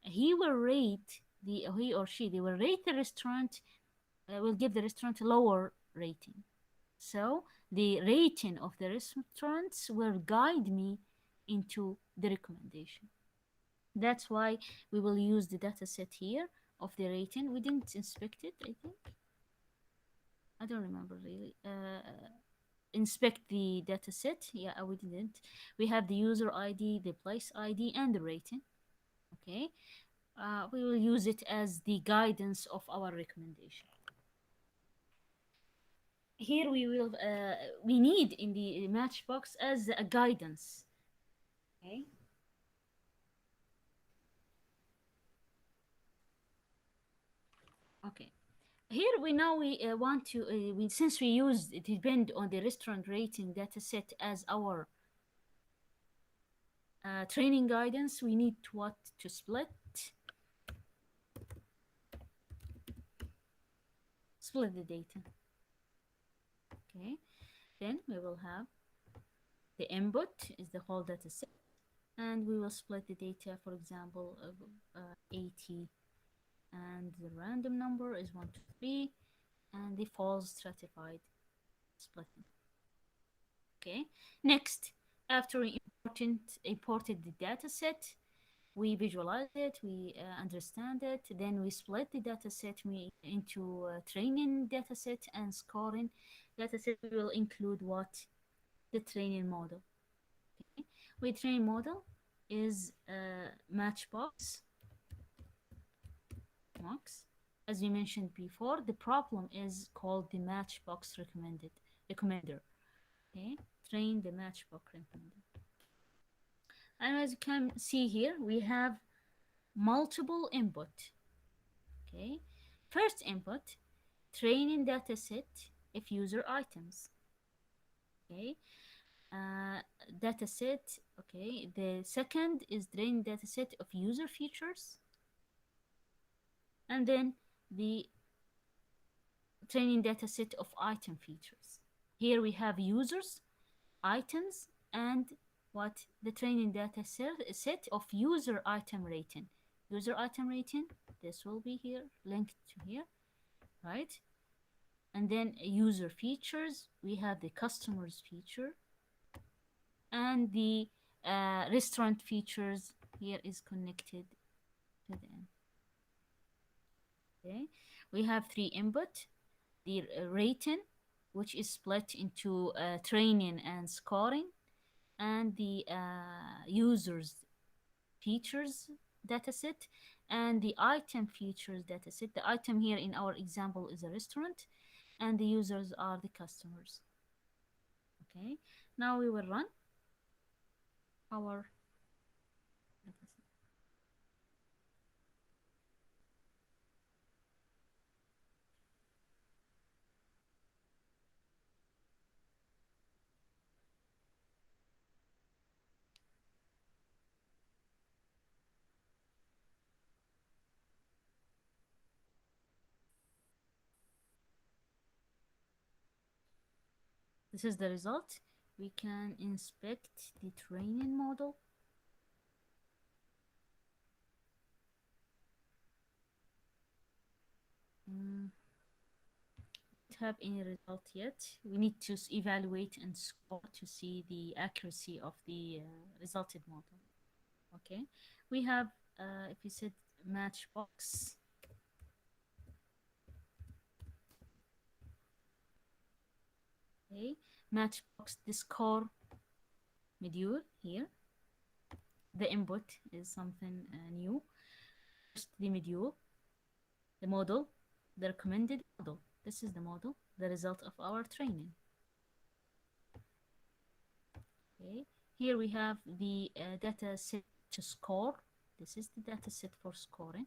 he or she, they will rate the restaurant, will give the restaurant a lower rating. So the rating of the restaurants will guide me into the recommendation. That's why we will use the data set here of the rating. We didn't inspect it, I think. I don't remember really. Inspect the data set. Yeah, we didn't. We have the user ID, the place ID, and the rating. Okay. We will use it as the guidance of our recommendation. Here we need in the matchbox as a guidance. Okay. Okay. Here we now we want to we since we use it depend on the restaurant rating data set as our training guidance, we need to what to split the data. Okay, then we will have the input is the whole data set, and we will split the data, for example, of 80, and the random number is 1 to 3, and the false stratified splitting. Okay, next, after we imported the data set, we visualize it, we understand it, then we split the data set into training data set and scoring data set. We will include what the training model. Okay, we train model is matchbox max. As we mentioned before, the problem is called the matchbox recommender. Okay, train the matchbox recommender. And as you can see here, we have multiple input. Okay, first input, training dataset of user items. Okay, uh, dataset. Okay, the second is training dataset of user features, and then the training dataset of item features. Here we have users, items, and what the training data set of user item rating. User item rating, this will be here, linked to here, right? And then user features, we have the customers feature, and the restaurant features here is connected to the end. Okay, we have 3 input, the rating, which is split into training and scoring, and the users features dataset, and the item features dataset. The item here in our example is a restaurant, and the users are the customers. Okay, now we will run our dataset. This is the result. We can inspect the training model. Don't have any result yet. We need to evaluate and score to see the accuracy of the resulted model. Okay, we have if you said matchbox, okay, matchbox the score module here. The input is something new. First, the module, the model, the recommended model. This is the model, the result of our training. Okay, here we have the data set to score. This is the data set for scoring,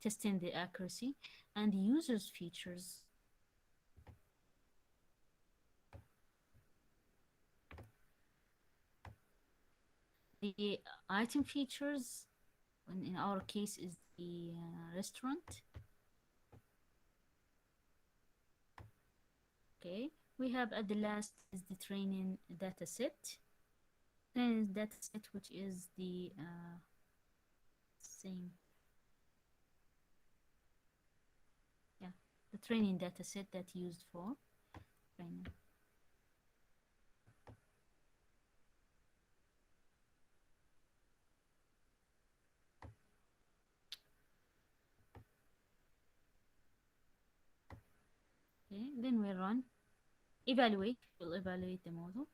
testing the accuracy, and the users features. The item features, in our case, is the restaurant. Okay, We have at the last is the training data set. Training data set, which is the same, yeah, the training data set that used for training. Okay, then we run evaluate. We'll evaluate the model.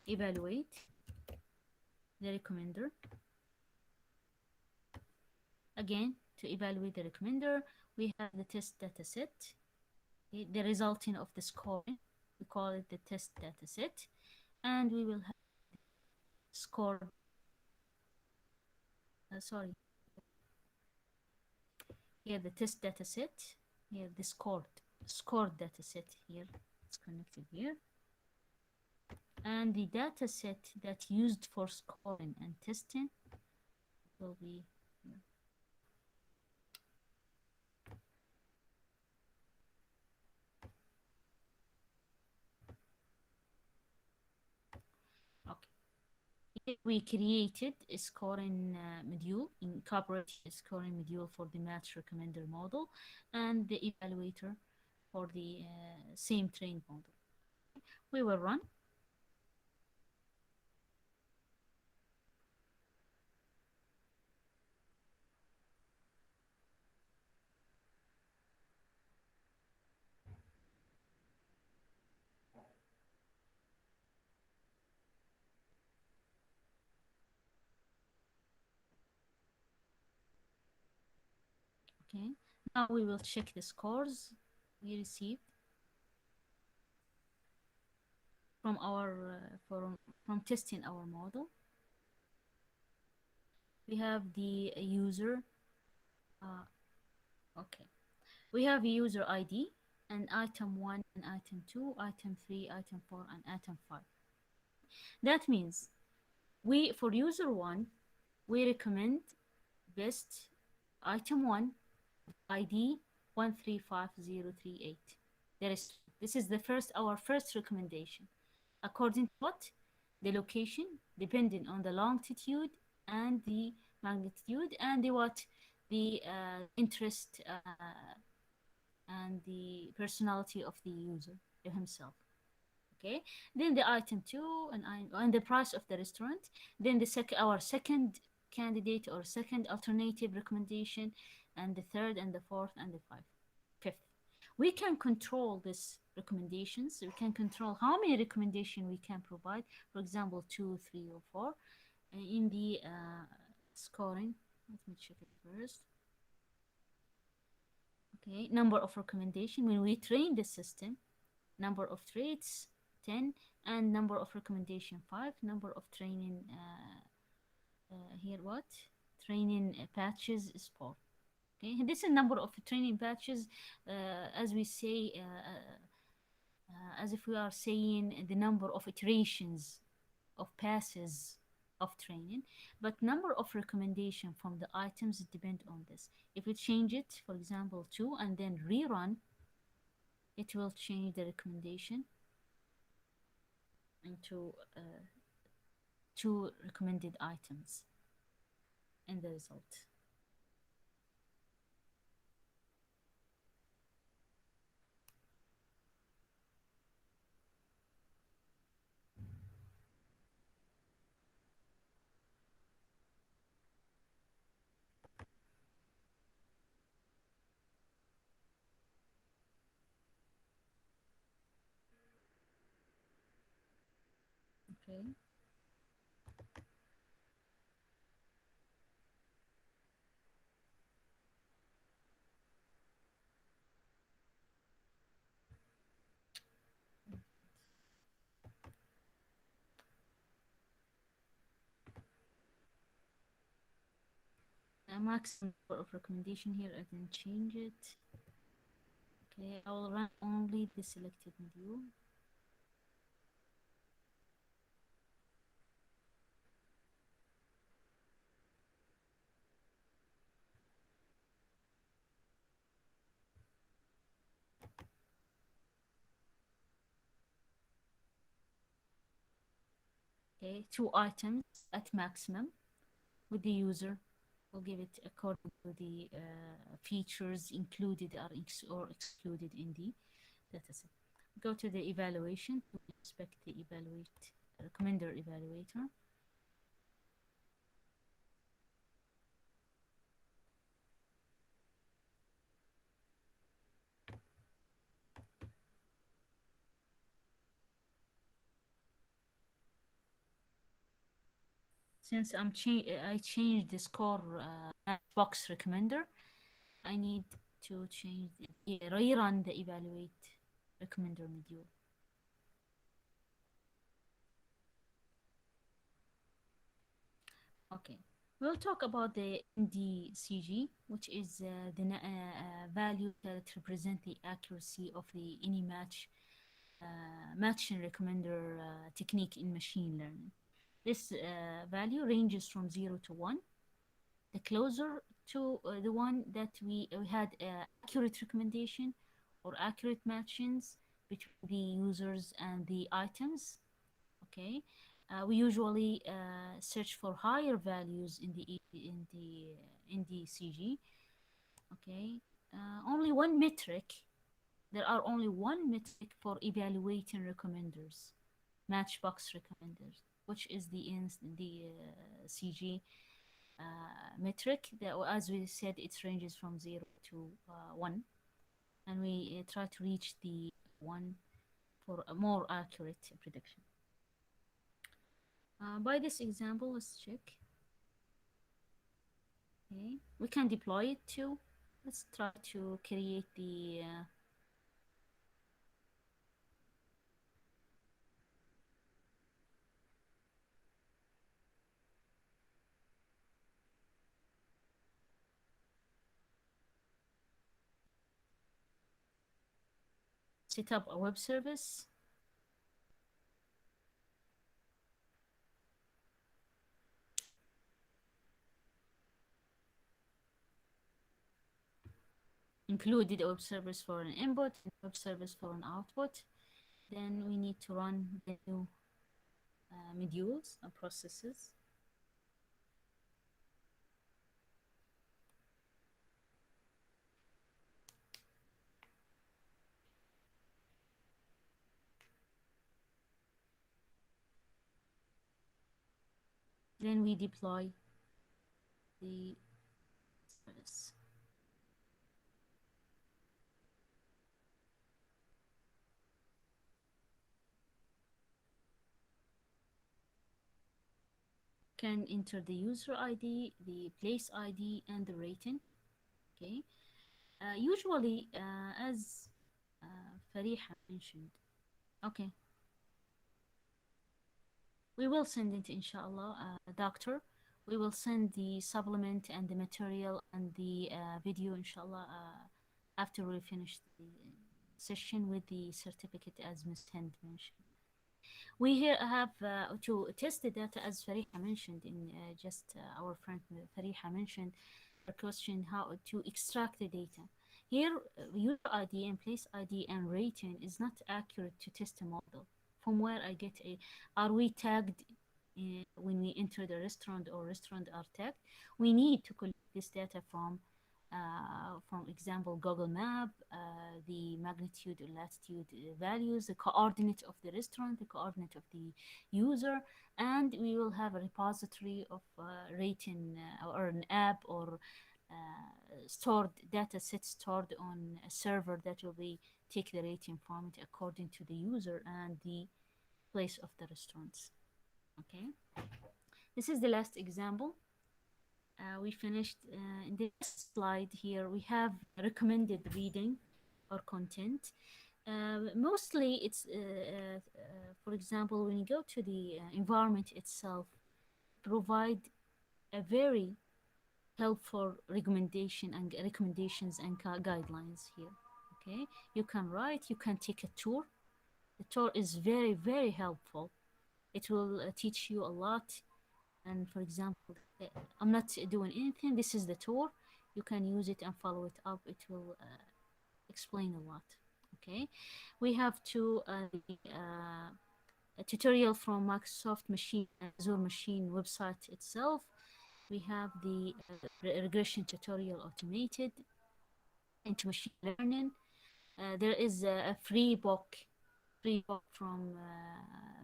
Evaluate the recommender. Again, to evaluate the recommender, we have the test data set, okay, the resulting of the scoring. We call it the test data set, and we will have score. Sorry, here the test data set. Here the scored data set. Here it's connected here, and the data set that used for scoring and testing will be here. Okay. Here we created a scoring module, incorporated a scoring module for the match recommender model, and the evaluator for the same trained model. We will run. Okay. Now we will check the scores we received from our from testing our model. We have the user. Okay. We have user ID and item 1 and item 2, item 3, item 4, and item 5. That means for user 1, we recommend best item 1 ID 135038. This is our first recommendation. According to what? The location, depending on the longitude and the magnitude, and the interest and the personality of the user himself. Okay, then the item 2 and the price of the restaurant, then our second candidate or second alternative recommendation, and the third and the fourth and the fifth. We can control these recommendations. We can control how many recommendations we can provide, for example 2, 3, or 4 in the scoring. Let me check it first. Okay, number of recommendation. When we train the system, number of traits 10, and number of recommendation 5, number of training here what training patches is 4. Okay, and this is number of training patches, as we say, as if we are saying the number of iterations of passes of training, but number of recommendation from the items depend on this. If we change it, for example 2, and then rerun, it will change the recommendation into 2 recommended items in the result. Okay. Maximum number of recommendation here, I didn't change it. Okay, I will run only the selected module. Okay, two items at maximum with the user. We'll give it according to the features included or excluded in the dataset. Go to the evaluation to inspect the recommender evaluator. Since I changed the score box recommender, I need to rerun the evaluate recommender module. Okay, we'll talk about the NDCG, which is the value that represent the accuracy of the any matching recommender technique in machine learning. This value ranges from 0 to 1. The closer to the one that we had accurate recommendation or accurate matchings between the users and the items. Okay, we usually search for higher values in the CG. Okay, only one metric. There are only one metric for evaluating recommenders, matchbox recommenders, which is the CG metric. That, as we said, it ranges from 0 to 1, and we try to reach the 1 for a more accurate prediction. By this example, let's check. Okay, we can deploy it too. Let's try to create the set up a web service. Included a web service for an input and web service for an output. Then we need to run the new modules and processes. Then we deploy the service. Can enter the user ID, the place ID, and the rating. Okay. Usually, as Fariha mentioned, okay, we will send it, inshallah, doctor. We will send the supplement and the material and the video, inshallah, after we finish the session with the certificate, as Ms. Hind mentioned. We here have to test the data, as Fariha mentioned, in just our friend Fariha mentioned a question how to extract the data. Here, user ID and place ID and rating is not accurate to test a model. From where I get are we tagged when we enter the restaurant or restaurant are tagged? We need to collect this data from example, Google Map, the magnitude or latitude values, the coordinate of the restaurant, the coordinate of the user, and we will have a repository of rating or an app or stored data set stored on a server that will be take the rating from it according to the user and the place of the restaurants. Okay, this is the last example. We finished in the next slide here. We have recommended reading or content. Mostly it's, for example, when you go to the environment itself, provide a very helpful recommendations and guidelines here. Okay, you can write, you can take a tour. The tour is very, very helpful. It will teach you a lot. And for example, I'm not doing anything. This is the tour. You can use it and follow it up. It will explain a lot. Okay, we have to a tutorial from Microsoft Machine Azure Machine website itself. We have the regression tutorial automated into machine learning. There is a free book from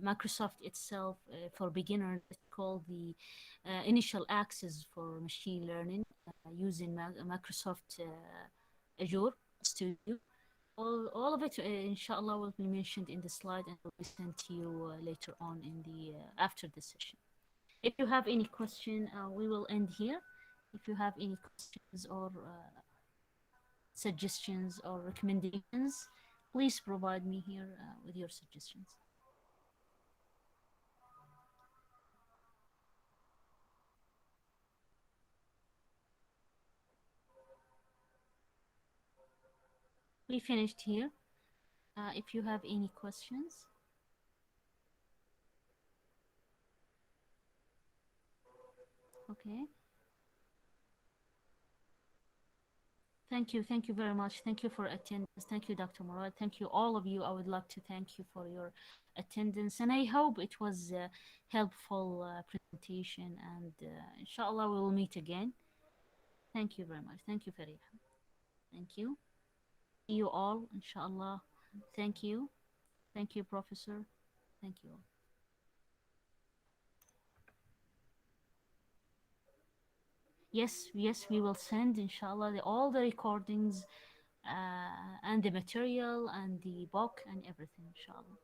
Microsoft itself for beginners. It's called the Initial Access for Machine Learning using Microsoft Azure Studio. All of it, inshallah, will be mentioned in the slide and will be sent to you later on in the after the session. If you have any question, we will end here. If you have any questions or suggestions or recommendations, please provide me here with your suggestions. We finished here. If you have any questions, okay. Thank you very much. Thank you for attendance. Thank you, Dr. Murad. Thank you, all of you. I would like to thank you for your attendance, and I hope it was a helpful presentation. And inshallah, we will meet again. Thank you very much. Thank you, Fariha. Thank you. See you all, inshallah. Thank you. Thank you, Professor. Thank you all. Yes, we will send, inshallah, all the recordings and the material and the book and everything, inshallah.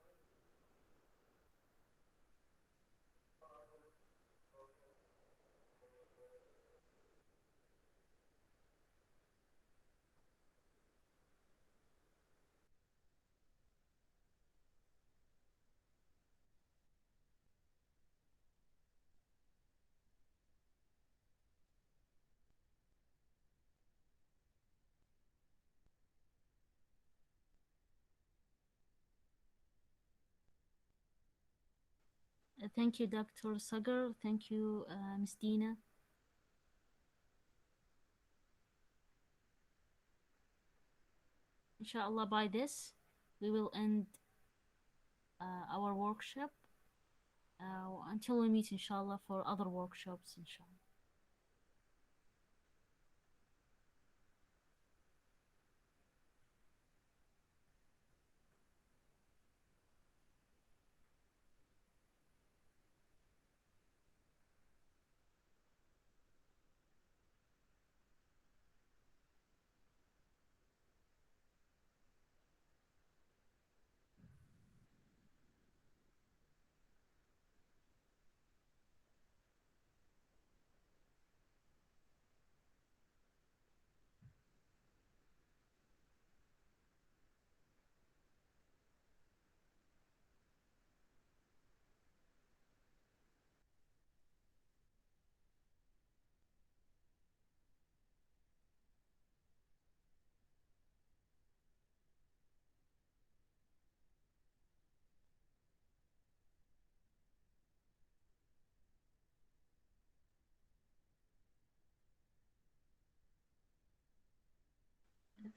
Thank you, Dr. Sagar. Thank you, Ms. Dina. Inshallah, by this, we will end our workshop until we meet, inshallah, for other workshops, inshallah.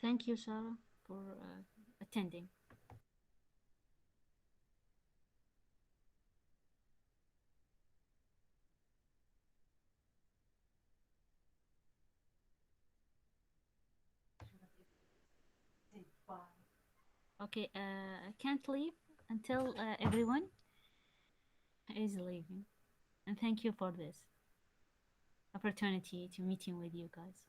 Thank you, Sarah, for attending. Okay, I can't leave until everyone is leaving. And thank you for this opportunity to meeting with you guys.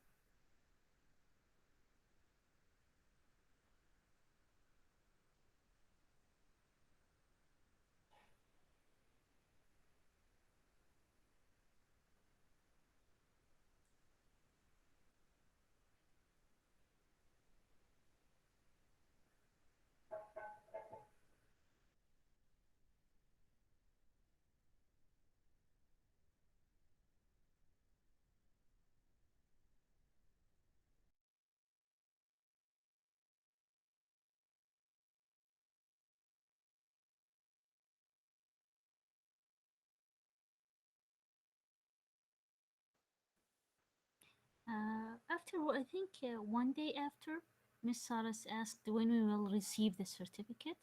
After, I think one day after, Miss Saras asked when we will receive the certificate.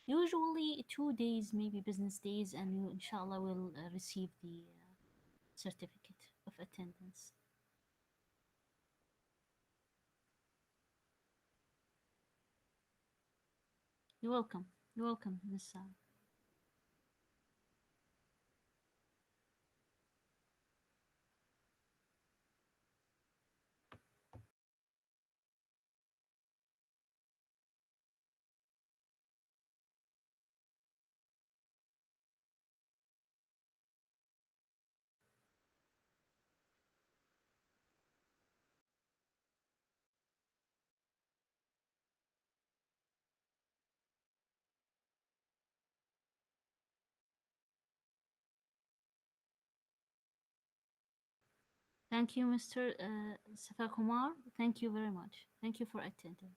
Usually 2 days, maybe business days, and you, inshallah, will receive the certificate of attendance. You're welcome. You're welcome, Miss Sarah. Thank you, Mr. Safa Kumar. Thank you very much. Thank you for attending.